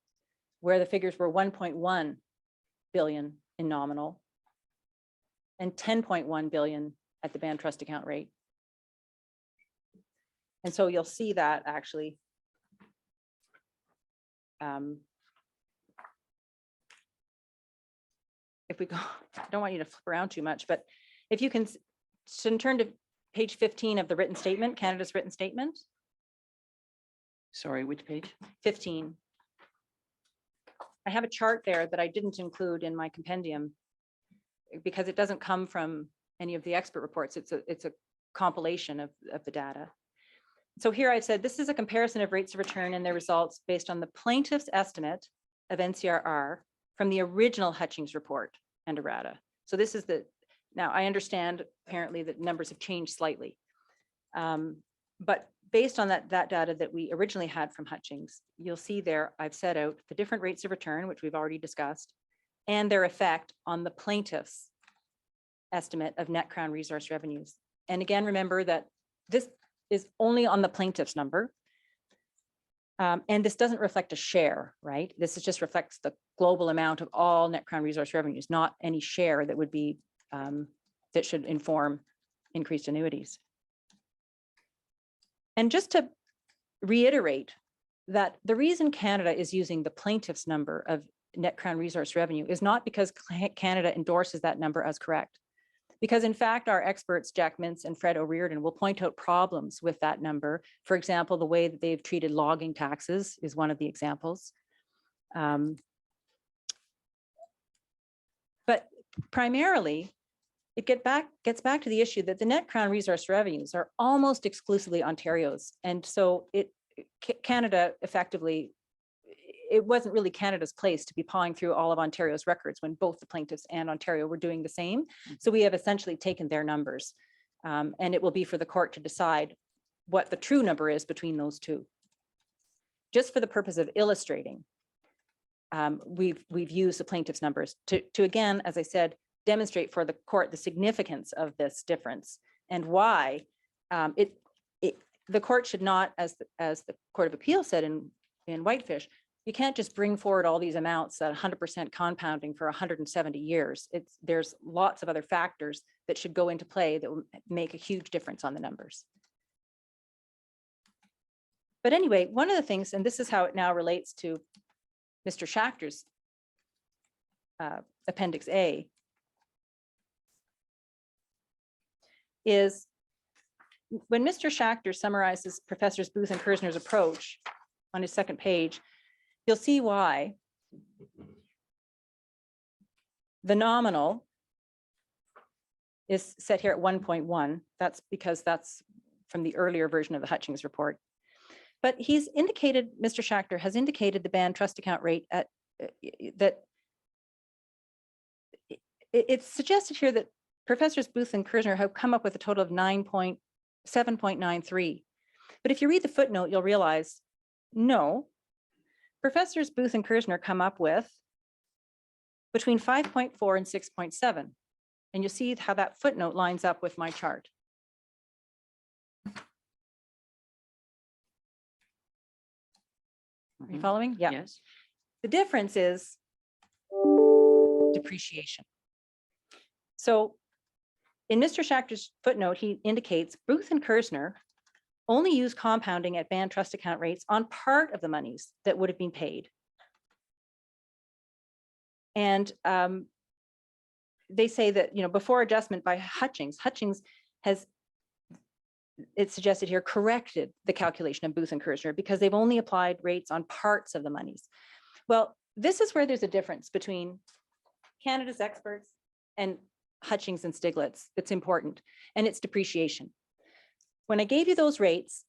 where the figures were 1.1 billion in nominal and 10.1 billion at the band trust account rate. And so you'll see that actually if we go, I don't want you to flip around too much, but if you can turn to page 15 of the written statement, Canada's written statement, Sorry, which page? 15. I have a chart there that I didn't include in my compendium because it doesn't come from any of the expert reports. It's a compilation of the data. So here I said, this is a comparison of rates of return and their results based on the plaintiff's estimate of NCRR from the original Hutchings report and errata. So this is now I understand apparently that numbers have changed slightly. But based on that data that we originally had from Hutchings, you'll see there, I've set out the different rates of return, which we've already discussed, and their effect on the plaintiff's estimate of net Crown resource revenues. And again, remember that this is only on the plaintiff's number. And this doesn't reflect a share, right? This just reflects the global amount of all net Crown resource revenues, not any share that would be, that should inform increased annuities. And just to reiterate that the reason Canada is using the plaintiff's number of net crown resource revenue is not because Canada endorses that number as correct. Because in fact, our experts, Jack Mintz and Fred O'Riordan, will point out problems with that number. For example, the way that they've treated logging taxes is one of the examples. But primarily, it gets back to the issue that the net crown resource revenues are almost exclusively Ontario's. And so Canada effectively, it wasn't really Canada's place to be pawing through all of Ontario's records when both the plaintiffs and Ontario were doing the same. So we have essentially taken their numbers. And it will be for the court to decide what the true number is between those two. Just for the purpose of illustrating, we've used the plaintiff's numbers to again, as I said, demonstrate for the court the significance of this difference and why the court should not, as the Court of Appeal said in Whitefish, you can't just bring forward all these amounts at 100% compounding for 170 years. There's lots of other factors that should go into play that will make a huge difference on the numbers. But anyway, one of the things, and this is how it now relates to Mr. Schachter's Appendix A, is when Mr. Schachter summarizes Professors Booth and Kersner's approach on his second page, you'll see why the nominal is set here at 1.1. That's because that's from the earlier version of the Hutchings report. But he's indicated, Mr. Schachter has indicated the band trust account rate at that. It's suggested here that Professors Booth and Kersner have come up with a total of 7.93. But if you read the footnote, you'll realize, no, Professors Booth and Kersner come up with between 5.4 and 6.7. And you see how that footnote lines up with my chart. Are you following? Yeah. Yes. The difference is depreciation. So in Mr. Schachter's footnote, he indicates Booth and Kersner only use compounding at band trust account rates on part of the monies that would have been paid. And they say that, before adjustment by Hutchings has, it's suggested here, corrected the calculation of Booth and Kersner because they've only applied rates on parts of the monies. Well, this is where there's a difference between Canada's experts and Hutchings and Stiglitz. It's important, and it's depreciation. When I gave you those rates,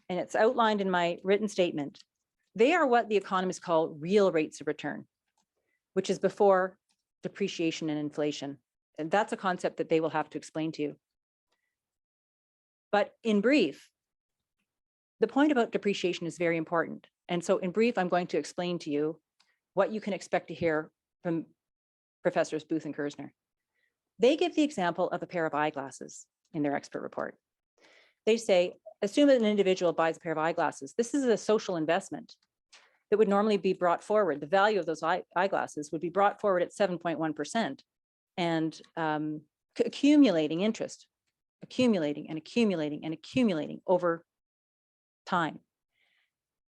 and it's outlined in my written statement, they are what the economists call real rates of return, which is before depreciation and inflation. And that's a concept that they will have to explain to you. But in brief, the point about depreciation is very important. And so in brief, I'm going to explain to you what you can expect to hear from Professors Booth and Kersner. They give the example of a pair of eyeglasses in their expert report. They say, assume that an individual buys a pair of eyeglasses. This is a social investment that would normally be brought forward. The value of those eyeglasses would be brought forward at 7.1% and accumulating interest, accumulating and accumulating and accumulating over time.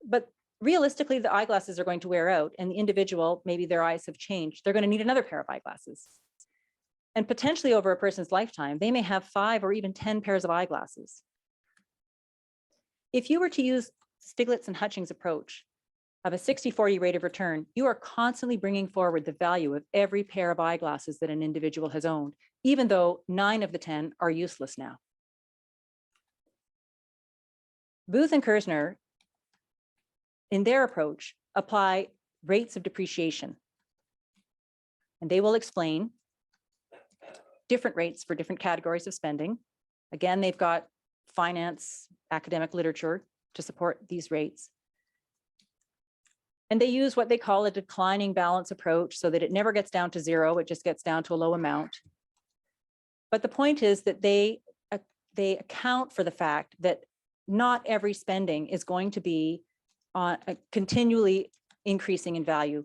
But realistically, the eyeglasses are going to wear out and the individual, maybe their eyes have changed. They're going to need another pair of eyeglasses. And potentially over a person's lifetime, they may have 5 or even 10 pairs of eyeglasses. If you were to use Stiglitz and Hutchings' approach of a 60-40 rate of return, you are constantly bringing forward the value of every pair of eyeglasses that an individual has owned, even though 9 of the 10 are useless now. Booth and Kersner, in their approach, apply rates of depreciation. And they will explain different rates for different categories of spending. Again, they've got finance, academic literature to support these rates. And they use what they call a declining balance approach so that it never gets down to 0, it just gets down to a low amount. But the point is that they account for the fact that not every spending is going to be continually increasing in value.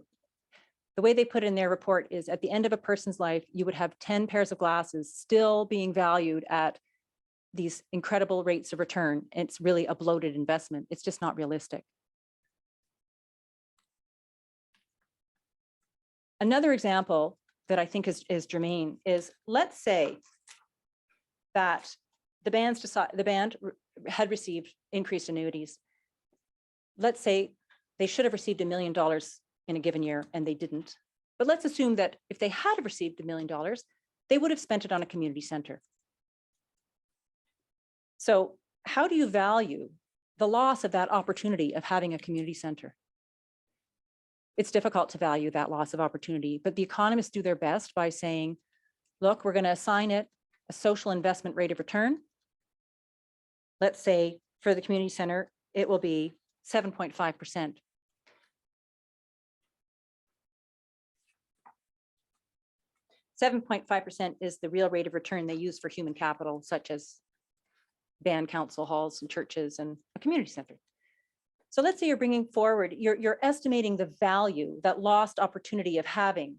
The way they put it in their report is at the end of a person's life, you would have 10 pairs of glasses still being valued at these incredible rates of return. It's really a bloated investment. It's just not realistic. Another example that I think is germane is, let's say that the band had received increased annuities. Let's say they should have received $1 million in a given year and they didn't. But let's assume that if they had received $1 million, they would have spent it on a community center. So how do you value the loss of that opportunity of having a community center? It's difficult to value that loss of opportunity, but the economists do their best by saying, look, we're going to assign it a social investment rate of return. Let's say for the community center, it will be 7.5%. .5% is the real rate of return they use for human capital, such as band council halls and churches and a community center. So let's say you're bringing forward, you're estimating the value, that lost opportunity of having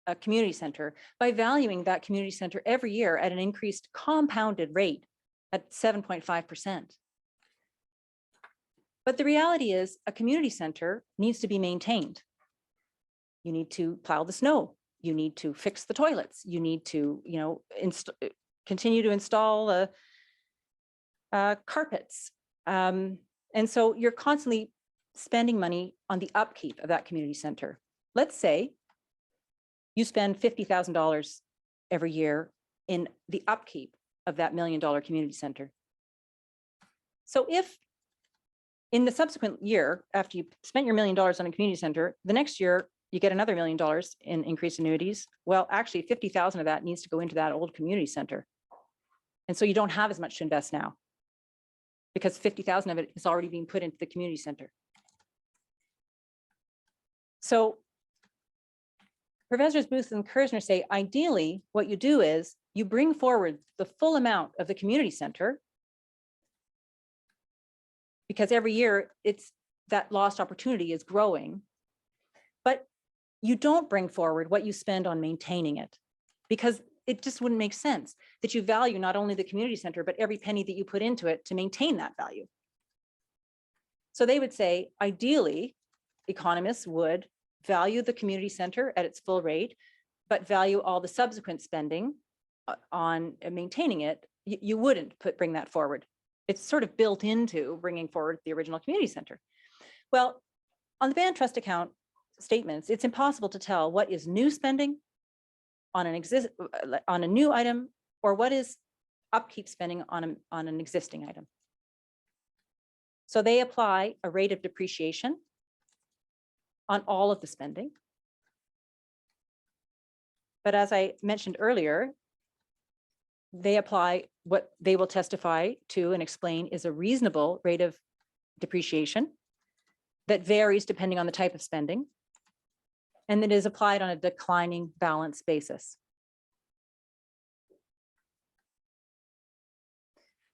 a community center by valuing that community center every year at an increased compounded rate at 7.5%. But the reality is a community center needs to be maintained. You need to plow the snow. You need to fix the toilets. You need to, continue to install carpets. And so you're constantly spending money on the upkeep of that community center. Let's say you spend $50,000 every year in the upkeep of that $1 million community center. So if in the subsequent year, after you spent your $1 million on a community center, the next year you get another $1 million in increased annuities, well, actually 50,000 of that needs to go into that old community center. And so you don't have as much to invest now, because 50,000 of it is already being put into the community center. So Professors Booth and Kersner say, ideally, what you do is you bring forward the full amount of the community center, because every year it's that lost opportunity is growing, but you don't bring forward what you spend on maintaining it, because it just wouldn't make sense that you value not only the community center, but every penny that you put into it to maintain that value. So they would say, ideally, economists would value the community center at its full rate, but value all the subsequent spending on maintaining it. You wouldn't bring that forward. It's sort of built into bringing forward the original community center. Well, on the band trust account statements, it's impossible to tell what is new spending on a new item, or what is upkeep spending on an existing item. So they apply a rate of depreciation on all of the spending. But as I mentioned earlier, they apply what they will testify to and explain is a reasonable rate of depreciation that varies depending on the type of spending, and that is applied on a declining balance basis.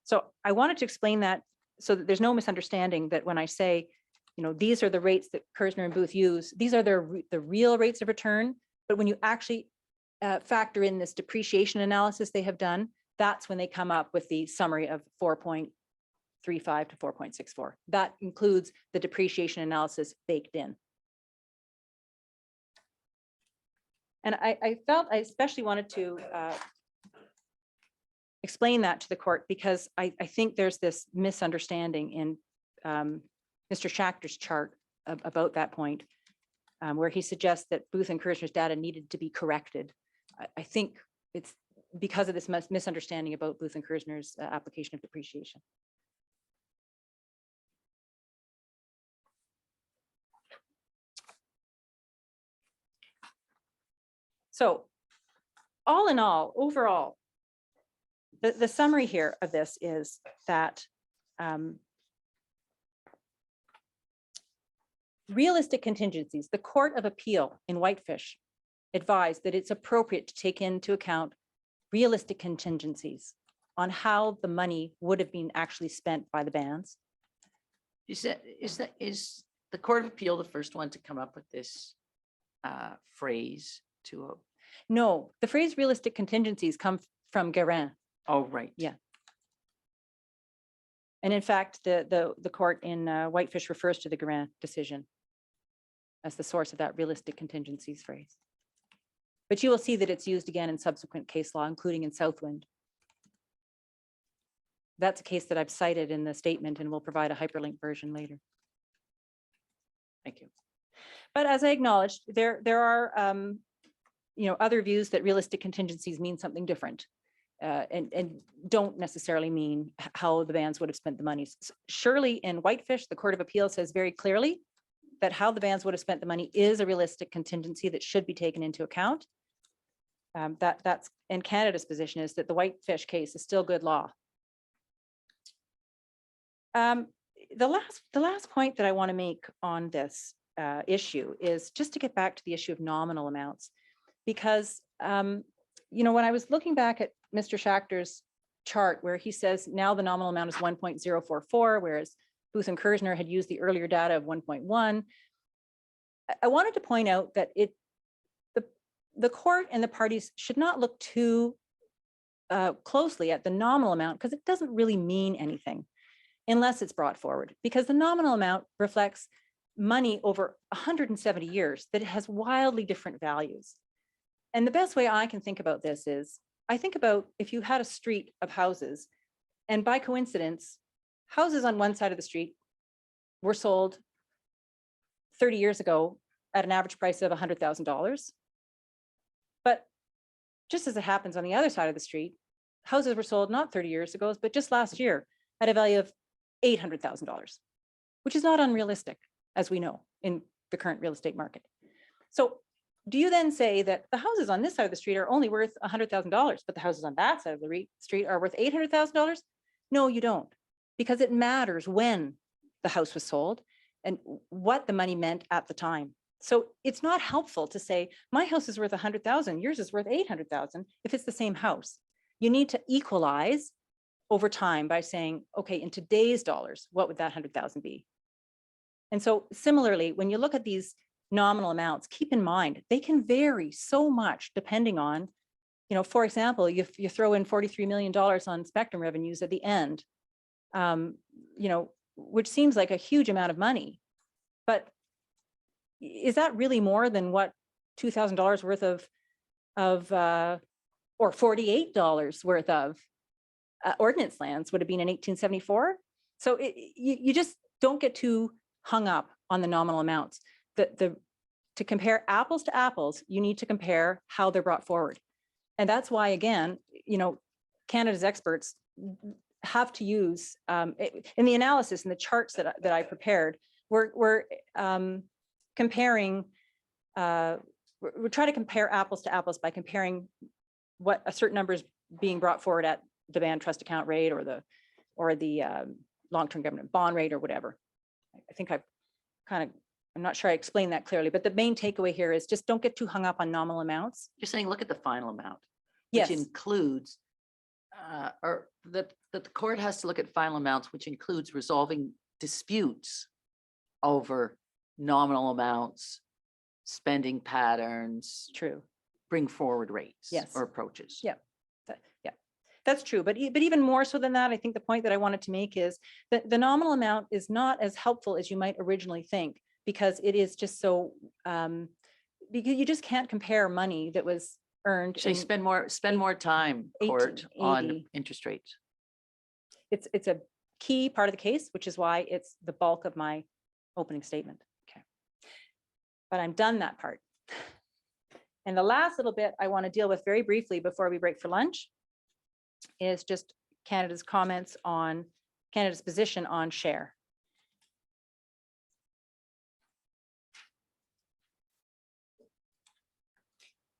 So I wanted to explain that so that there's no misunderstanding that when I say, these are the rates that Kersner and Booth use, these are the real rates of return. But when you actually factor in this depreciation analysis they have done, that's when they come up with the summary of 4.35 to 4.64. That includes the depreciation analysis baked in. And I felt I especially wanted to explain that to the court, because I think there's this misunderstanding in Mr. Schachter's chart about that point, where he suggests that Booth and Kersner's data needed to be corrected. I think it's because of this misunderstanding about Booth and Kersner's application of depreciation. So all in all, overall, the summary here of this is that realistic contingencies, the Court of Appeal in Whitefish advised that it's appropriate to take into account realistic contingencies on how the money would have been actually spent by the bands. Is the Court of Appeal the first one to come up with this phrase to? No, the phrase realistic contingencies come from Guérin. Oh, right. Yeah. And in fact, the court in Whitefish refers to the Guérin decision. as the source of that realistic contingencies phrase. But you will see that it's used again in subsequent case law, including in Southwind. That's a case that I've cited in the statement and will provide a hyperlink version later. Thank you. But as I acknowledged, there are other views that realistic contingencies mean something different. And don't necessarily mean how the bands would have spent the money. Surely in Whitefish, the Court of Appeal says very clearly that how the bands would have spent the money is a realistic contingency that should be taken into account. That's in Canada's position is that the Whitefish case is still good law. The last point that I want to make on this issue is just to get back to the issue of nominal amounts, because when I was looking back at Mr. Schachter's chart where he says now the nominal amount is 1.044, whereas Booth and Kersner had used the earlier data of 1.1. I wanted to point out that the court and the parties should not look too closely at the nominal amount because it doesn't really mean anything unless it's brought forward, because the nominal amount reflects money over 170 years that has wildly different values. And the best way I can think about this is, I think about if you had a street of houses, and by coincidence, houses on one side of the street were sold 30 years ago at an average price of $100,000. But just as it happens on the other side of the street, houses were sold not 30 years ago, but just last year at a value of $800,000, which is not unrealistic, as we know, in the current real estate market. So do you then say that the houses on this side of the street are only worth $100,000, but the houses on that side of the street are worth $800,000? No, you don't, because it matters when the house was sold and what the money meant at the time. So it's not helpful to say, my house is worth 100,000, yours is worth 800,000 if it's the same house. You need to equalize over time by saying, okay, in today's dollars, what would that 100,000 be? And so similarly, when you look at these nominal amounts, keep in mind, they can vary so much depending on, for example, you throw in $43 million on spectrum revenues at the end, which seems like a huge amount of money, but is that really more than what $2,000 worth or $48 worth of ordinance lands would have been in 1874? So you just don't get too hung up on the nominal amounts. To compare apples to apples, you need to compare how they're brought forward. And that's why, again, Canada's experts have to use, in the analysis and the charts that I prepared, we're comparing, we're trying to compare apples to apples by comparing what a certain number is being brought forward at the band trust account rate or the long-term government bond rate or whatever. I think I'm not sure I explained that clearly, but the main takeaway here is just don't get too hung up on nominal amounts. You're saying, look at the final amount, Yes. which includes, or that the court has to look at final amounts, which includes resolving disputes over nominal amounts, spending patterns, True. bring forward rates Yes. or approaches. Yeah. Yeah, that's true. But even more so than that, I think the point that I wanted to make is that the nominal amount is not as helpful as you might originally think, because it is just so, because you just can't compare money that was earned. So you spend more time, court, on 1880. interest rates. It's a key part of the case, which is why it's the bulk of my opening statement. Okay. But I'm done that part. And the last little bit I want to deal with very briefly before we break for lunch is just Canada's comments on Canada's position on share.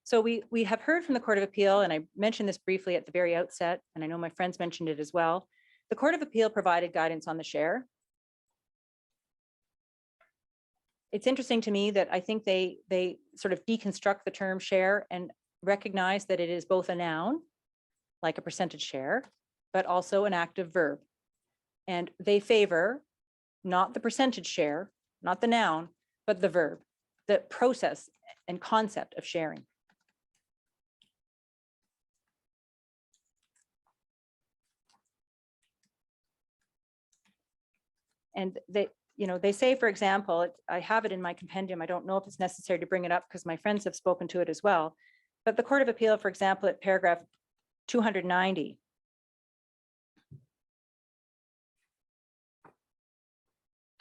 So we have heard from the Court of Appeal, and I mentioned this briefly at the very outset, and I know my friends mentioned it as well. The Court of Appeal provided guidance on the share. It's interesting to me that I think they sort of deconstruct the term share and recognize that it is both a noun, like a percentage share, but also an active verb. And they favor not the percentage share, not the noun, but the verb, the process and concept of sharing. And they say, for example, I have it in my compendium. I don't know if it's necessary to bring it up because my friends have spoken to it as well. But the Court of Appeal, for example, at paragraph 290,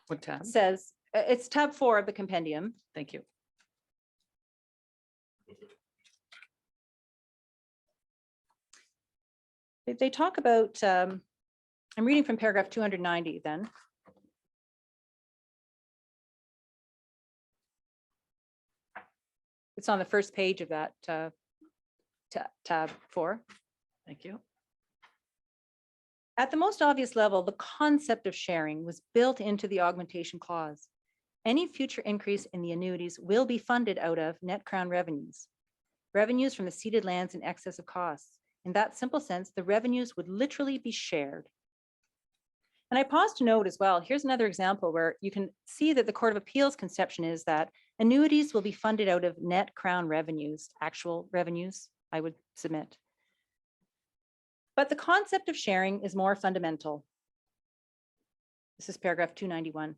What tab? says, it's tab 4 of the compendium. Thank you. They talk about, I'm reading from paragraph 290 then. It's on the first page of that tab 4. Thank you. At the most obvious level, the concept of sharing was built into the augmentation clause. Any future increase in the annuities will be funded out of net crown revenues. Revenues from the ceded lands in excess of costs. In that simple sense, the revenues would literally be shared. And I pause to note as well, here's another example where you can see that the Court of Appeals conception is that annuities will be funded out of net crown revenues, actual revenues, I would submit. But the concept of sharing is more fundamental. This is paragraph 291.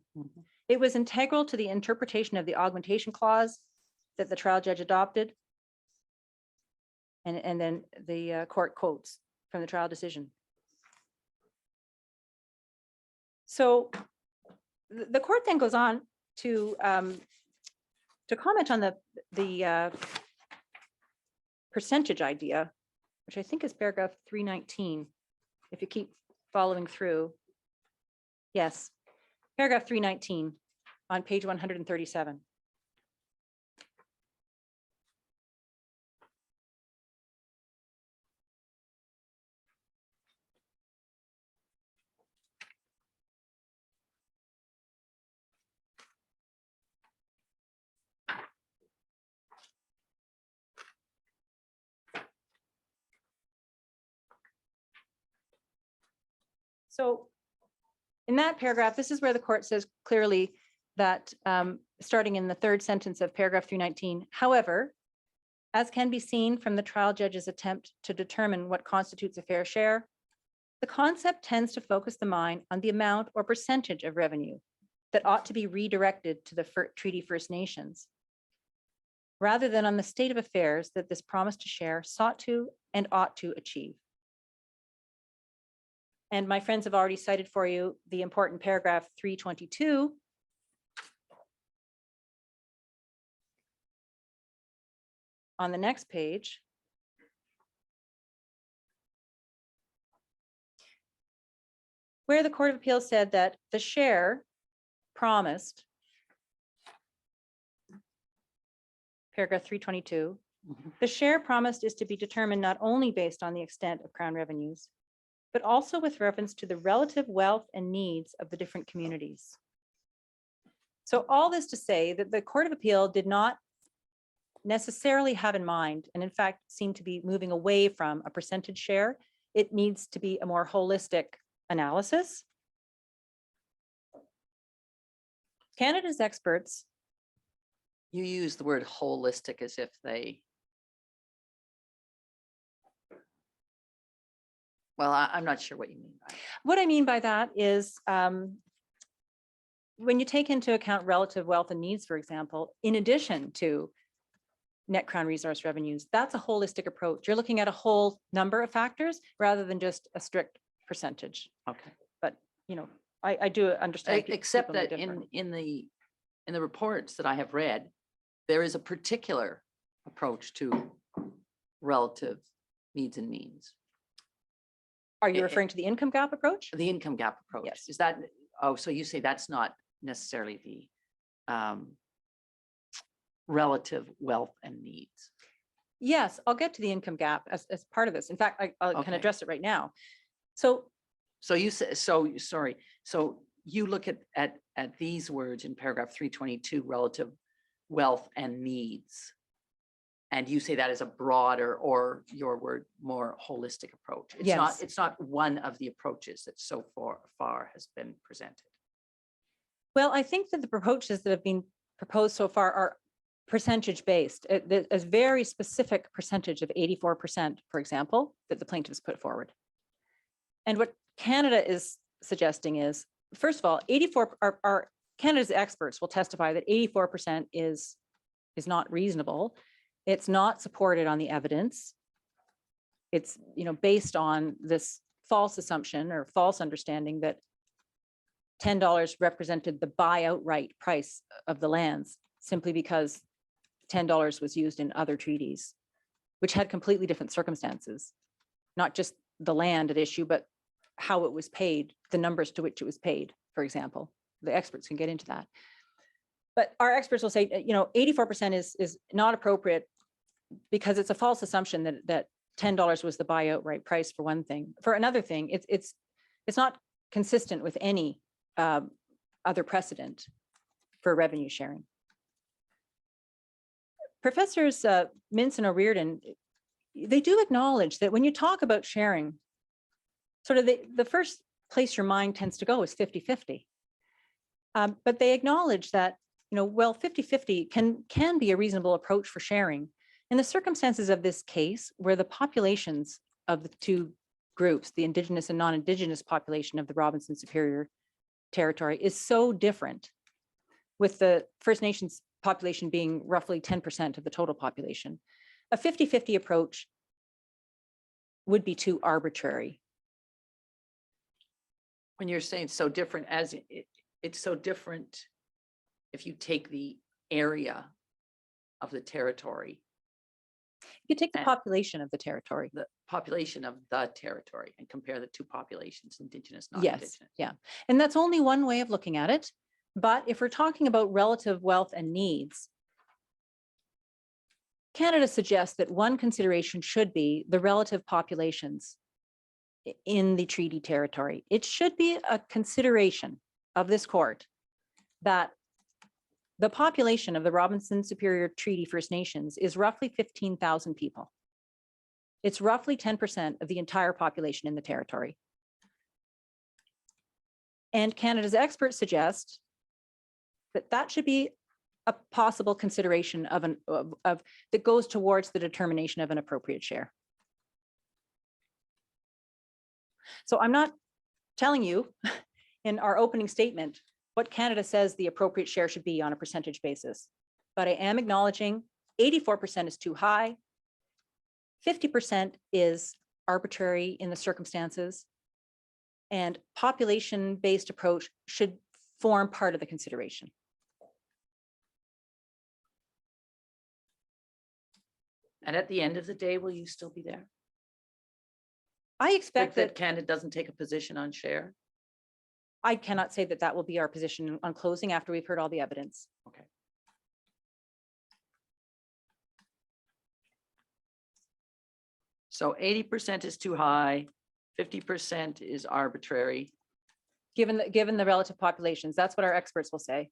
It was integral to the interpretation of the augmentation clause that the trial judge adopted. And then the court quotes from the trial decision. So the court then goes on to comment on the percentage idea, which I think is paragraph 319. If you keep following through. Yes, paragraph 319 on page 137. So in that paragraph, this is where the court says clearly that starting in the third sentence of paragraph 319, however, as can be seen from the trial judge's attempt to determine what constitutes a fair share, the concept tends to focus the mind on the amount or percentage of revenue that ought to be redirected to the Treaty First Nations, rather than on the state of affairs that this promise to share sought to and ought to achieve. And my friends have already cited for you the important paragraph 322. On the next page. Where the Court of Appeal said that the share promised, paragraph 322, the share promised is to be determined not only based on the extent of Crown revenues, but also with reference to the relative wealth and needs of the different communities. So all this to say that the Court of Appeal did not necessarily have in mind, and in fact seemed to be moving away from a percentage share. It needs to be a more holistic analysis. Canada's experts. You use the word holistic as if they. Well, I'm not sure what you mean by it. What I mean by that is when you take into account relative wealth and needs, for example, in addition to net crown resource revenues, that's a holistic approach. You're looking at a whole number of factors rather than just a strict percentage. Okay. But, I do understand. Except people may that differ. in the reports that I have read, there is a particular approach to relative needs and means. Are you referring to the income gap approach? The income gap approach. Yes. Is that, oh, so you say that's not necessarily the relative wealth and needs. Yes, I'll get to the income gap as part of this. In fact, I can Okay. address it right now. So So you say, so, sorry, so you look at these words in paragraph 322, relative wealth and needs. And you say that is a broader, or your word, more holistic approach. Yes. It's not one of the approaches that so far has been presented. well, I think that the approaches that have been proposed so far are percentage based. There's a very specific percentage of 84%, for example, that the plaintiffs put forward. And what Canada is suggesting is, first of all, 84 are Canada's experts will testify that 84% is not reasonable. It's not supported on the evidence. It's, based on this false assumption or false understanding that $10 represented the buy outright price of the lands simply because $10 was used in other treaties, which had completely different circumstances, not just the land at issue, but how it was paid, the numbers to which it was paid, for example. The experts can get into that. But our experts will say, 84% is not appropriate because it's a false assumption that $10 was the buy outright price for one thing. For another thing, it's not consistent with any other precedent for revenue sharing. Professors Mintz and O'Riordan, they do acknowledge that when you talk about sharing, sort of the first place your mind tends to go is 50-50. But they acknowledge that, 50-50 can be a reasonable approach for sharing. In the circumstances of this case, where the populations of the two groups, the Indigenous and non-Indigenous population of the Robinson Superior Territory, is so different, with the First Nations population being roughly 10% of the total population, a 50-50 approach would be too arbitrary. When you're saying so different, as it's so different if you take the area of the territory, You take the And- population of the territory. the population of the territory, and compare the two populations, Indigenous, Yes, non-Indigenous. yeah. And that's only one way of looking at it. But if we're talking about relative wealth and needs, Canada suggests that one consideration should be the relative populations in the treaty territory. It should be a consideration of this court that the population of the Robinson Superior Treaty First Nations is roughly 15,000 people. It's roughly 10% of the entire population in the territory. And Canada's experts suggest that that should be a possible consideration of that goes towards the determination of an appropriate share. So I'm not telling you in our opening statement what Canada says the appropriate share should be on a percentage basis, but I am acknowledging 84% is too high. 50% is arbitrary in the circumstances, and population-based approach should form part of the consideration. And at the end of the day, will you still be there? I expect That that Canada doesn't take a position on share? I cannot say that that will be our position on closing after we've heard all the evidence. Okay. So 80% is too high, 50% is arbitrary. Given the relative populations, that's what our experts will say.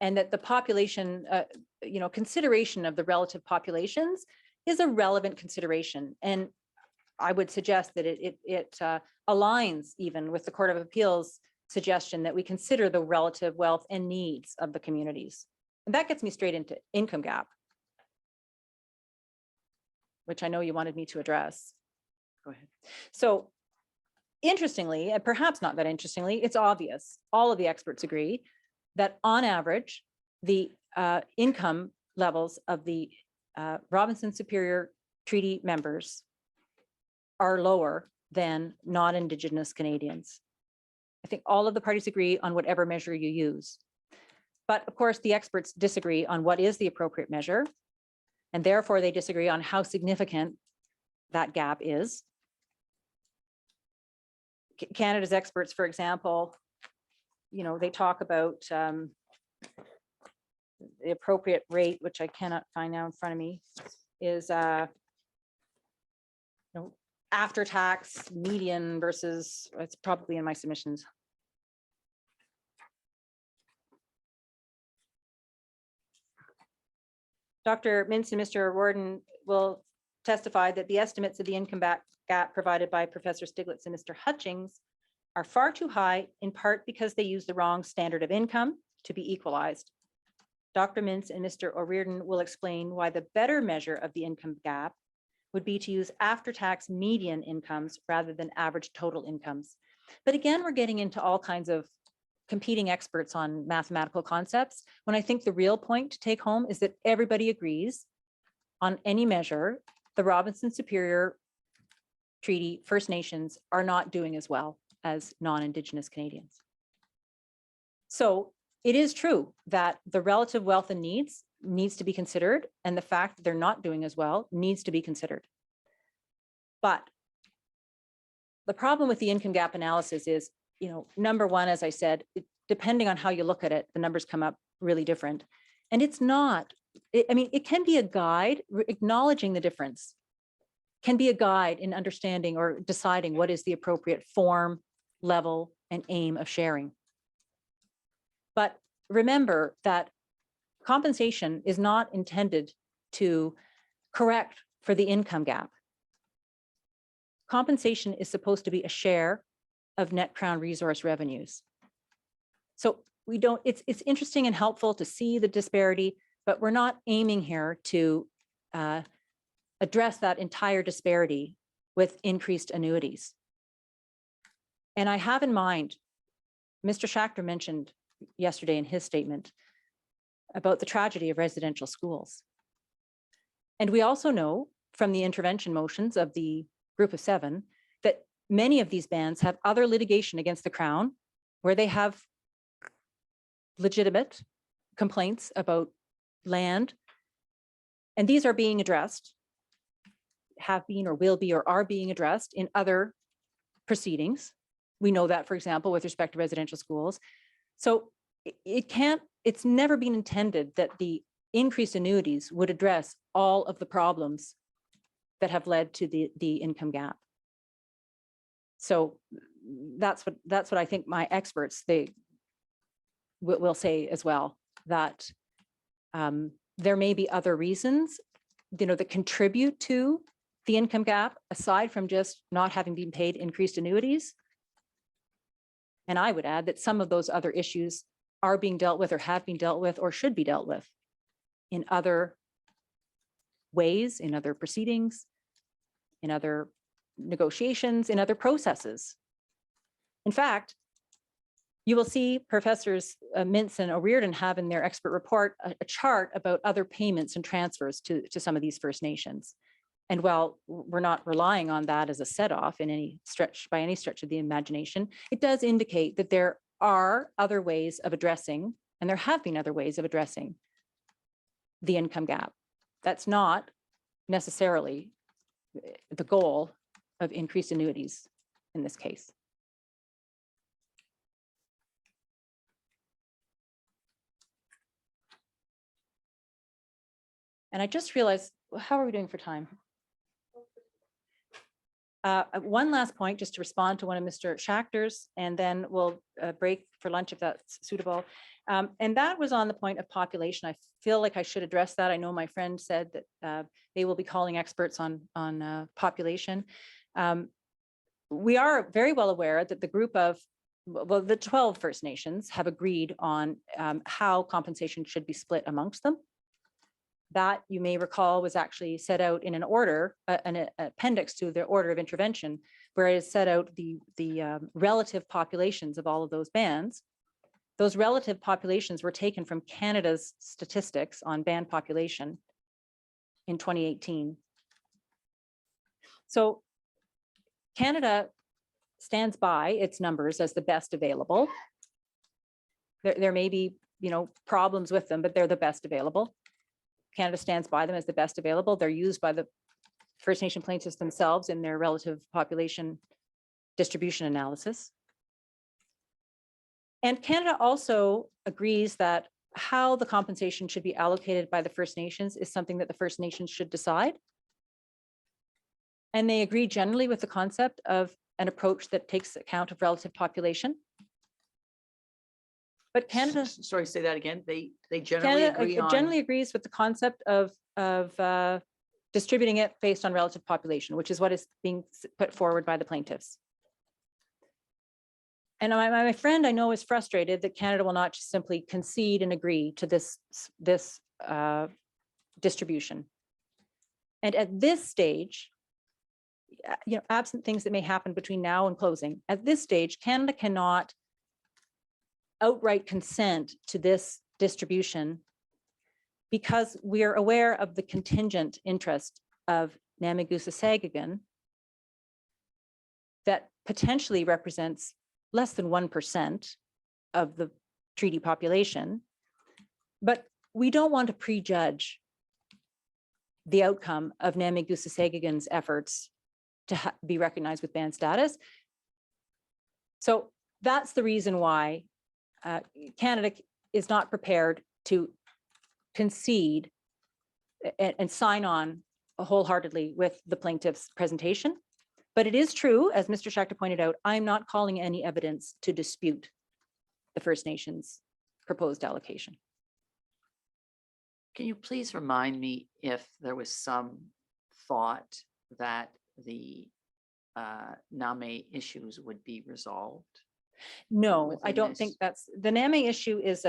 And that the population, consideration of the relative populations is a relevant consideration. And I would suggest that it aligns even with the Court of Appeals suggestion that we consider the relative wealth and needs of the communities. And that gets me straight into income gap, which I know you wanted me to address. Go ahead. So interestingly, and perhaps not that interestingly, it's obvious, all of the experts agree that on average, the income levels of the Robinson Superior Treaty members are lower than non-Indigenous Canadians. I think all of the parties agree on whatever measure you use. But of course, the experts disagree on what is the appropriate measure, and therefore they disagree on how significant that gap is. Canada's experts, for example, they talk about the appropriate rate, which I cannot find now in front of me, is after tax median versus, it's probably in my submissions. Dr. Mintz and Mr. O'Riordan will testify that the estimates of the income gap provided by Professor Stiglitz and Mr. Hutchings are far too high, in part because they use the wrong standard of income to be equalized. Dr. Mintz and Mr. O'Riordan will explain why the better measure of the income gap would be to use after-tax median incomes rather than average total incomes. But again, we're getting into all kinds of competing experts on mathematical concepts, when I think the real point to take home is that everybody agrees on any measure, the Robinson Superior Treaty First Nations are not doing as well as non-Indigenous Canadians. So it is true that the relative wealth and needs to be considered, and the fact that they're not doing as well needs to be considered. But the problem with the income gap analysis is, number one, as I said, depending on how you look at it, the numbers come up really different. And it's not, it can be a guide, acknowledging the difference can be a guide in understanding or deciding what is the appropriate form, level, and aim of sharing. But remember that compensation is not intended to correct for the income gap. Compensation is supposed to be a share of net Crown resource revenues. So it's interesting and helpful to see the disparity, but we're not aiming here to address that entire disparity with increased annuities. And I have in mind, Mr. Schachter mentioned yesterday in his statement about the tragedy of residential schools. And we also know from the intervention motions of the Group of 7 that many of these bands have other litigation against the Crown where they have legitimate complaints about land. And these are being addressed, have been or will be or are being addressed in other proceedings. We know that, for example, with respect to residential schools. So it's never been intended that the increased annuities would address all of the problems that have led to the income gap. So that's what I think my experts, they will say as well, that there may be other reasons, that contribute to the income gap aside from just not having been paid increased annuities. And I would add that some of those other issues are being dealt with or have been dealt with or should be dealt with in other ways, in other proceedings, in other negotiations, in other processes. In fact, you will see Professors Mintz and O'Riordan have in their expert report a chart about other payments and transfers to some of these First Nations. And while we're not relying on that as a set-off in any stretch, by any stretch of the imagination, it does indicate that there are other ways of addressing, and there have been other ways of addressing the income gap. That's not necessarily the goal of increased annuities in this case. And I just realized, how are we doing for time? One last point, just to respond to one of Mr. Schachter's, and then we'll break for lunch if that's suitable. And that was on the point of population. I feel like I should address that. I know my friend said that they will be calling experts on population. We are very well aware that the group of, the 12 First Nations have agreed on how compensation should be split amongst them. That, you may recall, was actually set out in an order, an appendix to the order of intervention, where it is set out the relative populations of all of those bands. Those relative populations were taken from Canada's statistics on band population in 2018. So Canada stands by its numbers as the best available. There may be, problems with them, but they're the best available. Canada stands by them as the best available. They're used by the First Nation plaintiffs themselves in their relative population distribution analysis. And Canada also agrees that how the compensation should be allocated by the First Nations is something that the First Nations should decide. And they agree generally with the concept of an approach that takes account of relative population. But Canada, Sorry, say that again. They generally Canada agree on. generally agrees with the concept of distributing it based on relative population, which is what is being put forward by the plaintiffs. And my friend I know is frustrated that Canada will not just simply concede and agree to this distribution. And at this stage, absent things that may happen between now and closing, at this stage, Canada cannot outright consent to this distribution because we are aware of the contingent interest of Namagusa-Sagagan that potentially represents less than 1% of the treaty population. But we don't want to prejudge the outcome of Namagusa-Sagagan's efforts to be recognized with band status. So that's the reason why Canada is not prepared to concede and sign on wholeheartedly with the plaintiff's presentation. But it is true, as Mr. Schachter pointed out, I'm not calling any evidence to dispute the First Nations proposed allocation. Can you please remind me if there was some thought that the NAME issues would be resolved? No, I within don't think this? that's, the NAME issue is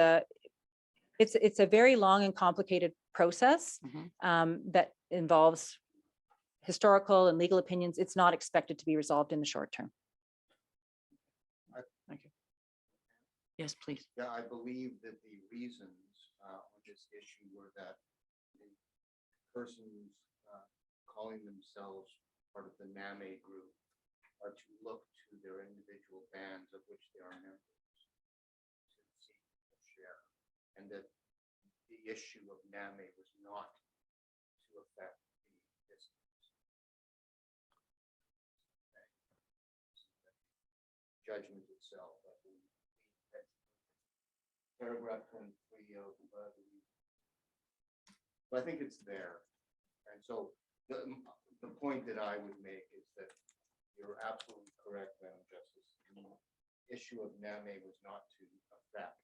it's a very long and complicated process that involves historical and legal opinions. It's not expected to be resolved in the short term. Thank you. Yes, please. Yeah, I believe that the reasons on this issue were that the persons calling themselves part of the NAME group are to look to their individual bands of which they are members to seek a share, and that the issue of NAME was not to affect the distance. Judgment itself, I believe. Paragraph 23 of but I think it's there. And so the point that I would make is that you're absolutely correct, Madam Justice. The issue of NAME was not to affect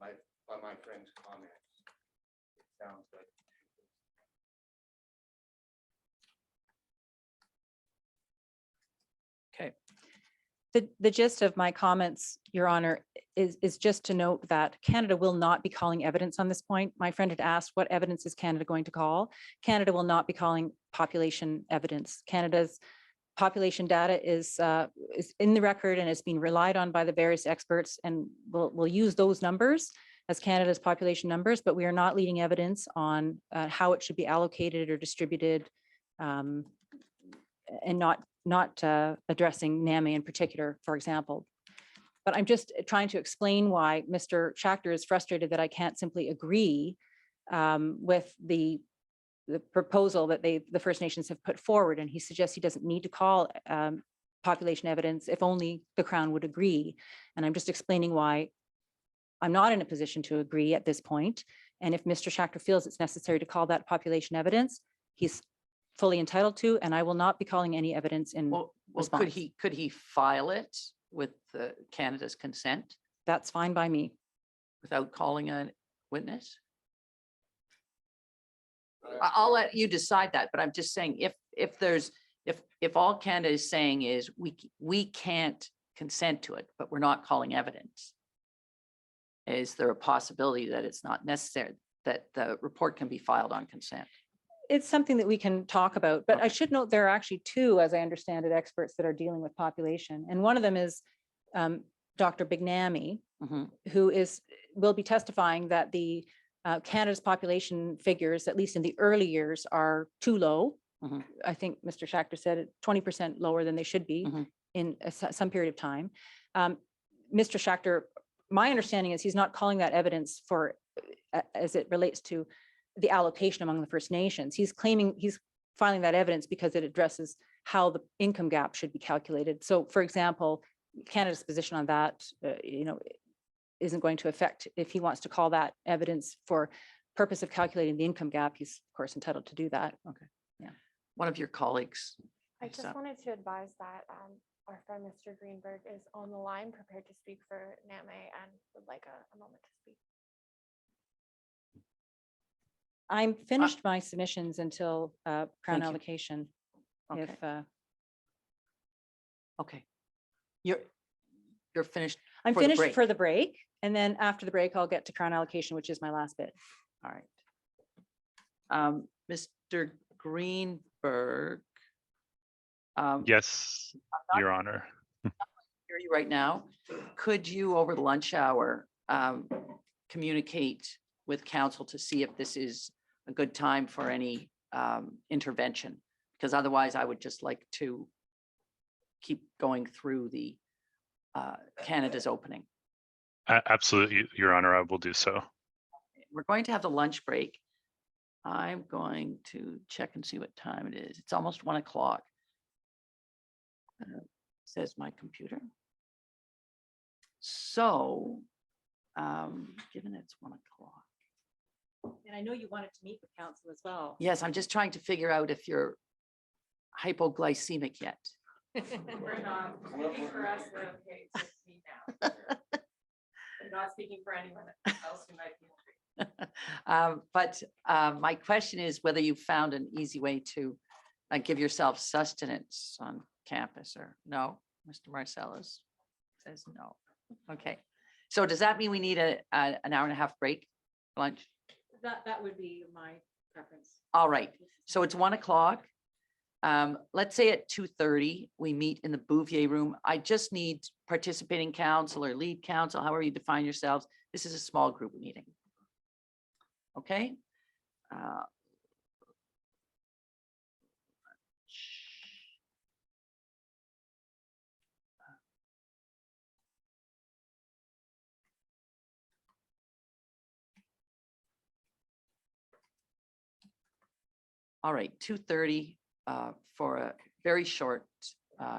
this. By my friend's comments, it sounds like. Okay. The gist of my comments, Your Honor, is just to note that Canada will not be calling evidence on this point. My friend had asked, what evidence is Canada going to call? Canada will not be calling population evidence. Canada's population data is in the record and is being relied on by the various experts, and we'll use those numbers as Canada's population numbers, but we are not leading evidence on how it should be allocated or distributed, and not addressing NAME in particular, for example. But I'm just trying to explain why Mr. Schachter is frustrated that I can't simply agree with the proposal that the First Nations have put forward. And he suggests he doesn't need to call population evidence if only the Crown would agree. And I'm just explaining why I'm not in a position to agree at this point. And if Mr. Schachter feels it's necessary to call that population evidence, he's fully entitled to, and I will not be calling any evidence in Well, response. could he file it with Canada's consent That's fine by me. without calling a witness? I'll let you decide that, but I'm just saying if all Canada is saying is we can't consent to it, but we're not calling evidence, is there a possibility that it's not necessary, that the report can be filed on consent? It's something that we can talk about, but I Okay. should note there are actually two, as I understand it, experts that are dealing with population. And one of them is Dr. Bignami, Mhm. who will be testifying that the Canada's population figures, at least in the early years, are too low. Mhm. I think Mr. Schachter said it 20% lower than they should be Mhm. in some period of time. Mr. Schachter, my understanding is he's not calling that evidence for, as it relates to the allocation among the First Nations. He's filing that evidence because it addresses how the income gap should be calculated. So for example, Canada's position on that, isn't going to affect, if he wants to call that evidence for purpose of calculating the income gap, he's of course entitled to do that. One of your colleagues. I Lisa. just wanted to advise that our friend Mr. Greenberg is on the line, prepared to speak for NAME, and would like a moment to speak. I'm finished my submissions until Thank Crown you. allocation. Okay. If Okay. You're finished. I'm for the finished break. for the break, and then after the break, I'll get to Crown allocation, which is my last bit. All right. Mr. Greenberg. Yes, not Your Honor. Hear hear you right now. Could you, over the lunch hour, communicate with council to see if this is a good time for any intervention? Because otherwise I would just like to keep going through the Canada's opening. Absolutely, Your Honor, I will do so. We're going to have the lunch break. I'm going to check and see what time it is. It's almost 1 o'clock. Says my computer. So, given it's 1 o'clock. And I know you wanted to meet with council as well. Yes, I'm just trying to figure out if you're hypoglycemic yet. We're not, speaking for us, we're okay to speak now. I'm not speaking for anyone else who might be hungry. But my question is whether you found an easy way to give yourself sustenance on campus or no? Mr. Marcellus says no. Okay. So does that mean we need an hour and a half break, lunch? That would be my preference. All right. So it's 1 o'clock. Let's say at 2:30, we meet in the Bouvier room. I just need participating council or lead council, however you define yourselves. This is a small group meeting. Okay? All right, 2:30 for a very short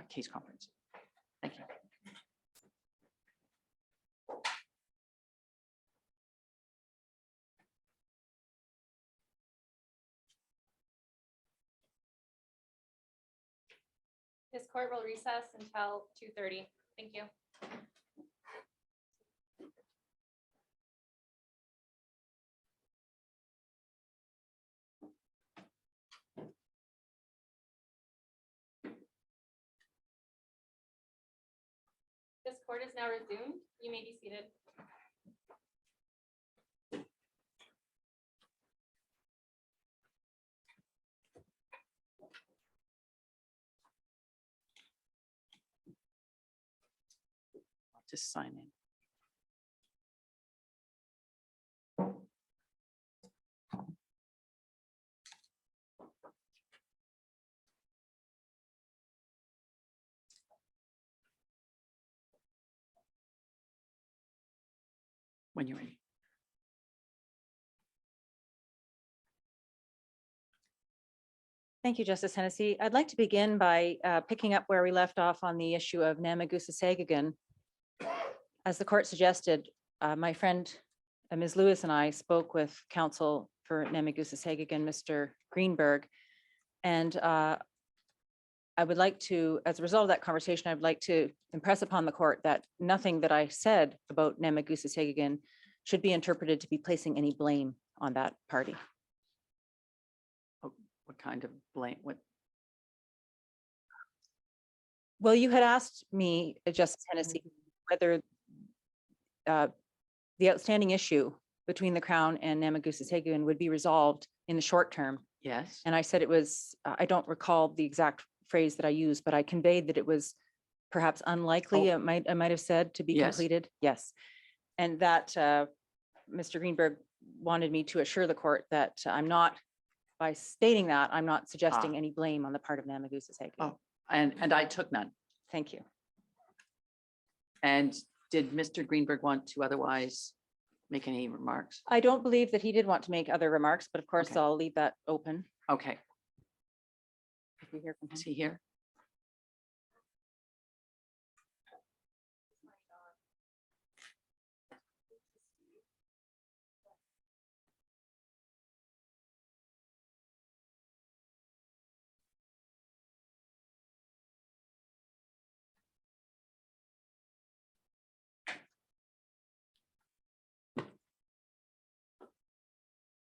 case conference. Thank you. This court will recess until 2:30. Thank you. This court is now resumed. You may be seated. I'll just sign in. When you're ready. Thank you, Justice Hennessy. I'd like to begin by picking up where we left off on the issue of Namagusa-Sagagan. As the court suggested, my friend, Ms. Lewis, and I spoke with counsel for Namagusa-Sagagan, Mr. Greenberg. And I would like to, as a result of that conversation, I'd like to impress upon the court that nothing that I said about Namagusa-Sagagan should be interpreted to be placing any blame on that party. What kind of blame? What? Well, you had asked me, Justice Hennessy, whether the outstanding issue between the Crown and Namagusa-Sagagan would be resolved in the short term. Yes. And I said it was, I don't recall the exact phrase that I used, but I conveyed that it was perhaps unlikely, I might have said, to be Yes. completed. Yes. And that Mr. Greenberg wanted me to assure the court that I'm not, by stating that, I'm not suggesting any blame on the part of Namagusa-Sagagan. Oh. And I took none. Thank you. And did Mr. Greenberg want to otherwise make any remarks? I don't believe that he did want to make other remarks, but of course, Okay. I'll leave that open. Okay. If we hear from him. Is he here?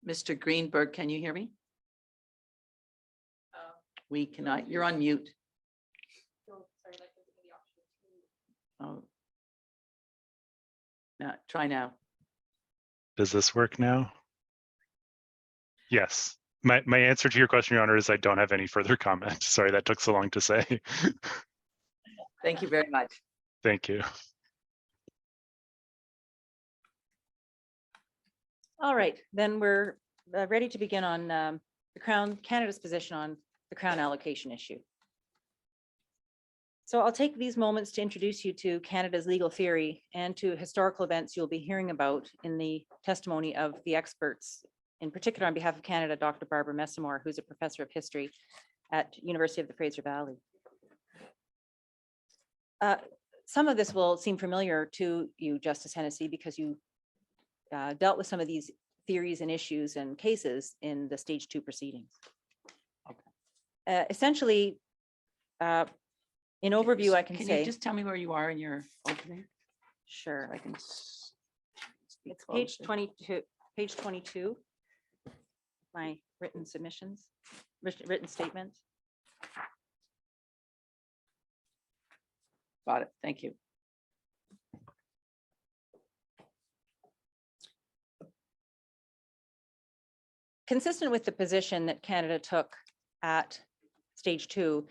Mr. Greenberg, can you hear me? We cannot, you're on mute. Oh. Now, try now. Does this work now? Yes. My answer to your question, Your Honor, is I don't have any further comment. Sorry, that took so long to say. Thank you very much. Thank you. All right, then we're ready to begin on the Crown, Canada's position on the Crown allocation issue. So I'll take these moments to introduce you to Canada's legal theory and to historical events you'll be hearing about in the testimony of the experts, in particular on behalf of Canada, Dr. Barbara Messamore, who's a professor of history at University of the Fraser Valley. Some of this will seem familiar to you, Justice Hennessy, because you dealt with some of these theories and issues and cases in the stage 2 proceedings. Essentially, in overview, I can you say, just tell me where you are in your opening? sure, I can. Speak it's page closer. 22, my written submissions, written statement. Got it. Thank you. Consistent with the position that Canada took at stage 2,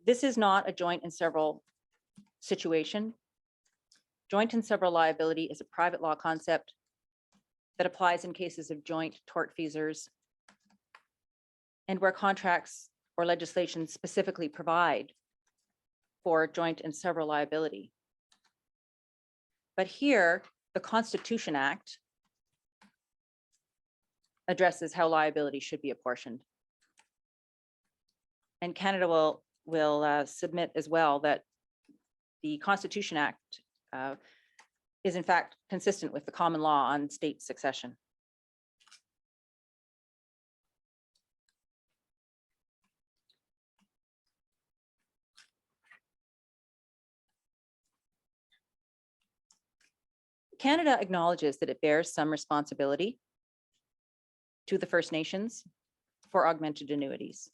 this is not a joint and several situation. Joint and several liability is a private law concept that applies in cases of joint tortfeasors and where contracts or legislation specifically provide for joint and several liability. But here, the Constitution Act addresses how liability should be apportioned. And Canada will submit as well that the Constitution Act is in fact consistent with the common law on state succession. Canada acknowledges that it bears some responsibility to the First Nations for augmented annuities.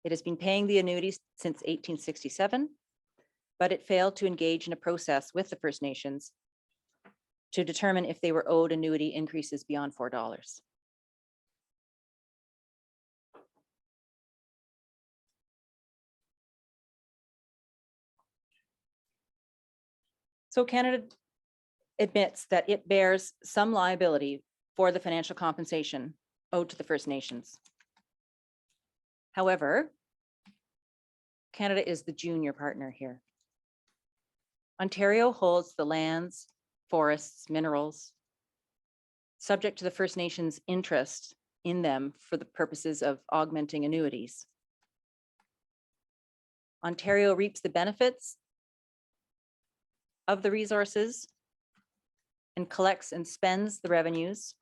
It has been paying the annuities since 1867, but it failed to engage in a process with the First Nations to determine if they were owed annuity increases beyond $4. So Canada admits that it bears some liability for the financial compensation owed to the First Nations. However, Canada is the junior partner here. Ontario holds the lands, forests, minerals, subject to the First Nations interest in them for the purposes of augmenting annuities. Ontario reaps the benefits of the resources and collects and spends the revenues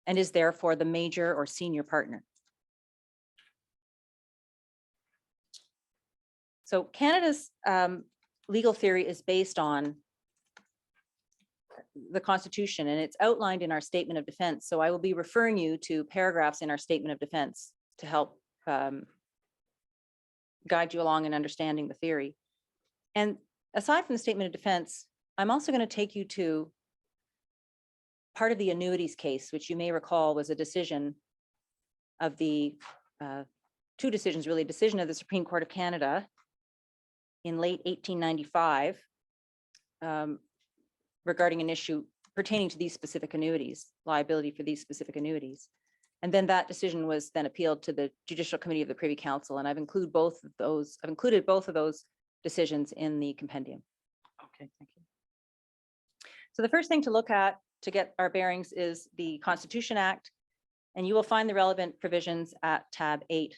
and is therefore the major or senior partner. So Canada's legal theory is based on the Constitution, and it's outlined in our statement of defense. So I will be referring you to paragraphs in our statement of defense to help guide you along in understanding the theory. And aside from the statement of defense, I'm also going to take you to part of the annuities case, which you may recall was a decision of the two decisions, really, decision of the Supreme Court of Canada in late 1895 regarding an issue pertaining to these specific annuities, liability for these specific annuities. And then that decision was then appealed to the Judicial Committee of the Privy Council, and I've included both of those decisions in the compendium. Okay, thank you. So the first thing to look at to get our bearings is the Constitution Act, and you will find the relevant provisions at tab 8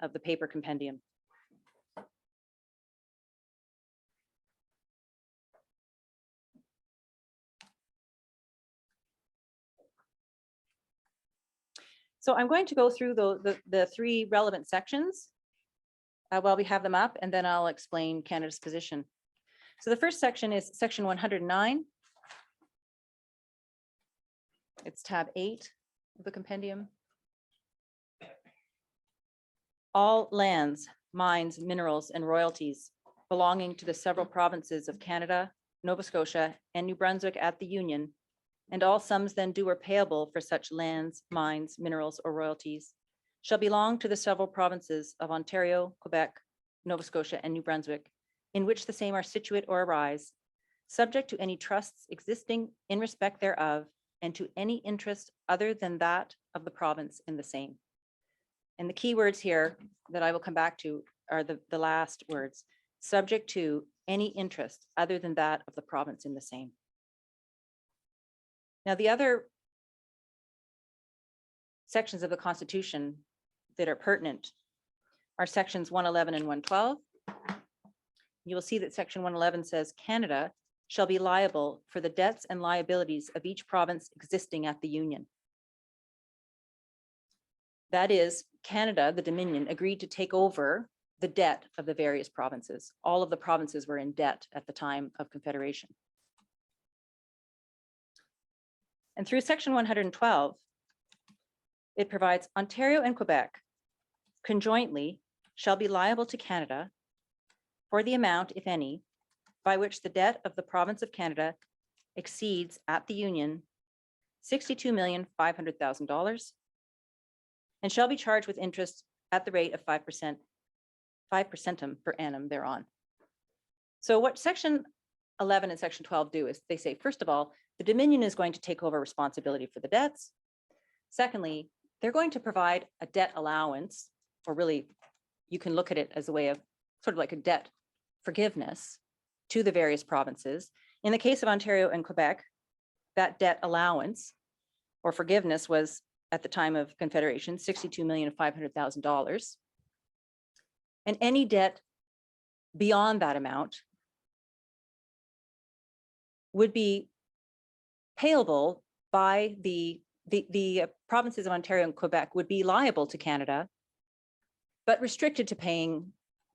of the paper compendium. So I'm going to go through the three relevant sections while we have them up, and then I'll explain Canada's position. So the first section is section 109. It's tab 8 of the compendium. All lands, mines, minerals, and royalties belonging to the several provinces of Canada, Nova Scotia, and New Brunswick at the Union, and all sums then due or payable for such lands, mines, minerals, or royalties shall belong to the several provinces of Ontario, Quebec, Nova Scotia, and New Brunswick, in which the same are situate or arise, subject to any trusts existing in respect thereof, and to any interest other than that of the province in the same. And the key words here that I will come back to are the last words, subject to any interest other than that of the province in the same. Now, the other sections of the Constitution that are pertinent are sections 111 and 112. You will see that section 111 says Canada shall be liable for the debts and liabilities of each province existing at the Union. That is, Canada, the Dominion, agreed to take over the debt of the various provinces. All of the provinces were in debt at the time of Confederation. And through section 112, it provides Ontario and Quebec conjointly shall be liable to Canada for the amount, if any, by which the debt of the province of Canada exceeds at the Union $62,500,000 and shall be charged with interest at the rate of 5%, 5% per annum thereon. So what section 11 and section 12 do is they say, first of all, the Dominion is going to take over responsibility for the debts. Secondly, they're going to provide a debt allowance, or really you can look at it as a way of sort of like a debt forgiveness to the various provinces. In the case of Ontario and Quebec, that debt allowance or forgiveness was at the time of Confederation, $62,500,000. And any debt beyond that amount would be payable by the provinces of Ontario and Quebec would be liable to Canada, but restricted to paying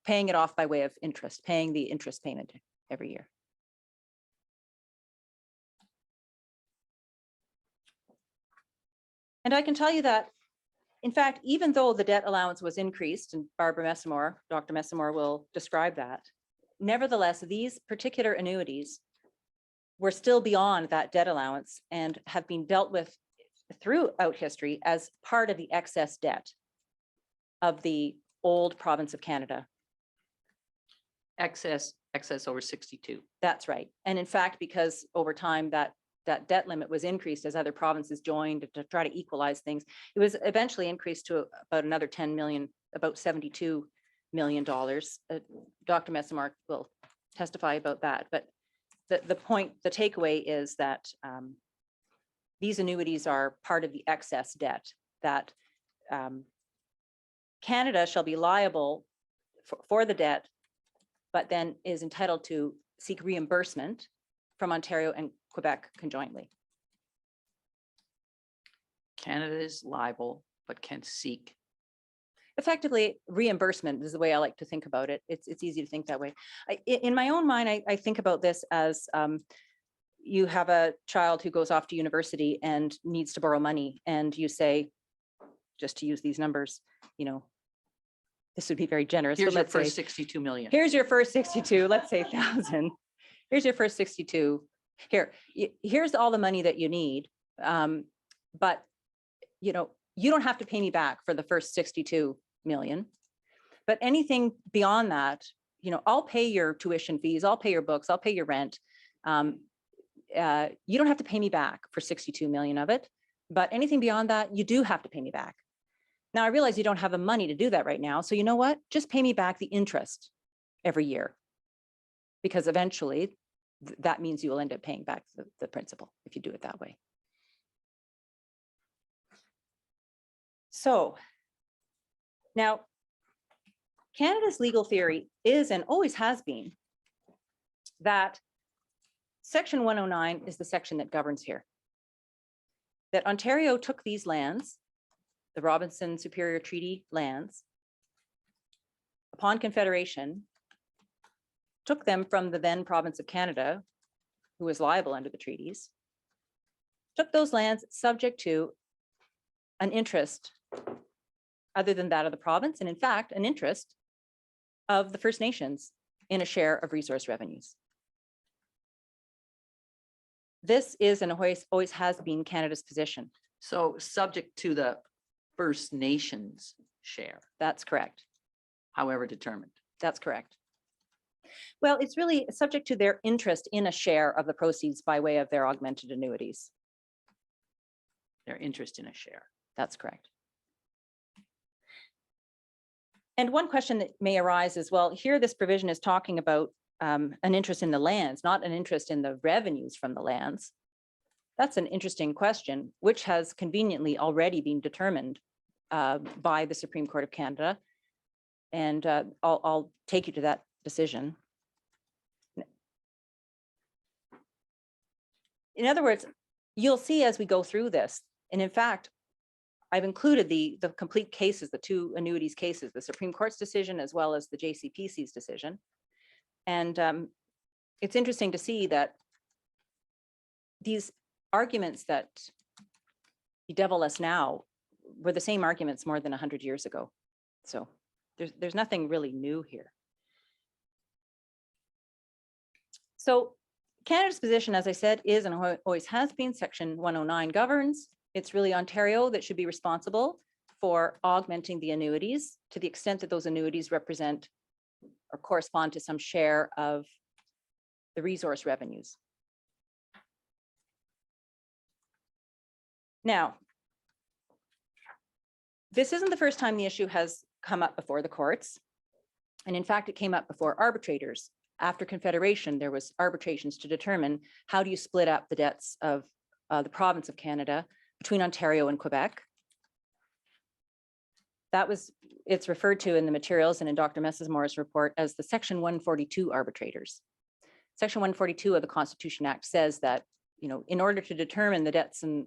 it off by way of interest, paying the interest payment every year. And I can tell you that, in fact, even though the debt allowance was increased, and Barbara Messamore, Dr. Messamore will describe that, nevertheless, these particular annuities were still beyond that debt allowance and have been dealt with throughout history as part of the excess debt of the old province of Canada. Excess over 62. That's right. And in fact, because over time that debt limit was increased as other provinces joined to try to equalize things, it was eventually increased to about another 10 million, about $72 million. Dr. Messamore will testify about that. But the point, the takeaway is that these annuities are part of the excess debt that Canada shall be liable for the debt, but then is entitled to seek reimbursement from Ontario and Quebec conjointly. Canada is liable, but can seek. Effectively, reimbursement is the way I like to think about it. It's easy to think that way. In my own mind, I think about this as you have a child who goes off to university and needs to borrow money, and you say, just to use these numbers, you know, this would be very generous. Here's but your let's say, first 62 million. here's your first 62, let's say 1,000. Here's your first 62. Here's all the money that you need. But, you know, you don't have to pay me back for the first 62 million. But anything beyond that, you know, I'll pay your tuition fees, I'll pay your books, I'll pay your rent. You don't have to pay me back for 62 million of it. But anything beyond that, you do have to pay me back. Now, I realize you don't have the money to do that right now. So you know what? Just pay me back the interest every year. Because eventually that means you will end up paying back the principal if you do it that way. So now, Canada's legal theory is and always has been that Section 109 is the section that governs here. That Ontario took these lands, the Robinson Superior Treaty lands, upon Confederation, took them from the then province of Canada, who was liable under the treaties, took those lands subject to an interest other than that of the province, and in fact, an interest of the First Nations in a share of resource revenues. This is and always has been Canada's position. So subject to the First Nations share, That's correct. however determined. That's correct. Well, it's really subject to their interest in a share of the proceeds by way of their augmented annuities. Their interest in a share. That's correct. And one question that may arise is, well, here this provision is talking about an interest in the lands, not an interest in the revenues from the lands. That's an interesting question, which has conveniently already been determined by the Supreme Court of Canada. And I'll take you to that decision. In other words, you'll see as we go through this, and in fact, I've included the complete cases, the two annuities cases, the Supreme Court's decision as well as the JCPC's decision. And it's interesting to see that these arguments that bedevil us now were the same arguments more than 100 years ago. So there's nothing really new here. So Canada's position, as I said, is and always has been Section 109 governs. It's really Ontario that should be responsible for augmenting the annuities to the extent that those annuities represent or correspond to some share of the resource revenues. Now, this isn't the first time the issue has come up before the courts. And in fact, it came up before arbitrators. After Confederation, there was arbitrations to determine how do you split up the debts of the province of Canada between Ontario and Quebec. It's referred to in the materials and in Dr. Messesmore's report as the Section 142 arbitrators. Section 142 of the Constitution Act says that, in order to determine the debts and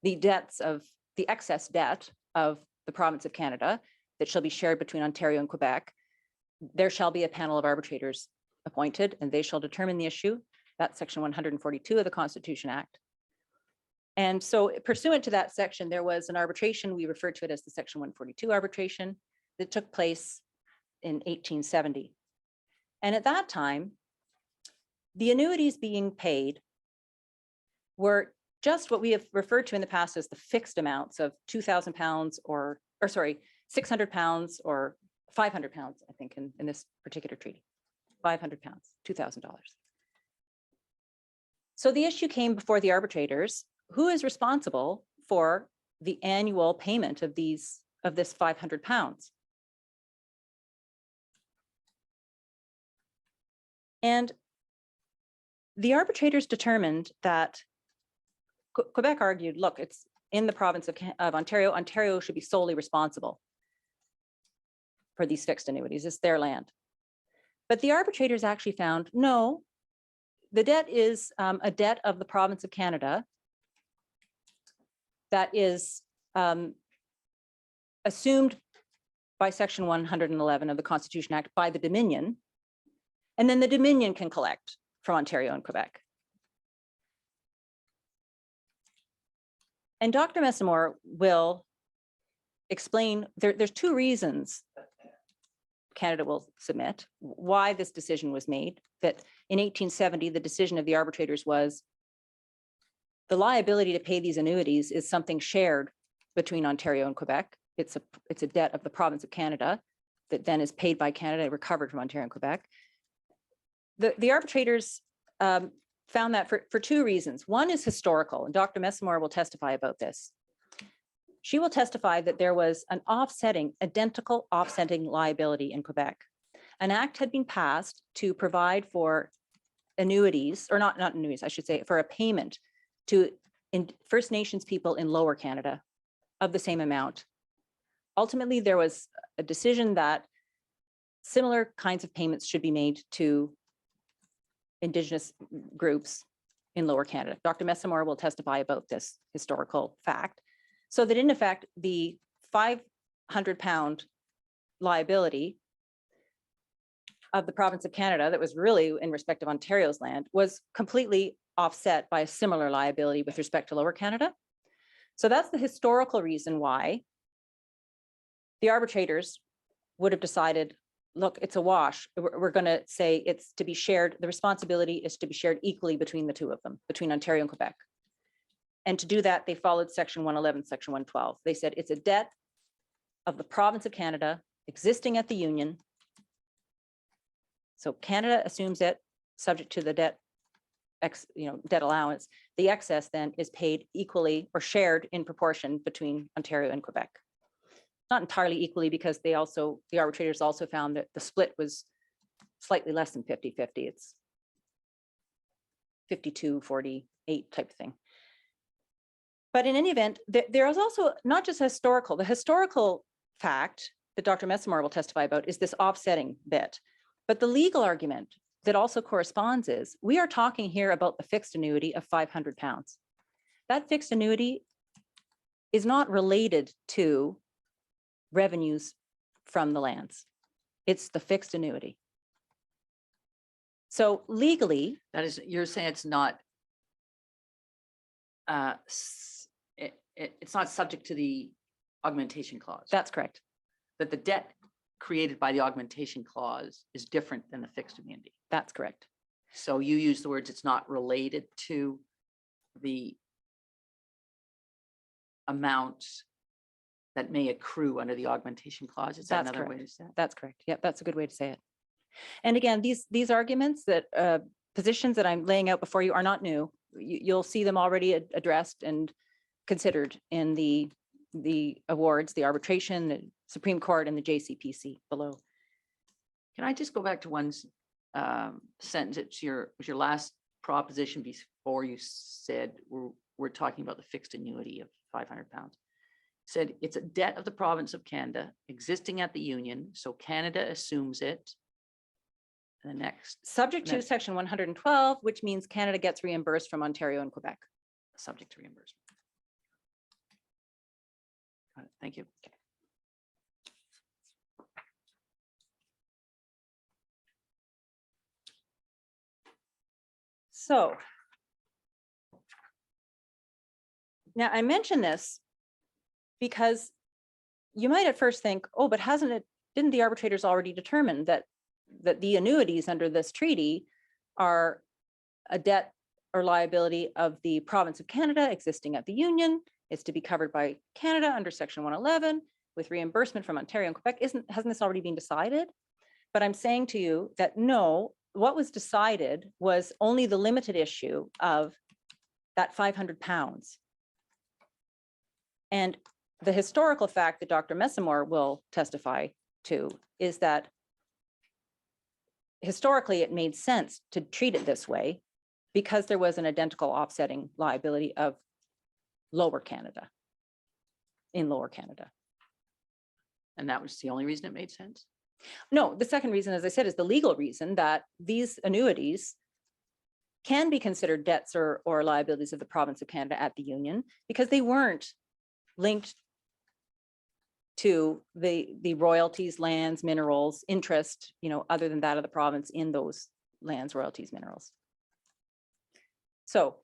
the excess debt of the province of Canada that shall be shared between Ontario and Quebec, there shall be a panel of arbitrators appointed and they shall determine the issue. That's Section 142 of the Constitution Act. And so pursuant to that section, there was an arbitration, we refer to it as the Section 142 arbitration, that took place in 1870. And at that time, the annuities being paid were just what we have referred to in the past as the fixed amounts of £2,000 or sorry, £600 or £500, I think, in this particular treaty. £500, $2,000. So the issue came before the arbitrators. Who is responsible for the annual payment of this £500? And the arbitrators determined that Quebec argued, look, it's in the province of Ontario. Ontario should be solely responsible for these fixed annuities. It's their land. But the arbitrators actually found, no, the debt is a debt of the province of Canada that is assumed by Section 111 of the Constitution Act by the Dominion, and then the Dominion can collect from Ontario and Quebec. And Dr. Messamore will explain, there's two reasons Canada will submit why this decision was made, that in 1870, the decision of the arbitrators was the liability to pay these annuities is something shared between Ontario and Quebec. It's a debt of the province of Canada that then is paid by Canada, recovered from Ontario and Quebec. The arbitrators found that for two reasons. One is historical, and Dr. Messamore will testify about this. She will testify that there was an identical offsetting liability in Quebec. An act had been passed to provide for annuities, or not annuities, I should say, for a payment to First Nations people in Lower Canada of the same amount. Ultimately, there was a decision that similar kinds of payments should be made to Indigenous groups in Lower Canada. Dr. Messamore will testify about this historical fact. So that in effect, the £500 liability of the province of Canada that was really in respect of Ontario's land was completely offset by a similar liability with respect to Lower Canada. So that's the historical reason why the arbitrators would have decided, look, it's a wash. We're going to say it's to be shared. The responsibility is to be shared equally between the two of them, between Ontario and Quebec. And to do that, they followed Section 111, Section 112. They said it's a debt of the province of Canada existing at the Union So Canada assumes it, subject to the debt debt allowance. The excess then is paid equally or shared in proportion between Ontario and Quebec. Not entirely equally, because the arbitrators also found that the split was slightly less than 50-50. It's 52-48 type of thing. But in any event, there is also not just the historical fact that Dr. Messamore will testify about is this offsetting bit. But the legal argument that also corresponds is, we are talking here about the fixed annuity of £500. That fixed annuity is not related to revenues from the lands. It's the fixed annuity. So legally, That is, you're saying it's not it's not subject to the augmentation clause, that's correct. that the debt created by the augmentation clause is different than the fixed immunity. That's correct. So you use the words, it's not related to the amounts that may accrue under the augmentation clause. Is that That's another way correct. to say it? That's correct. Yep, that's a good way to say it. And again, these arguments that positions that I'm laying out before you are not new. You'll see them already addressed and considered in the awards, the arbitration, the Supreme Court, and the JCPC below. Can I just go back to one sentence? It's was your last proposition before you said we're talking about the fixed annuity of £500. Said it's a debt of the province of Canada existing at the Union, so Canada assumes it. And the next, Subject to No. section 112, which means Canada gets reimbursed from Ontario and Quebec. subject to reimbursement. Got it. Thank you. So now I mention this because you might at first think, oh, but didn't the arbitrators already determine that the annuities under this treaty are a debt or liability of the province of Canada existing at the Union? It's to be covered by Canada under section 111 with reimbursement from Ontario and Quebec. Hasn't this already been decided? But I'm saying to you that no, what was decided was only the limited issue of that £500. And the historical fact that Dr. Messamore will testify to is that historically it made sense to treat it this way because there was an identical offsetting liability of Lower Canada, in Lower Canada. And that was the only reason it made sense? No, the second reason, as I said, is the legal reason that these annuities can be considered debts or liabilities of the province of Canada at the Union because they weren't linked to the royalties, lands, minerals, interest, other than that of the province in those lands, royalties, minerals. So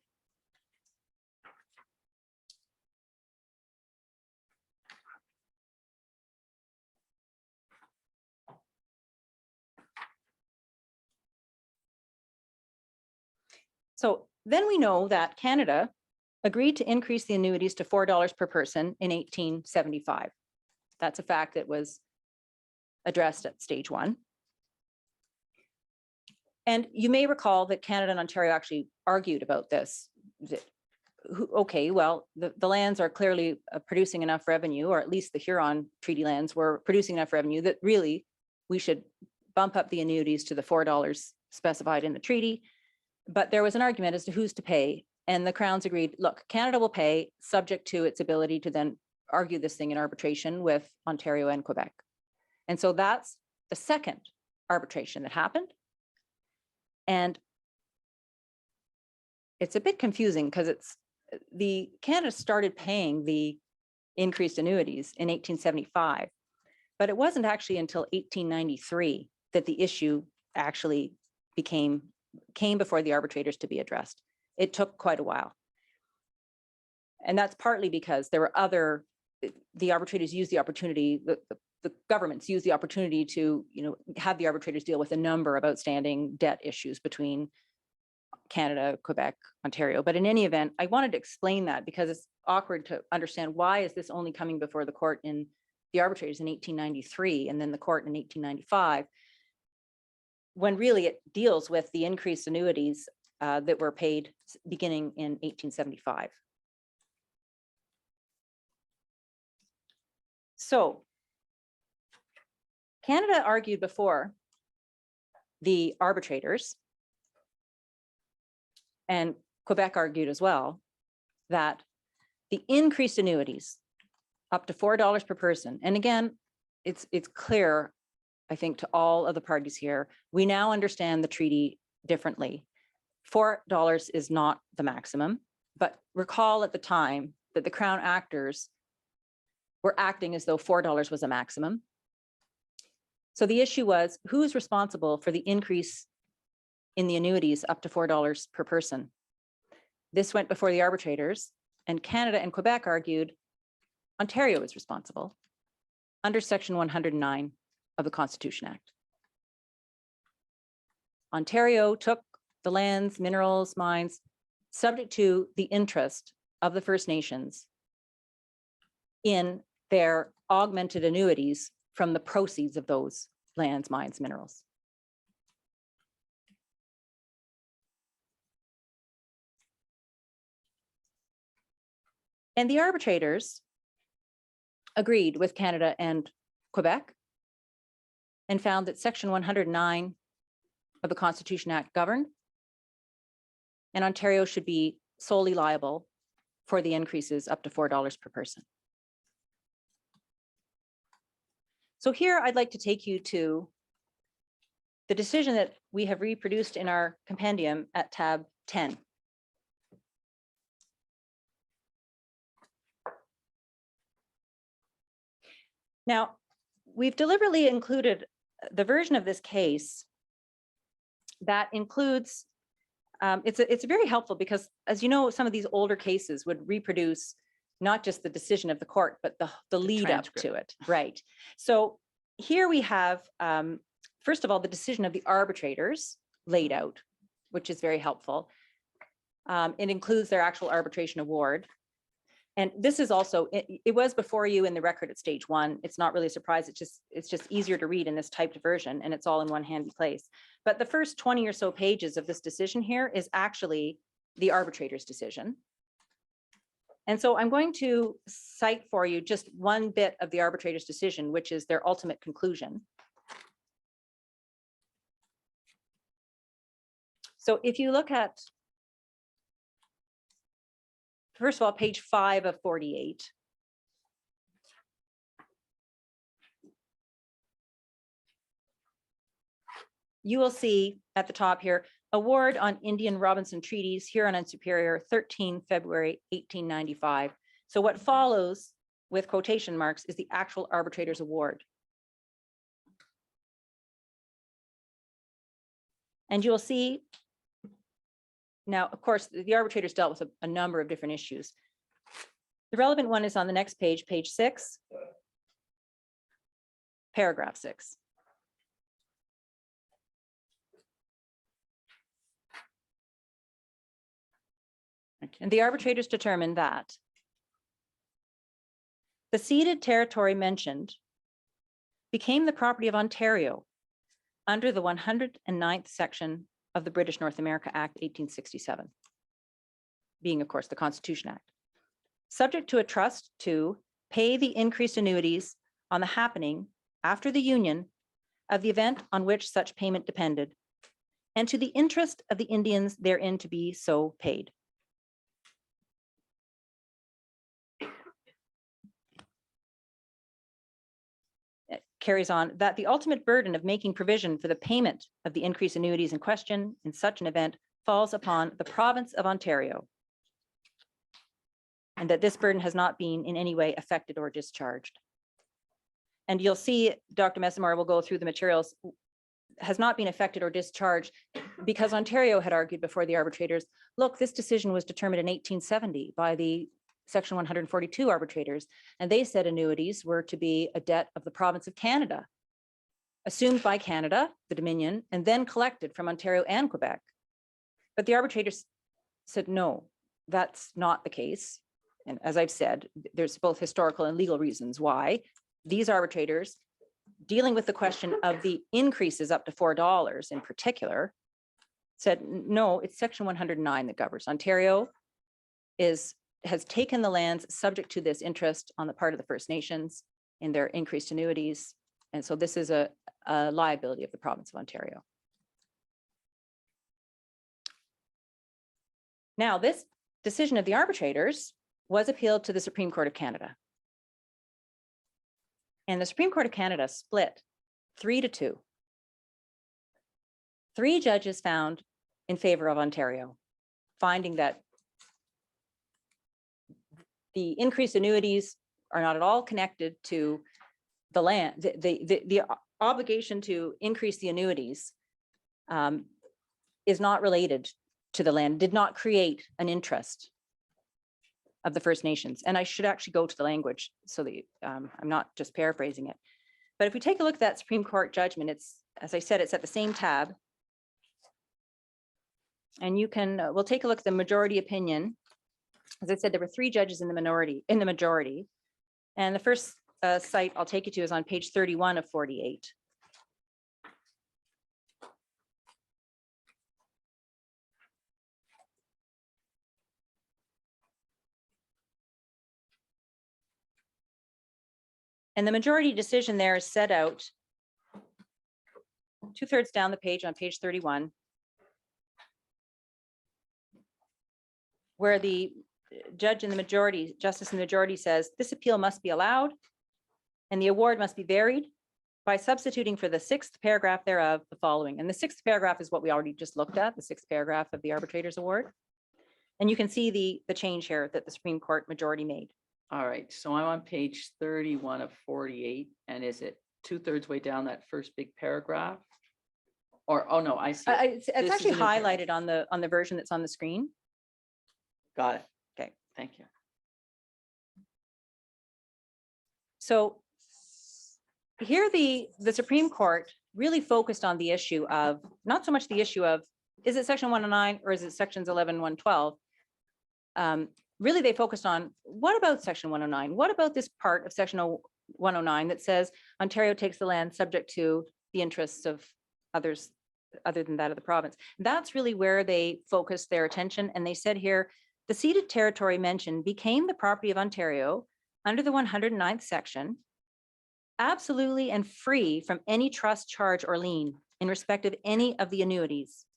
then we know that Canada agreed to increase the annuities to $4 per person in 1875. That's a fact that was addressed at stage 1. And you may recall that Canada and Ontario actually argued about this. Okay, well, the lands are clearly producing enough revenue, or at least the Huron Treaty lands were producing enough revenue that really we should bump up the annuities to the $4 specified in the treaty. But there was an argument as to who's to pay. And the Crowns agreed, look, Canada will pay subject to its ability to then argue this thing in arbitration with Ontario and Quebec. And so that's the second arbitration that happened. And it's a bit confusing because Canada started paying the increased annuities in 1875, but it wasn't actually until 1893 that the issue actually came before the arbitrators to be addressed. It took quite a while. And that's partly because there were the arbitrators used the opportunity, the governments used the opportunity to, have the arbitrators deal with a number of outstanding debt issues between Canada, Quebec, Ontario. But in any event, I wanted to explain that because it's awkward to understand why is this only coming before the court in the arbitrators in 1893 and then the court in 1895. when really it deals with the increased annuities that were paid beginning in 1875. So Canada argued before the arbitrators, and Quebec argued as well, that the increased annuities up to $4 per person, and again, it's clear, I think, to all of the parties here, we now understand the treaty differently. $4 is not the maximum, but recall at the time that the Crown actors were acting as though $4 was a maximum. So the issue was, who's responsible for the increase in the annuities up to $4 per person? This went before the arbitrators, and Canada and Quebec argued Ontario is responsible under Section 109 of the Constitution Act. Ontario took the lands, minerals, mines, subject to the interest of the First Nations in their augmented annuities from the proceeds of those lands, mines, minerals. And the arbitrators agreed with Canada and Quebec and found that Section 109 of the Constitution Act governed, and Ontario should be solely liable for the increases up to $4 per person. So here I'd like to take you to the decision that we have reproduced in our compendium at tab 10. Now, we've deliberately included the version of this case that includes, it's very helpful because, as you know, some of these older cases would reproduce not just the decision of the court, but the lead up to it, right? So here we have, first of all, the decision of the arbitrators laid out, which is very helpful. It includes their actual arbitration award. And this is also, it was before you in the record at stage 1. It's not really a surprise. It's just easier to read in this typed version, and it's all in one handy place. But the first 20 or so pages of this decision here is actually the arbitrator's decision. And so I'm going to cite for you just one bit of the arbitrator's decision, which is their ultimate conclusion. So if you look at, first of all, page 5 of 48. You will see at the top here, award on Indian Robinson treaties, Huron and Superior, 13 February 1895. So what follows with quotation marks is the actual arbitrator's award. And you'll see, now, of course, the arbitrators dealt with a number of different issues. The relevant one is on the next page, page 6, paragraph 6. And the arbitrators determined that the ceded territory mentioned became the property of Ontario under the 109th section of the British North America Act 1867, being, of course, the Constitution Act, subject to a trust to pay the increased annuities on the happening after the union of the event on which such payment depended, and to the interest of the Indians therein to be so paid. Carries on that the ultimate burden of making provision for the payment of the increased annuities in question in such an event falls upon the province of Ontario, and that this burden has not been in any way affected or discharged. And you'll see Dr. Messamore will go through the materials, has not been affected or discharged because Ontario had argued before the arbitrators, look, this decision was determined in 1870 by the Section 142 arbitrators, and they said annuities were to be a debt of the province of Canada, assumed by Canada, the Dominion, and then collected from Ontario and Quebec. But the arbitrators said, no, that's not the case. And as I've said, there's both historical and legal reasons why these arbitrators dealing with the question of the increases up to $4 in particular, said, no, it's section 109 that governs. Ontario has taken the lands subject to this interest on the part of the First Nations in their increased annuities. And so this is a liability of the province of Ontario. Now, this decision of the arbitrators was appealed to the Supreme Court of Canada. And the Supreme Court of Canada split 3-2. 3 judges found in favor of Ontario, finding that the increased annuities are not at all connected to the land, the obligation to increase the annuities is not related to the land, did not create an interest of the First Nations. And I should actually go to the language so that I'm not just paraphrasing it. But if we take a look at that Supreme Court judgment, it's, as I said, it's at the same tab. And you can, we'll take a look at the majority opinion. As I said, there were 3 judges in the majority. And the first site I'll take you to is on page 31 of 48. And the majority decision there is set out 2/3 down the page on page 31, where the judge in the majority, justice in the majority says, this appeal must be allowed and the award must be varied by substituting for the 6th paragraph thereof the following. And the 6th paragraph is what we already just looked at, the 6th paragraph of the arbitrator's award. And you can see the change here that the Supreme Court majority made. All right, so I'm on page 31 of 48, and is it 2/3 way down that first big paragraph? Or, oh no, I see. it. It's This is actually a new paragraph. highlighted on the version that's on the screen. Got it. Okay. Thank you. So here the Supreme Court really focused on the issue of, not so much the issue of, is it section 109 or is it sections 11, 112? Really, they focused on, what about section 109? What about this part of section 109 that says Ontario takes the land subject to the interests of others other than that of the province? That's really where they focused their attention. And they said here, the ceded territory mentioned became the property of Ontario under the 109th section, absolutely and free from any trust, charge, or lien in respect of any of the annuities.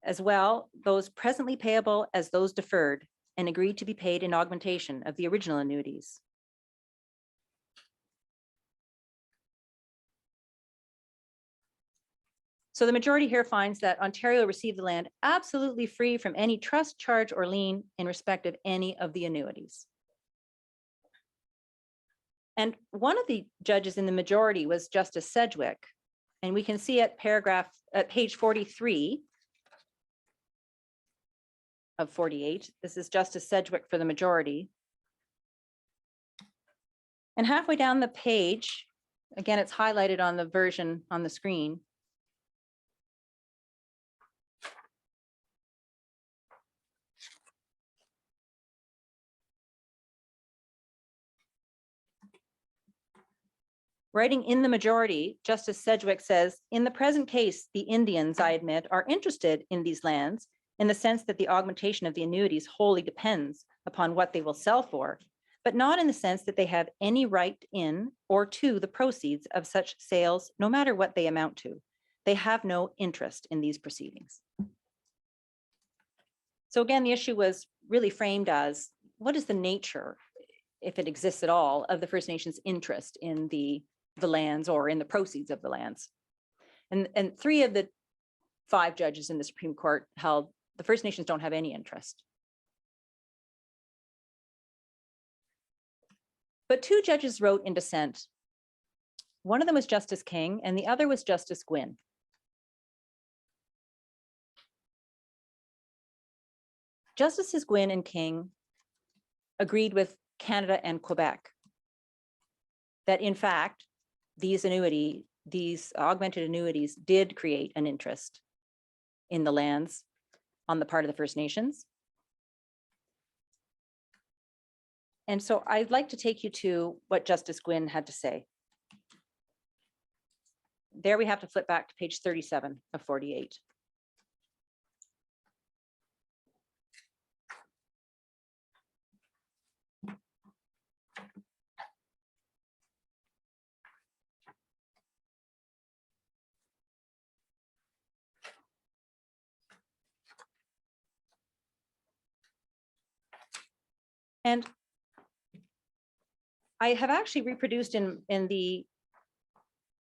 As well, those presently payable as those deferred and agreed to be paid in augmentation of the original annuities. So the majority here finds that Ontario received the land absolutely free from any trust, charge, or lien in respect of any of the annuities. And one of the judges in the majority was Justice Sedgwick. And we can see at page 43 of 48, this is Justice Sedgwick for the majority. And halfway down the page, again, it's highlighted on the version on the screen. Writing in the majority, Justice Sedgwick says, in the present case, the Indians, I admit, are interested in these lands in the sense that the augmentation of the annuities wholly depends upon what they will sell for, but not in the sense that they have any right in or to the proceeds of such sales, no matter what they amount to. They have no interest in these proceedings. So again, the issue was really framed as, what is the nature, if it exists at all, of the First Nations interest in the lands or in the proceeds of the lands? And 3 of the 5 judges in the Supreme Court held the First Nations don't have any interest. But 2 judges wrote in dissent. One of them was Justice King and the other was Justice Gwynne. Justices Gwynne and King agreed with Canada and Quebec that in fact, these augmented annuities did create an interest in the lands on the part of the First Nations. And so I'd like to take you to what Justice Gwynne had to say. there we have to flip back to page 37 of 48. And I have actually reproduced in the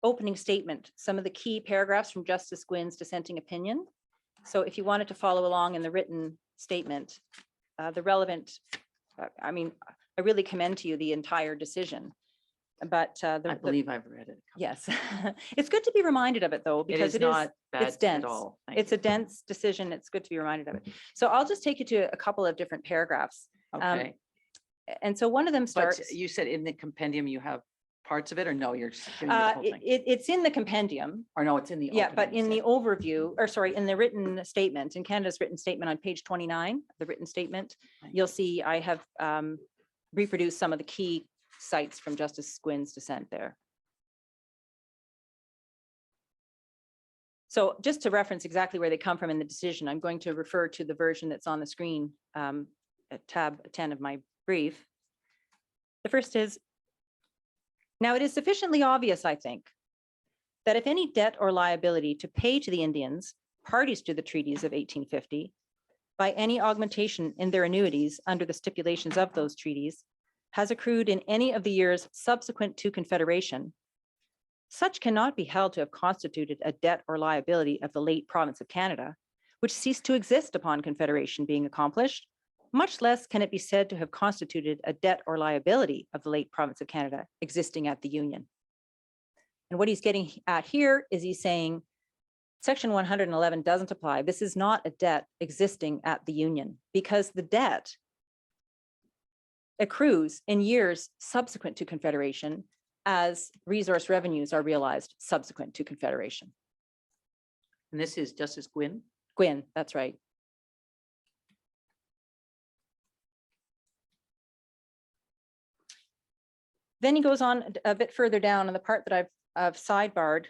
opening statement some of the key paragraphs from Justice Gwynn's dissenting opinion. So if you wanted to follow along in the written statement, the relevant, I mean, I really commend to you the entire decision. But I believe I've read it. yes, it's good to be reminded of it though, It because is it is, not bad it's at dense. all. Thank It's you. a dense decision. It's good to be reminded of it. So I'll just take you to a couple of different paragraphs. Okay, And so one of them but starts. you said in the compendium you have parts of it, or no, you're just giving me the whole thing? It's in the compendium. Or no, it's in the. Yeah, but opening in the statement. overview, or sorry, in the written statement, in Canada's written statement on page 29, of the written statement, Thank you'll see I have reproduced some of the key sites from Justice Gwynn's dissent there. So just to reference exactly where they come from in the decision, I'm going to refer to the version that's on the screen at tab 10 of my brief. The first is, now it is sufficiently obvious, I think, that if any debt or liability to pay to the Indians, parties to the treaties of 1850, by any augmentation in their annuities under the stipulations of those treaties, has accrued in any of the years subsequent to Confederation, such cannot be held to have constituted a debt or liability of the late province of Canada, which ceased to exist upon Confederation being accomplished, much less can it be said to have constituted a debt or liability of the late province of Canada existing at the Union. And what he's getting at here is he's saying Section 111 doesn't apply. This is not a debt existing at the Union because the debt accrues in years subsequent to Confederation as resource revenues are realized subsequent to Confederation. And this is Justice Gwynn. Gwynn, that's right. Then he goes on a bit further down on the part that I've sidebarred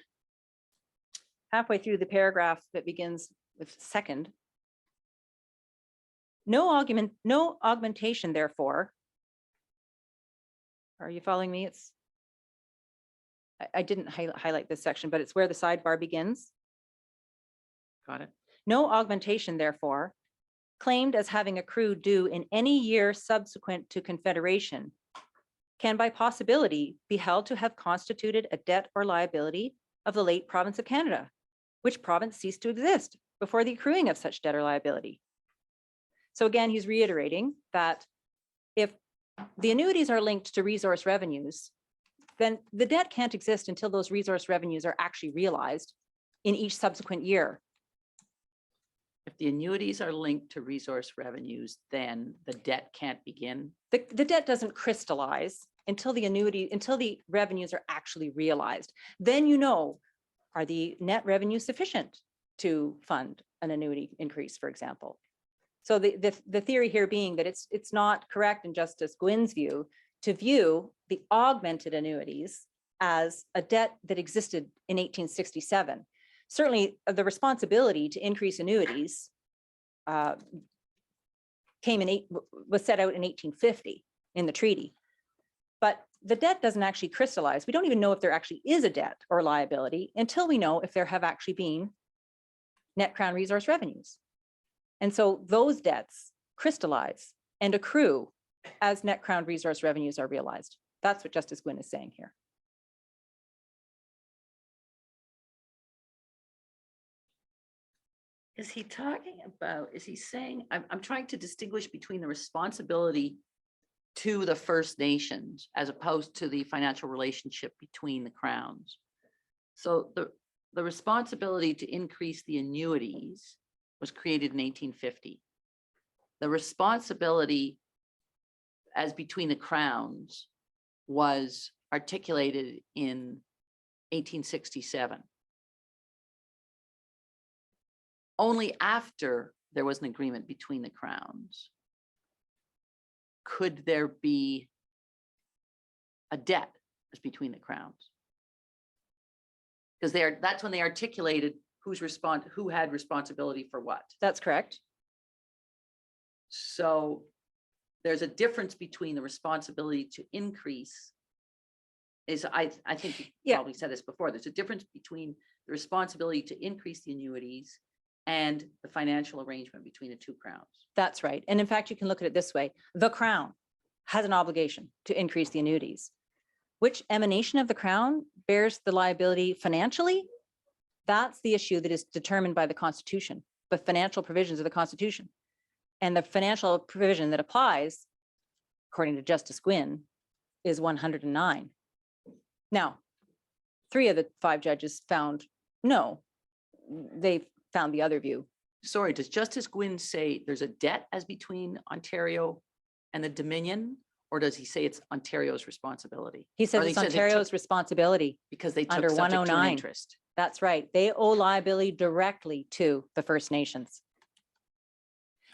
halfway through the paragraph that begins with second. No augmentation, therefore. Are you following me? I didn't highlight this section, but it's where the sidebar begins. Got it. No augmentation, therefore, claimed as having accrued due in any year subsequent to Confederation can by possibility be held to have constituted a debt or liability of the late province of Canada, which province ceased to exist before the accruing of such debt or liability. So again, he's reiterating that if the annuities are linked to resource revenues, then the debt can't exist until those resource revenues are actually realized in each subsequent year. If the annuities are linked to resource revenues, then the debt can't begin. The debt doesn't crystallize until the revenues are actually realized. Then you know, are the net revenues sufficient to fund an annuity increase, for example? So the theory here being that it's not correct in Justice Gwynn's view to view the augmented annuities as a debt that existed in 1867. Certainly the responsibility to increase annuities was set out in 1850 in the treaty. But the debt doesn't actually crystallize. We don't even know if there actually is a debt or liability until we know if there have actually been net crown resource revenues. And so those debts crystallize and accrue as net crown resource revenues are realized. That's what Justice Gwynn is saying here. Is he talking about, is he saying, I'm trying to distinguish between the responsibility to the First Nations as opposed to the financial relationship between the crowns. So the responsibility to increase the annuities was created in 1850. The responsibility as between the crowns was articulated in 1867. Only after there was an agreement between the crowns could there be a debt as between the crowns. Because that's when they articulated who had responsibility for what. That's correct. So there's a difference between the responsibility to increase. I think you Yeah. probably said this before, there's a difference between the responsibility to increase the annuities and the financial arrangement between the two crowns. That's right. And in fact, you can look at it this way. The Crown has an obligation to increase the annuities. Which emanation of the Crown bears the liability financially? That's the issue that is determined by the Constitution, the financial provisions of the Constitution. And the financial provision that applies, according to Justice Gwynne, is 109. Now, 3 of the 5 judges found no, they found the other view. Sorry, does Justice Gwynne say there's a debt as between Ontario and the Dominion? Or does he say it's Ontario's responsibility? He Or says he it's said they took- Ontario's responsibility. Because they took under subject to an 109. interest. That's right. They owe liability directly to the First Nations.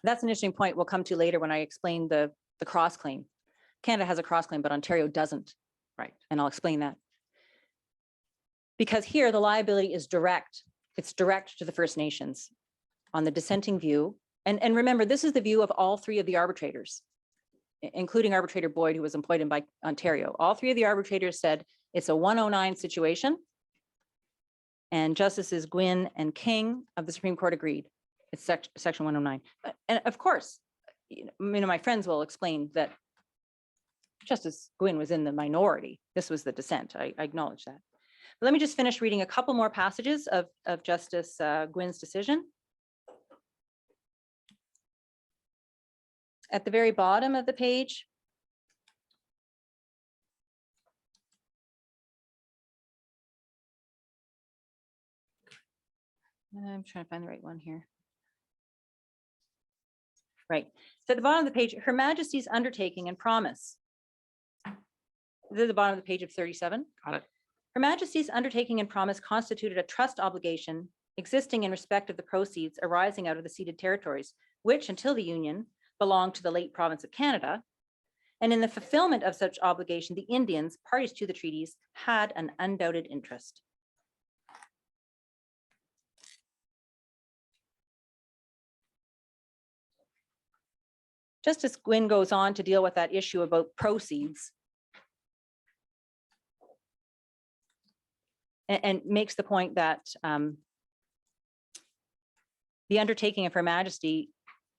That's an interesting point we'll come to later when I explain the cross claim. Canada has a cross claim, but Ontario doesn't. Right. And I'll explain that. Because here the liability is direct. It's direct to the First Nations on the dissenting view. And remember, this is the view of all 3 of the arbitrators, including arbitrator Boyd, who was employed by Ontario. All 3 of the arbitrators said it's a 109 situation. And Justices Gwynne and King of the Supreme Court agreed. It's section 109. And of course, my friends will explain that Justice Gwynne was in the minority. This was the dissent. I acknowledge that. But let me just finish reading a couple more passages of Justice Gwynne's decision. At the very bottom of the page, I'm trying to find the right one here. Right. So at the bottom of the page, Her Majesty's undertaking and promise. This is the bottom of the page of 37. Got it. Her Majesty's undertaking and promise constituted a trust obligation existing in respect of the proceeds arising out of the ceded territories, which until the Union belonged to the late province of Canada. And in the fulfillment of such obligation, the Indians, parties to the treaties, had an undoubted interest. Justice Gwynne goes on to deal with that issue about proceeds and makes the point that the undertaking of Her Majesty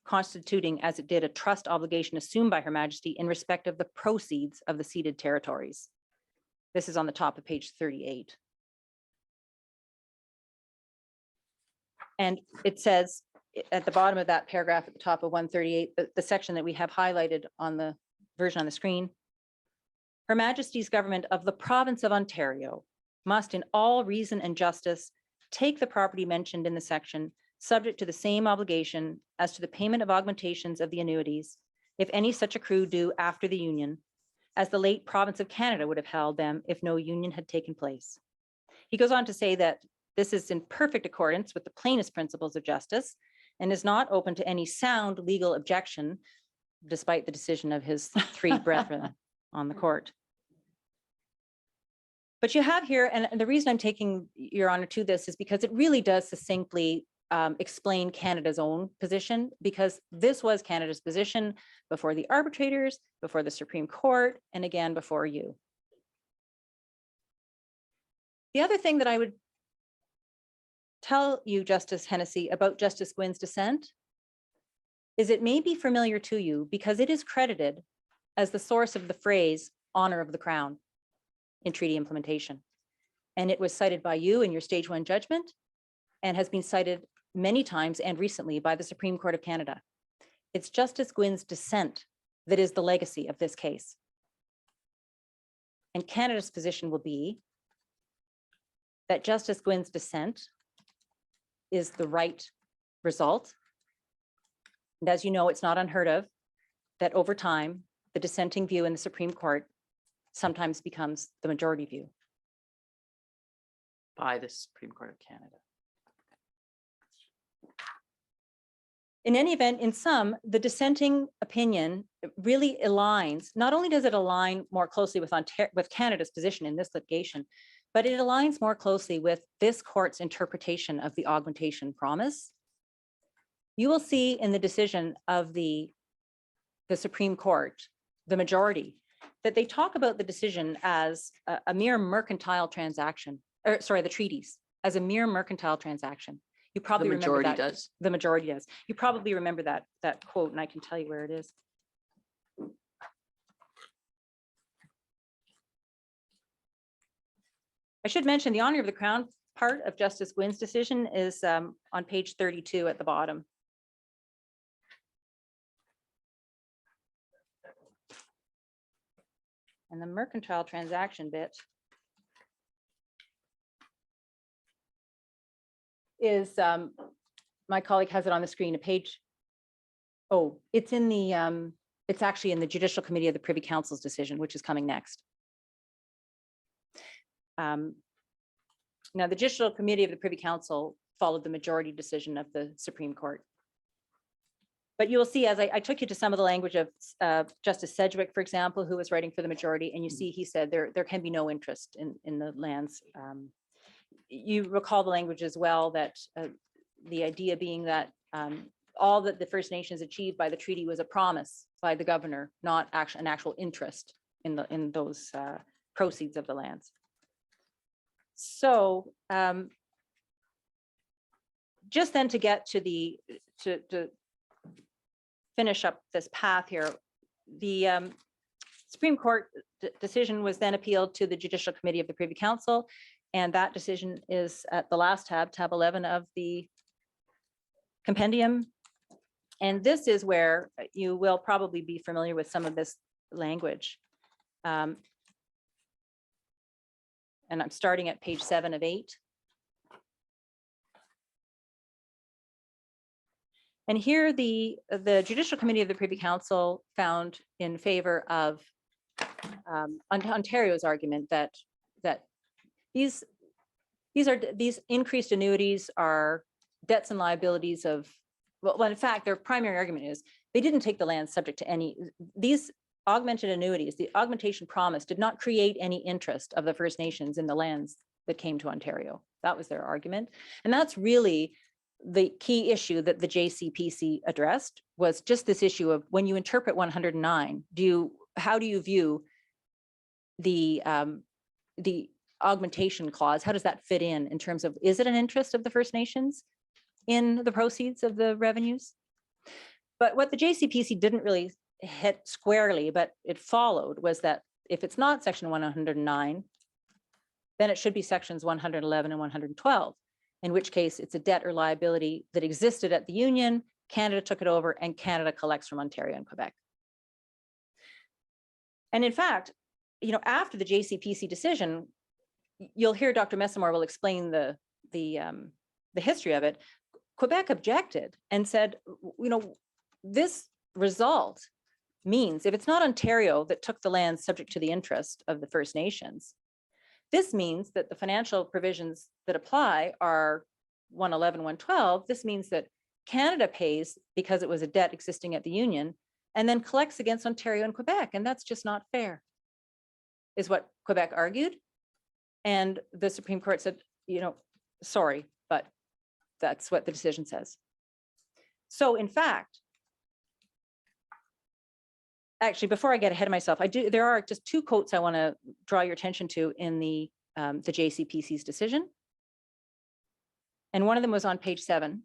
constituting as it did a trust obligation assumed by Her Majesty in respect of the proceeds of the ceded territories. This is on the top of page 38. And it says at the bottom of that paragraph at the top of 138, the section that we have highlighted on the version on the screen. Her Majesty's government of the province of Ontario must in all reason and justice take the property mentioned in the section subject to the same obligation as to the payment of augmentations of the annuities, if any such accrue due after the Union, as the late province of Canada would have held them if no union had taken place. He goes on to say that this is in perfect accordance with the plainest principles of justice and is not open to any sound legal objection, despite the decision of his 3 brethren on the court. But you have here, and the reason I'm taking your honor to this is because it really does succinctly explain Canada's own position, because this was Canada's position before the arbitrators, before the Supreme Court, and again, before you. The other thing that I would tell you, Justice Hennessy, about Justice Gwynne's dissent is it may be familiar to you because it is credited as the source of the phrase honor of the crown in treaty implementation. And it was cited by you in your stage 1 judgment and has been cited many times and recently by the Supreme Court of Canada. It's Justice Gwynne's dissent that is the legacy of this case. And Canada's position will be that Justice Gwynne's dissent is the right result. And as you know, it's not unheard of that over time, the dissenting view in the Supreme Court sometimes becomes the majority view. By the Supreme Court of Canada. In any event, in sum, the dissenting opinion really aligns, not only does it align more closely with Canada's position in this litigation, but it aligns more closely with this court's interpretation of the augmentation promise. You will see in the decision of the Supreme Court, the majority, that they talk about the decision as a mere mercantile transaction, or sorry, the treaties, as a mere mercantile transaction. You The probably remember majority that. does. The majority does. You probably remember that quote, and I can tell you where it is. I should mention the honor of the crown part of Justice Gwyn's decision is on page 32 at the bottom. And the mercantile transaction bit is, my colleague has it on the screen, a page. Oh, it's in the, it's actually in the Judicial Committee of the Privy Council's decision, which is coming next. Now, the Judicial Committee of the Privy Council followed the majority decision of the Supreme Court. But you will see, as I took you to some of the language of Justice Sedgwick, for example, who was writing for the majority, and you see he said there can be no interest in the lands. You recall the language as well, that the idea being that all that the First Nations achieved by the treaty was a promise by the governor, not an actual interest in those proceeds of the lands. So just then to get to to finish up this path here, the Supreme Court decision was then appealed to the Judicial Committee of the Privy Council, and that decision is at the last tab 11 of the compendium. And this is where you will probably be familiar with some of this language. And I'm starting at page 7 of 8. And here the Judicial Committee of the Privy Council found in favor of Ontario's argument that these increased annuities are debts and liabilities of, well, in fact, their primary argument is they didn't take the land subject to any, these augmented annuities, the augmentation promise did not create any interest of the First Nations in the lands that came to Ontario. That was their argument. And that's really the key issue that the JCPC addressed, was just this issue of when you interpret 109, how do you view the augmentation clause? How does that fit in terms of, is it an interest of the First Nations in the proceeds of the revenues? But what the JCPC didn't really hit squarely, but it followed, was that if it's not section 109, then it should be sections 111 and 112, in which case it's a debt or liability that existed at the Union, Canada took it over, and Canada collects from Ontario and Quebec. And in fact, after the JCPC decision, you'll hear Dr. Messamore will explain the history of it. Quebec objected and said, this result means if it's not Ontario that took the land subject to the interest of the First Nations, this means that the financial provisions that apply are 111, 112. This means that Canada pays because it was a debt existing at the Union and then collects against Ontario and Quebec. And that's just not fair, is what Quebec argued. And the Supreme Court said, sorry, but that's what the decision says. So in fact, actually, before I get ahead of myself, there are just two quotes I want to draw your attention to in the JCPC's decision. And one of them was on page 7.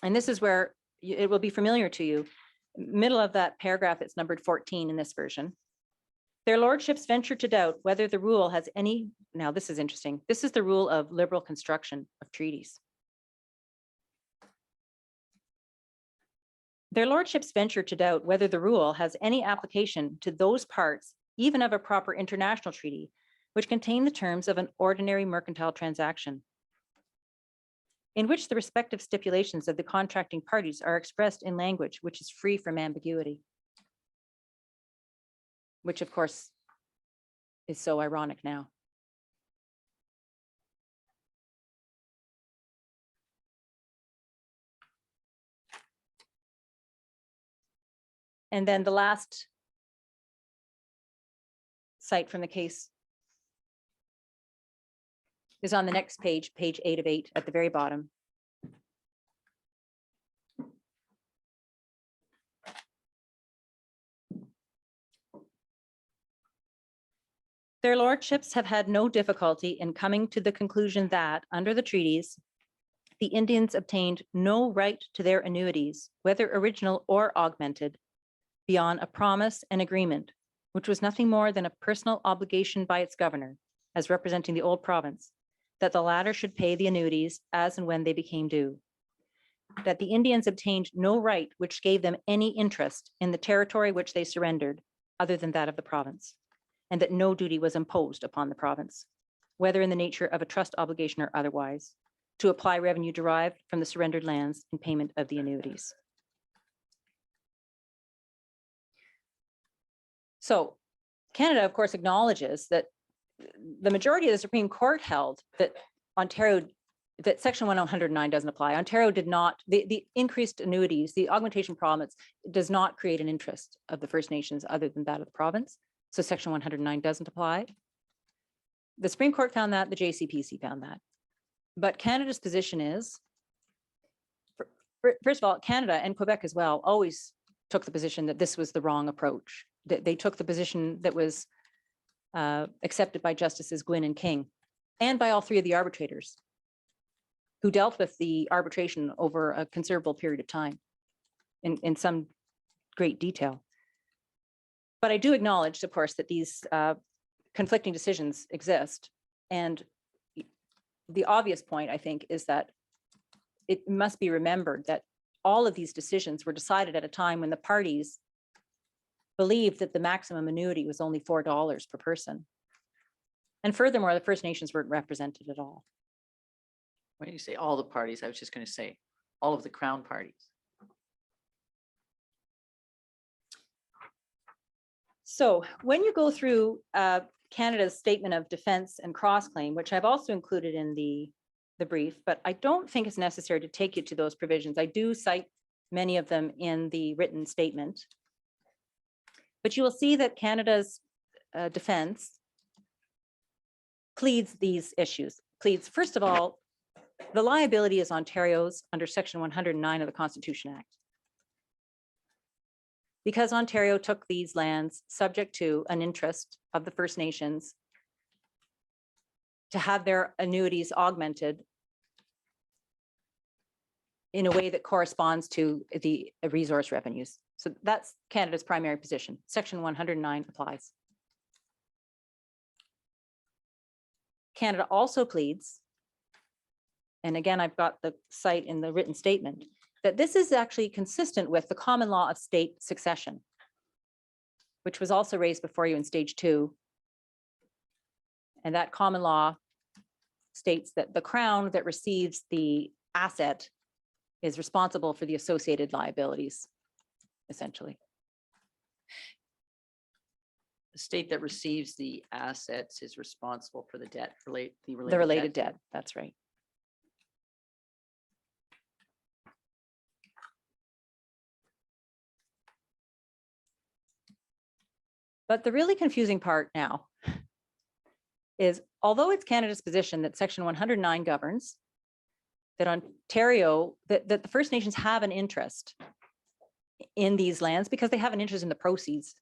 And this is where it will be familiar to you. Middle of that paragraph, it's numbered 14 in this version. Their lordships venture to doubt whether the rule has any, now this is interesting, this is the rule of liberal construction of treaties. Their lordships venture to doubt whether the rule has any application to those parts, even of a proper international treaty, which contain the terms of an ordinary mercantile transaction, in which the respective stipulations of the contracting parties are expressed in language which is free from ambiguity. Which of course is so ironic now. And then the last cite from the case is on the next page, page 8 of 8 at the very bottom. Their lordships have had no difficulty in coming to the conclusion that, under the treaties, the Indians obtained no right to their annuities, whether original or augmented, beyond a promise and agreement, which was nothing more than a personal obligation by its governor, as representing the old province, that the latter should pay the annuities as and when they became due. That the Indians obtained no right which gave them any interest in the territory which they surrendered, other than that of the province, and that no duty was imposed upon the province, whether in the nature of a trust obligation or otherwise, to apply revenue derived from the surrendered lands in payment of the annuities. So Canada, of course, acknowledges that the majority of the Supreme Court held that Ontario, that Section 109 doesn't apply. Ontario did not, the increased annuities, the augmentation province does not create an interest of the First Nations other than that of the province. So Section 109 doesn't apply. The Supreme Court found that, the JCPC found that. But Canada's position is, first of all, Canada and Quebec as well always took the position that this was the wrong approach. That they took the position that was accepted by Justices Gwynne and King, and by all three of the arbitrators who dealt with the arbitration over a considerable period of time in some great detail. But I do acknowledge, of course, that these conflicting decisions exist. And the obvious point, I think, is that it must be remembered that all of these decisions were decided at a time when the parties believed that the maximum annuity was only $4 per person. And furthermore, the First Nations weren't represented at all. When you say all the parties, I was just going to say all of the Crown parties. So when you go through Canada's statement of defense and cross-claim, which I've also included in the brief, but I don't think it's necessary to take you to those provisions. I do cite many of them in the written statement. But you will see that Canada's defense pleads these issues. Pleads, first of all, the liability is Ontario's under Section 109 of the Constitution Act. Because Ontario took these lands subject to an interest of the First Nations to have their annuities augmented in a way that corresponds to the resource revenues. So that's Canada's primary position. Section 109 applies. Canada also pleads, and again, I've got the site in the written statement, that this is actually consistent with the common law of state succession, which was also raised before you in stage 2. And that common law states that the Crown that receives the asset is responsible for the associated liabilities, essentially. The state that receives the assets is responsible for the debt, The related debt, that's right. But the really confusing part now is, although it's Canada's position that Section 109 governs, that Ontario, that the First Nations have an interest in these lands because they have an interest in the proceeds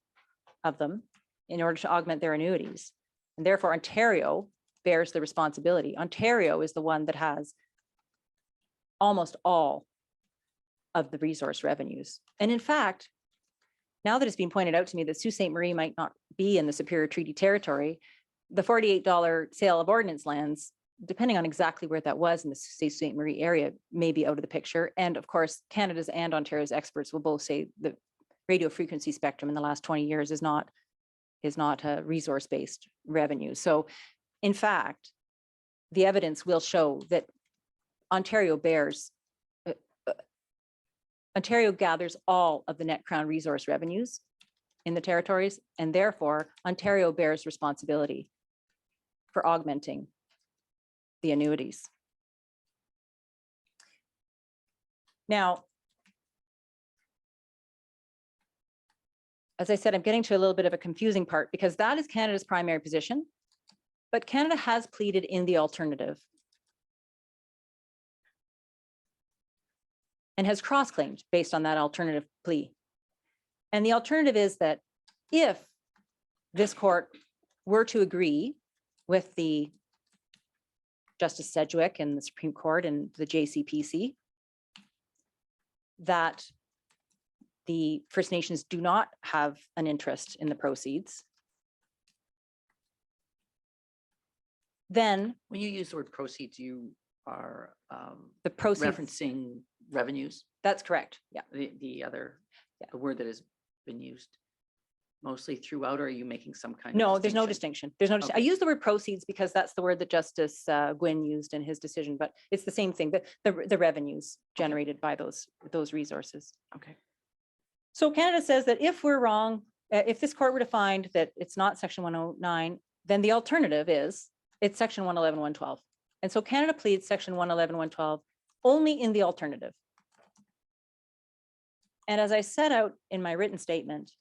of them in order to augment their annuities. And therefore, Ontario bears the responsibility. Ontario is the one that has almost all of the resource revenues. And in fact, now that it's been pointed out to me that Sault Ste. Marie might not be in the Superior Treaty Territory, the $48 sale of ordnance lands, depending on exactly where that was in the Sault Ste. Marie area, may be out of the picture. And of course, Canada's and Ontario's experts will both say the radio frequency spectrum in the last 20 years is not a resource-based revenue. So in fact, the evidence will show that Ontario gathers all of the net Crown resource revenues in the territories, and therefore Ontario bears responsibility for augmenting the annuities. Now, as I said, I'm getting to a little bit of a confusing part because that is Canada's primary position. But Canada has pleaded in the alternative and has cross-claimed based on that alternative plea. And the alternative is that if this court were to agree with the Justice Sedgwick and the Supreme Court and the JCPC, that the First Nations do not have an interest in the proceeds, then When you use the word proceeds, you are the proceeds, referencing revenues, that's correct, yeah. the other, Yeah. the word that has been used mostly throughout, or are you making some kind of? No, there's no distinction. There's no, I Okay. use the word proceeds because that's the word that Justice Gwynn used in his decision, but it's the same thing, the revenues generated by those resources. Okay. So Canada says that if we're wrong, if this court were to find that it's not section 109, then the alternative is it's section 111, 112. And so Canada pleads section 111, 112 only in the alternative. And as I set out in my written statement,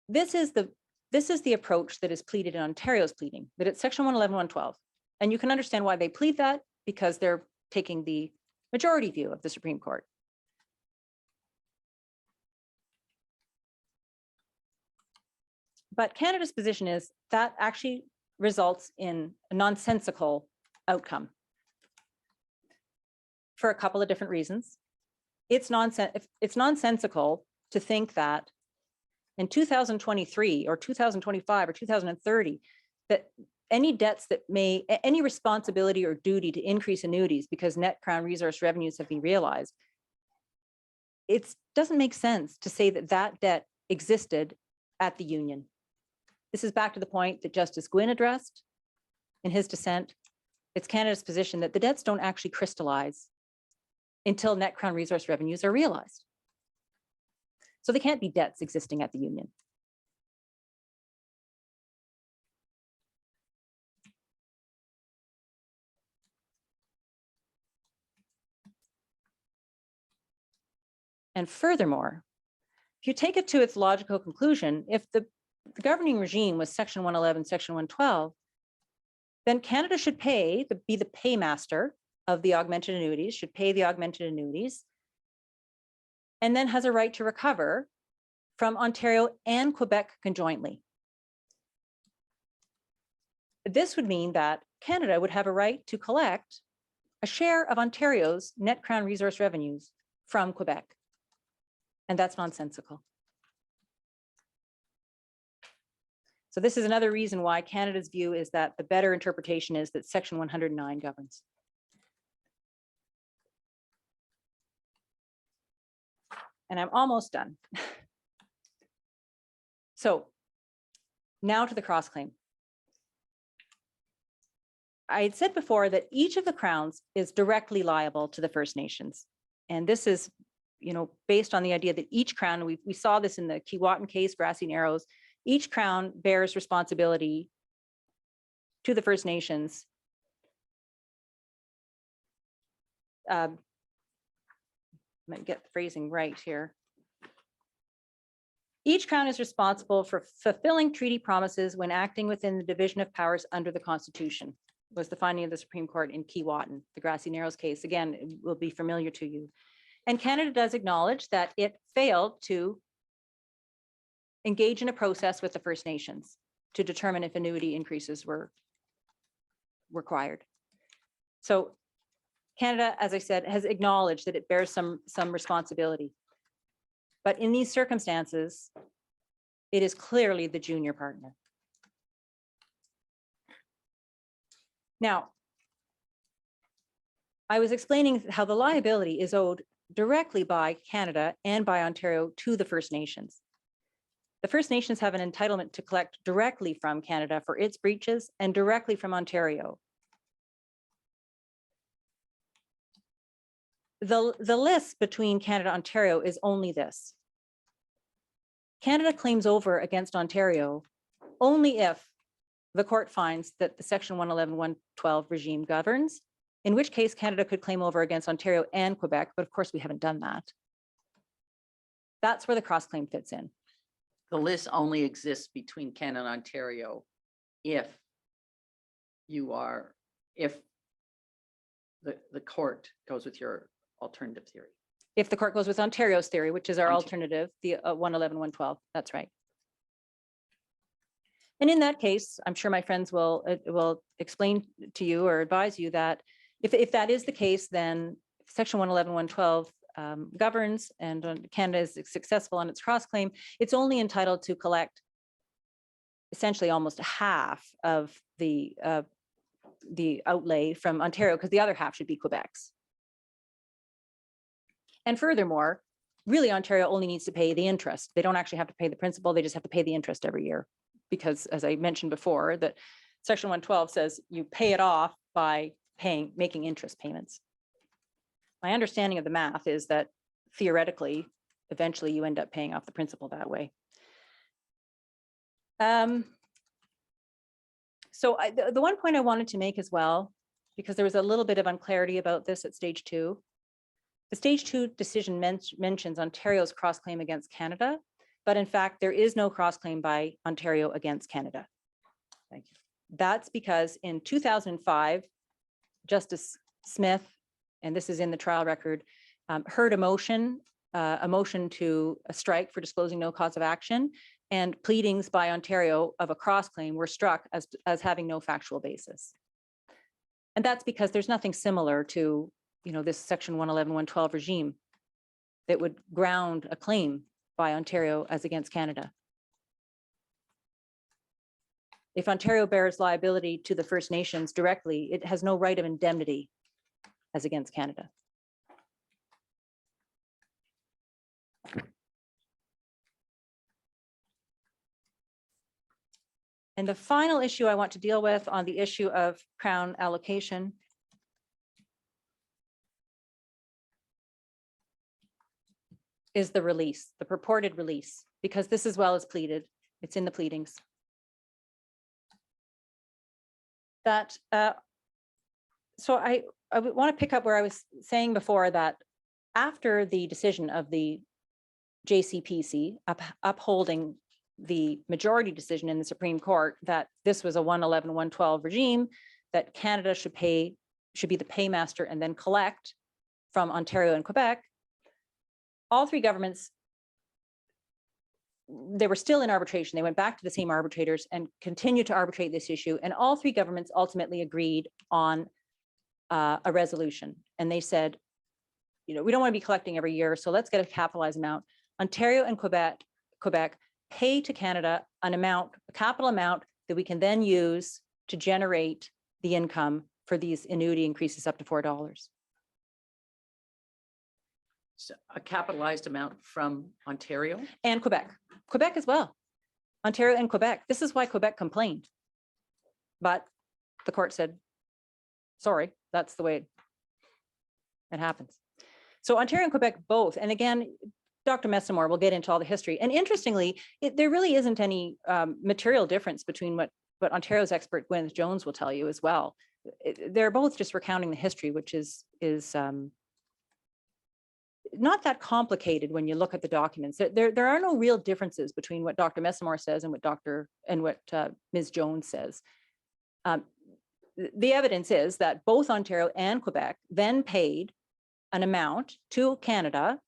this is the approach that is pleaded in Ontario's pleading, that it's section 111, 112. And you can understand why they plead that, because they're taking the majority view of the Supreme Court. But Canada's position is that actually results in a nonsensical outcome for a couple of different reasons. It's nonsensical to think that in 2023 or 2025 or 2030, that any debts that any responsibility or duty to increase annuities because net Crown resource revenues have been realized, it doesn't make sense to say that that debt existed at the Union. This is back to the point that Justice Gwynn addressed in his dissent. It's Canada's position that the debts don't actually crystallize until net Crown resource revenues are realized. So they can't be debts existing at the Union. And furthermore, if you take it to its logical conclusion, if the governing regime was section 111, section 112, then Canada should be the paymaster of the augmented annuities, should pay the augmented annuities, and then has a right to recover from Ontario and Quebec conjointly. This would mean that Canada would have a right to collect a share of Ontario's net Crown resource revenues from Quebec. And that's nonsensical. So this is another reason why Canada's view is that the better interpretation is that section 109 governs. And I'm almost done. So now to the cross-claim. I had said before that each of the crowns is directly liable to the First Nations. And this is, based on the idea that each crown, we saw this in the Keewatin case, Grassy Narrows, each crown bears responsibility to the First Nations. Let me get the phrasing right here. Each crown is responsible for fulfilling treaty promises when acting within the division of powers under the Constitution, was the finding of the Supreme Court in Keewatin, the Grassy Narrows case. Again, it will be familiar to you. And Canada does acknowledge that it failed to engage in a process with the First Nations to determine if annuity increases were required. So Canada, as I said, has acknowledged that it bears some responsibility. But in these circumstances, it is clearly the junior partner. Now, I was explaining how the liability is owed directly by Canada and by Ontario to the First Nations. The First Nations have an entitlement to collect directly from Canada for its breaches and directly from Ontario. The list between Canada and Ontario is only this. Canada claims over against Ontario only if the court finds that the section 111, 112 regime governs, in which case Canada could claim over against Ontario and Quebec, but of course we haven't done that. That's where the cross-claim fits in. the list only exists between Canada and Ontario if if the court goes with your alternative theory. If the court goes with Ontario's theory, which is our Ontario. alternative, the 111, 112, that's right. And in that case, I'm sure my friends will explain to you or advise you that if that is the case, then section 111, 112 governs, and Canada is successful on its cross claim, it's only entitled to collect essentially almost half of the outlay from Ontario, because the other half should be Quebec's. And furthermore, really Ontario only needs to pay the interest. They don't actually have to pay the principal, they just have to pay the interest every year. Because as I mentioned before, that section 112 says you pay it off by making interest payments. My understanding of the math is that theoretically, eventually you end up paying off the principal that way. So the one point I wanted to make as well, because there was a little bit of unclarity about this at stage 2. The stage 2 decision mentions Ontario's cross claim against Canada, but in fact, there is no cross claim by Ontario against Canada. Thank you. That's because in 2005, Justice Smith, and this is in the trial record, heard a motion to strike for disclosing no cause of action, and pleadings by Ontario of a cross claim were struck as having no factual basis. And that's because there's nothing similar to, this section 111, 112 regime that would ground a claim by Ontario as against Canada. If Ontario bears liability to the First Nations directly, it has no right of indemnity as against Canada. And the final issue I want to deal with on the issue of Crown allocation is the release, the purported release, because this as well as pleaded, it's in the pleadings. That, so I want to pick up where I was saying before that after the decision of the JCPC upholding the majority decision in the Supreme Court that this was a 111, 112 regime, that Canada should be the paymaster and then collect from Ontario and Quebec, all three governments, they were still in arbitration. They went back to the same arbitrators and continued to arbitrate this issue. And all three governments ultimately agreed on a resolution. And they said, we don't want to be collecting every year, so let's get a capitalized amount. Ontario and Quebec pay to Canada an amount, a capital amount that we can then use to generate the income for these annuity increases up to $4. So a capitalized amount from Ontario? And Quebec as well. Ontario and Quebec. This is why Quebec complained. But the court said, sorry, that's the way it happens. So Ontario and Quebec both, and again, Dr. Messamore will get into all the history. And interestingly, there really isn't any material difference between what Ontario's expert Gwyneth Jones will tell you as well. They're both just recounting the history, which is not that complicated when you look at the documents. There are no real differences between what Dr. Messamore says and what Ms. Jones says. The evidence is that both Ontario and Quebec then paid an amount to Canada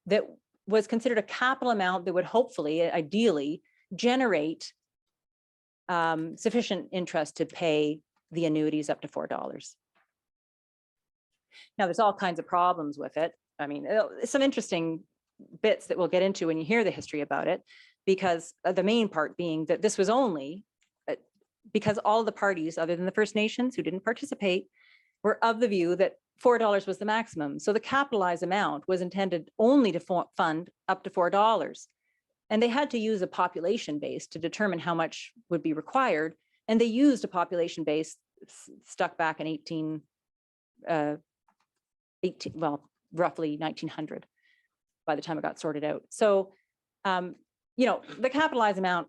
that was considered a capital amount that would hopefully, ideally, generate sufficient interest to pay the annuities up to $4. Now, there's all kinds of problems with it. I mean, some interesting bits that we'll get into when you hear the history about it, because the main part being that this was only because all the parties other than the First Nations who didn't participate were of the view that $4 was the maximum. So the capitalized amount was intended only to fund up to $4. And they had to use a population base to determine how much would be required. And they used a population base stuck back in roughly 1900 by the time it got sorted out. So, the capitalized amount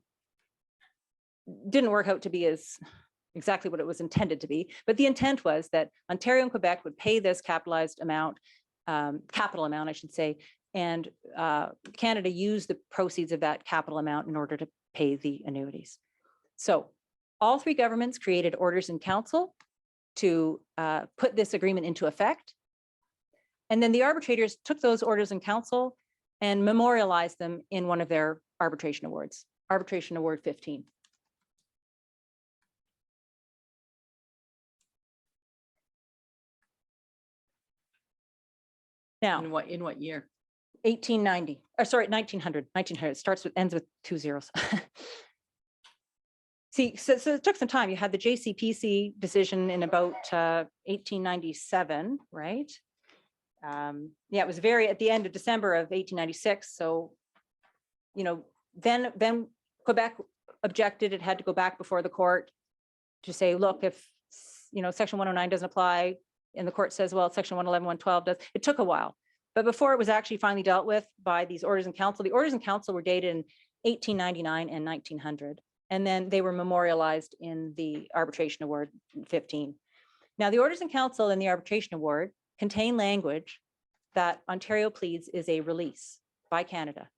didn't work out to be as exactly what it was intended to be, but the intent was that Ontario and Quebec would pay this capitalized amount, capital amount, I should say, And Canada used the proceeds of that capital amount in order to pay the annuities. So all three governments created orders in council to put this agreement into effect. And then the arbitrators took those orders in council and memorialized them in one of their arbitration awards, Arbitration Award 15. Now, In what year? 1890, or sorry, 1900, it starts with, ends with 2 zeros. See, so it took some time. You had the JCPC decision in about 1897, right? Yeah, it was very at the end of December of 1896. So, then Quebec objected. It had to go back before the court to say, look, if, section 109 doesn't apply, and the court says, well, section 111, 112 does. It took a while. But before it was actually finally dealt with by these orders in council, the orders in council were dated in 1899 and 1900. And then they were memorialized in the Arbitration Award 15. Now, the orders in council and the Arbitration Award contain language that Ontario pleads is a release by Canada.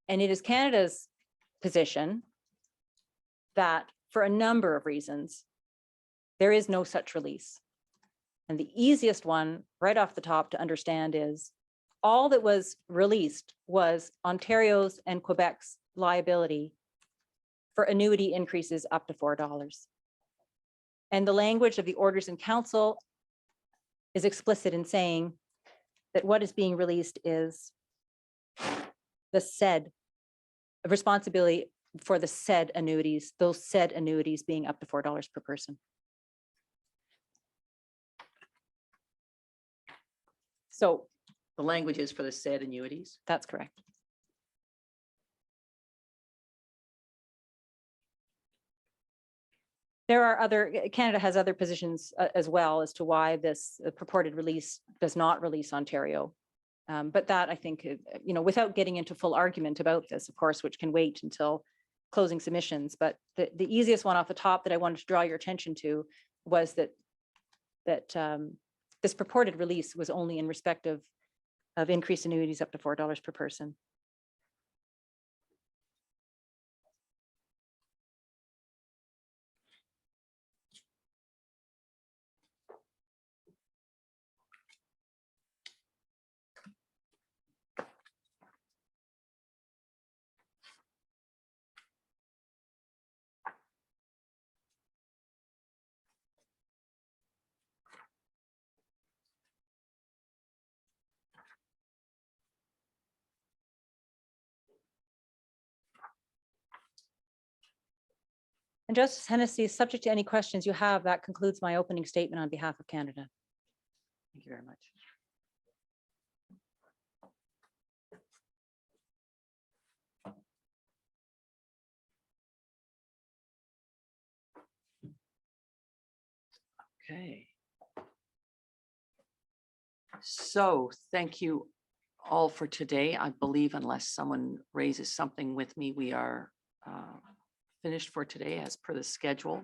And it is Canada's position that for a number of reasons, there is no such release. And the easiest one right off the top to understand is all that was released was Ontario's and Quebec's liability for annuity increases up to $4. And the language of the orders in council is explicit in saying that what is being released is the said responsibility for the said annuities, those said annuities being up to $4 per person. So The language is for the said annuities. that's correct. There are Canada has other positions as well as to why this purported release does not release Ontario. But that I think, without getting into full argument about this, of course, which can wait until closing submissions, but the easiest one off the top that I wanted to draw your attention to was that this purported release was only in respect of increased annuities up to $4 per person. And Justice Hennessy, subject to any questions you have, that concludes my opening statement on behalf of Canada. Thank you very much. Okay. So thank you all for today. I believe unless someone raises something with me, we are finished for today as per the schedule.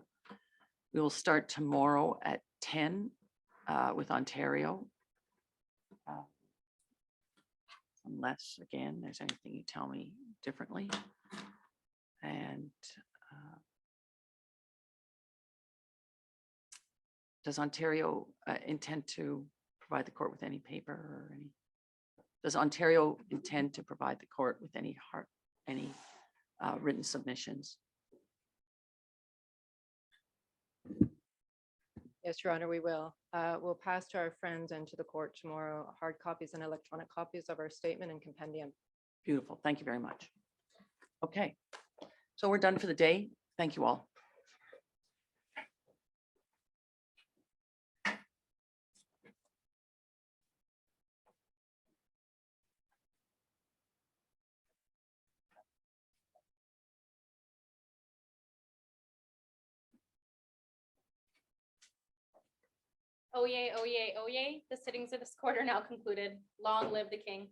We will start tomorrow at 10 with Ontario. Unless, again, there's anything you tell me differently. And does Ontario intend to provide the court with any paper or any? Does Ontario intend to provide the court with any written submissions? Yes, Your Honor, we will. We'll pass to our friends and to the court tomorrow, hard copies and electronic copies of our statement and compendium. Beautiful. Thank you very much. Okay, so we're done for the day. Thank you all. Oyez, oyez, oyez. The sittings of this court are now concluded. Long live the king.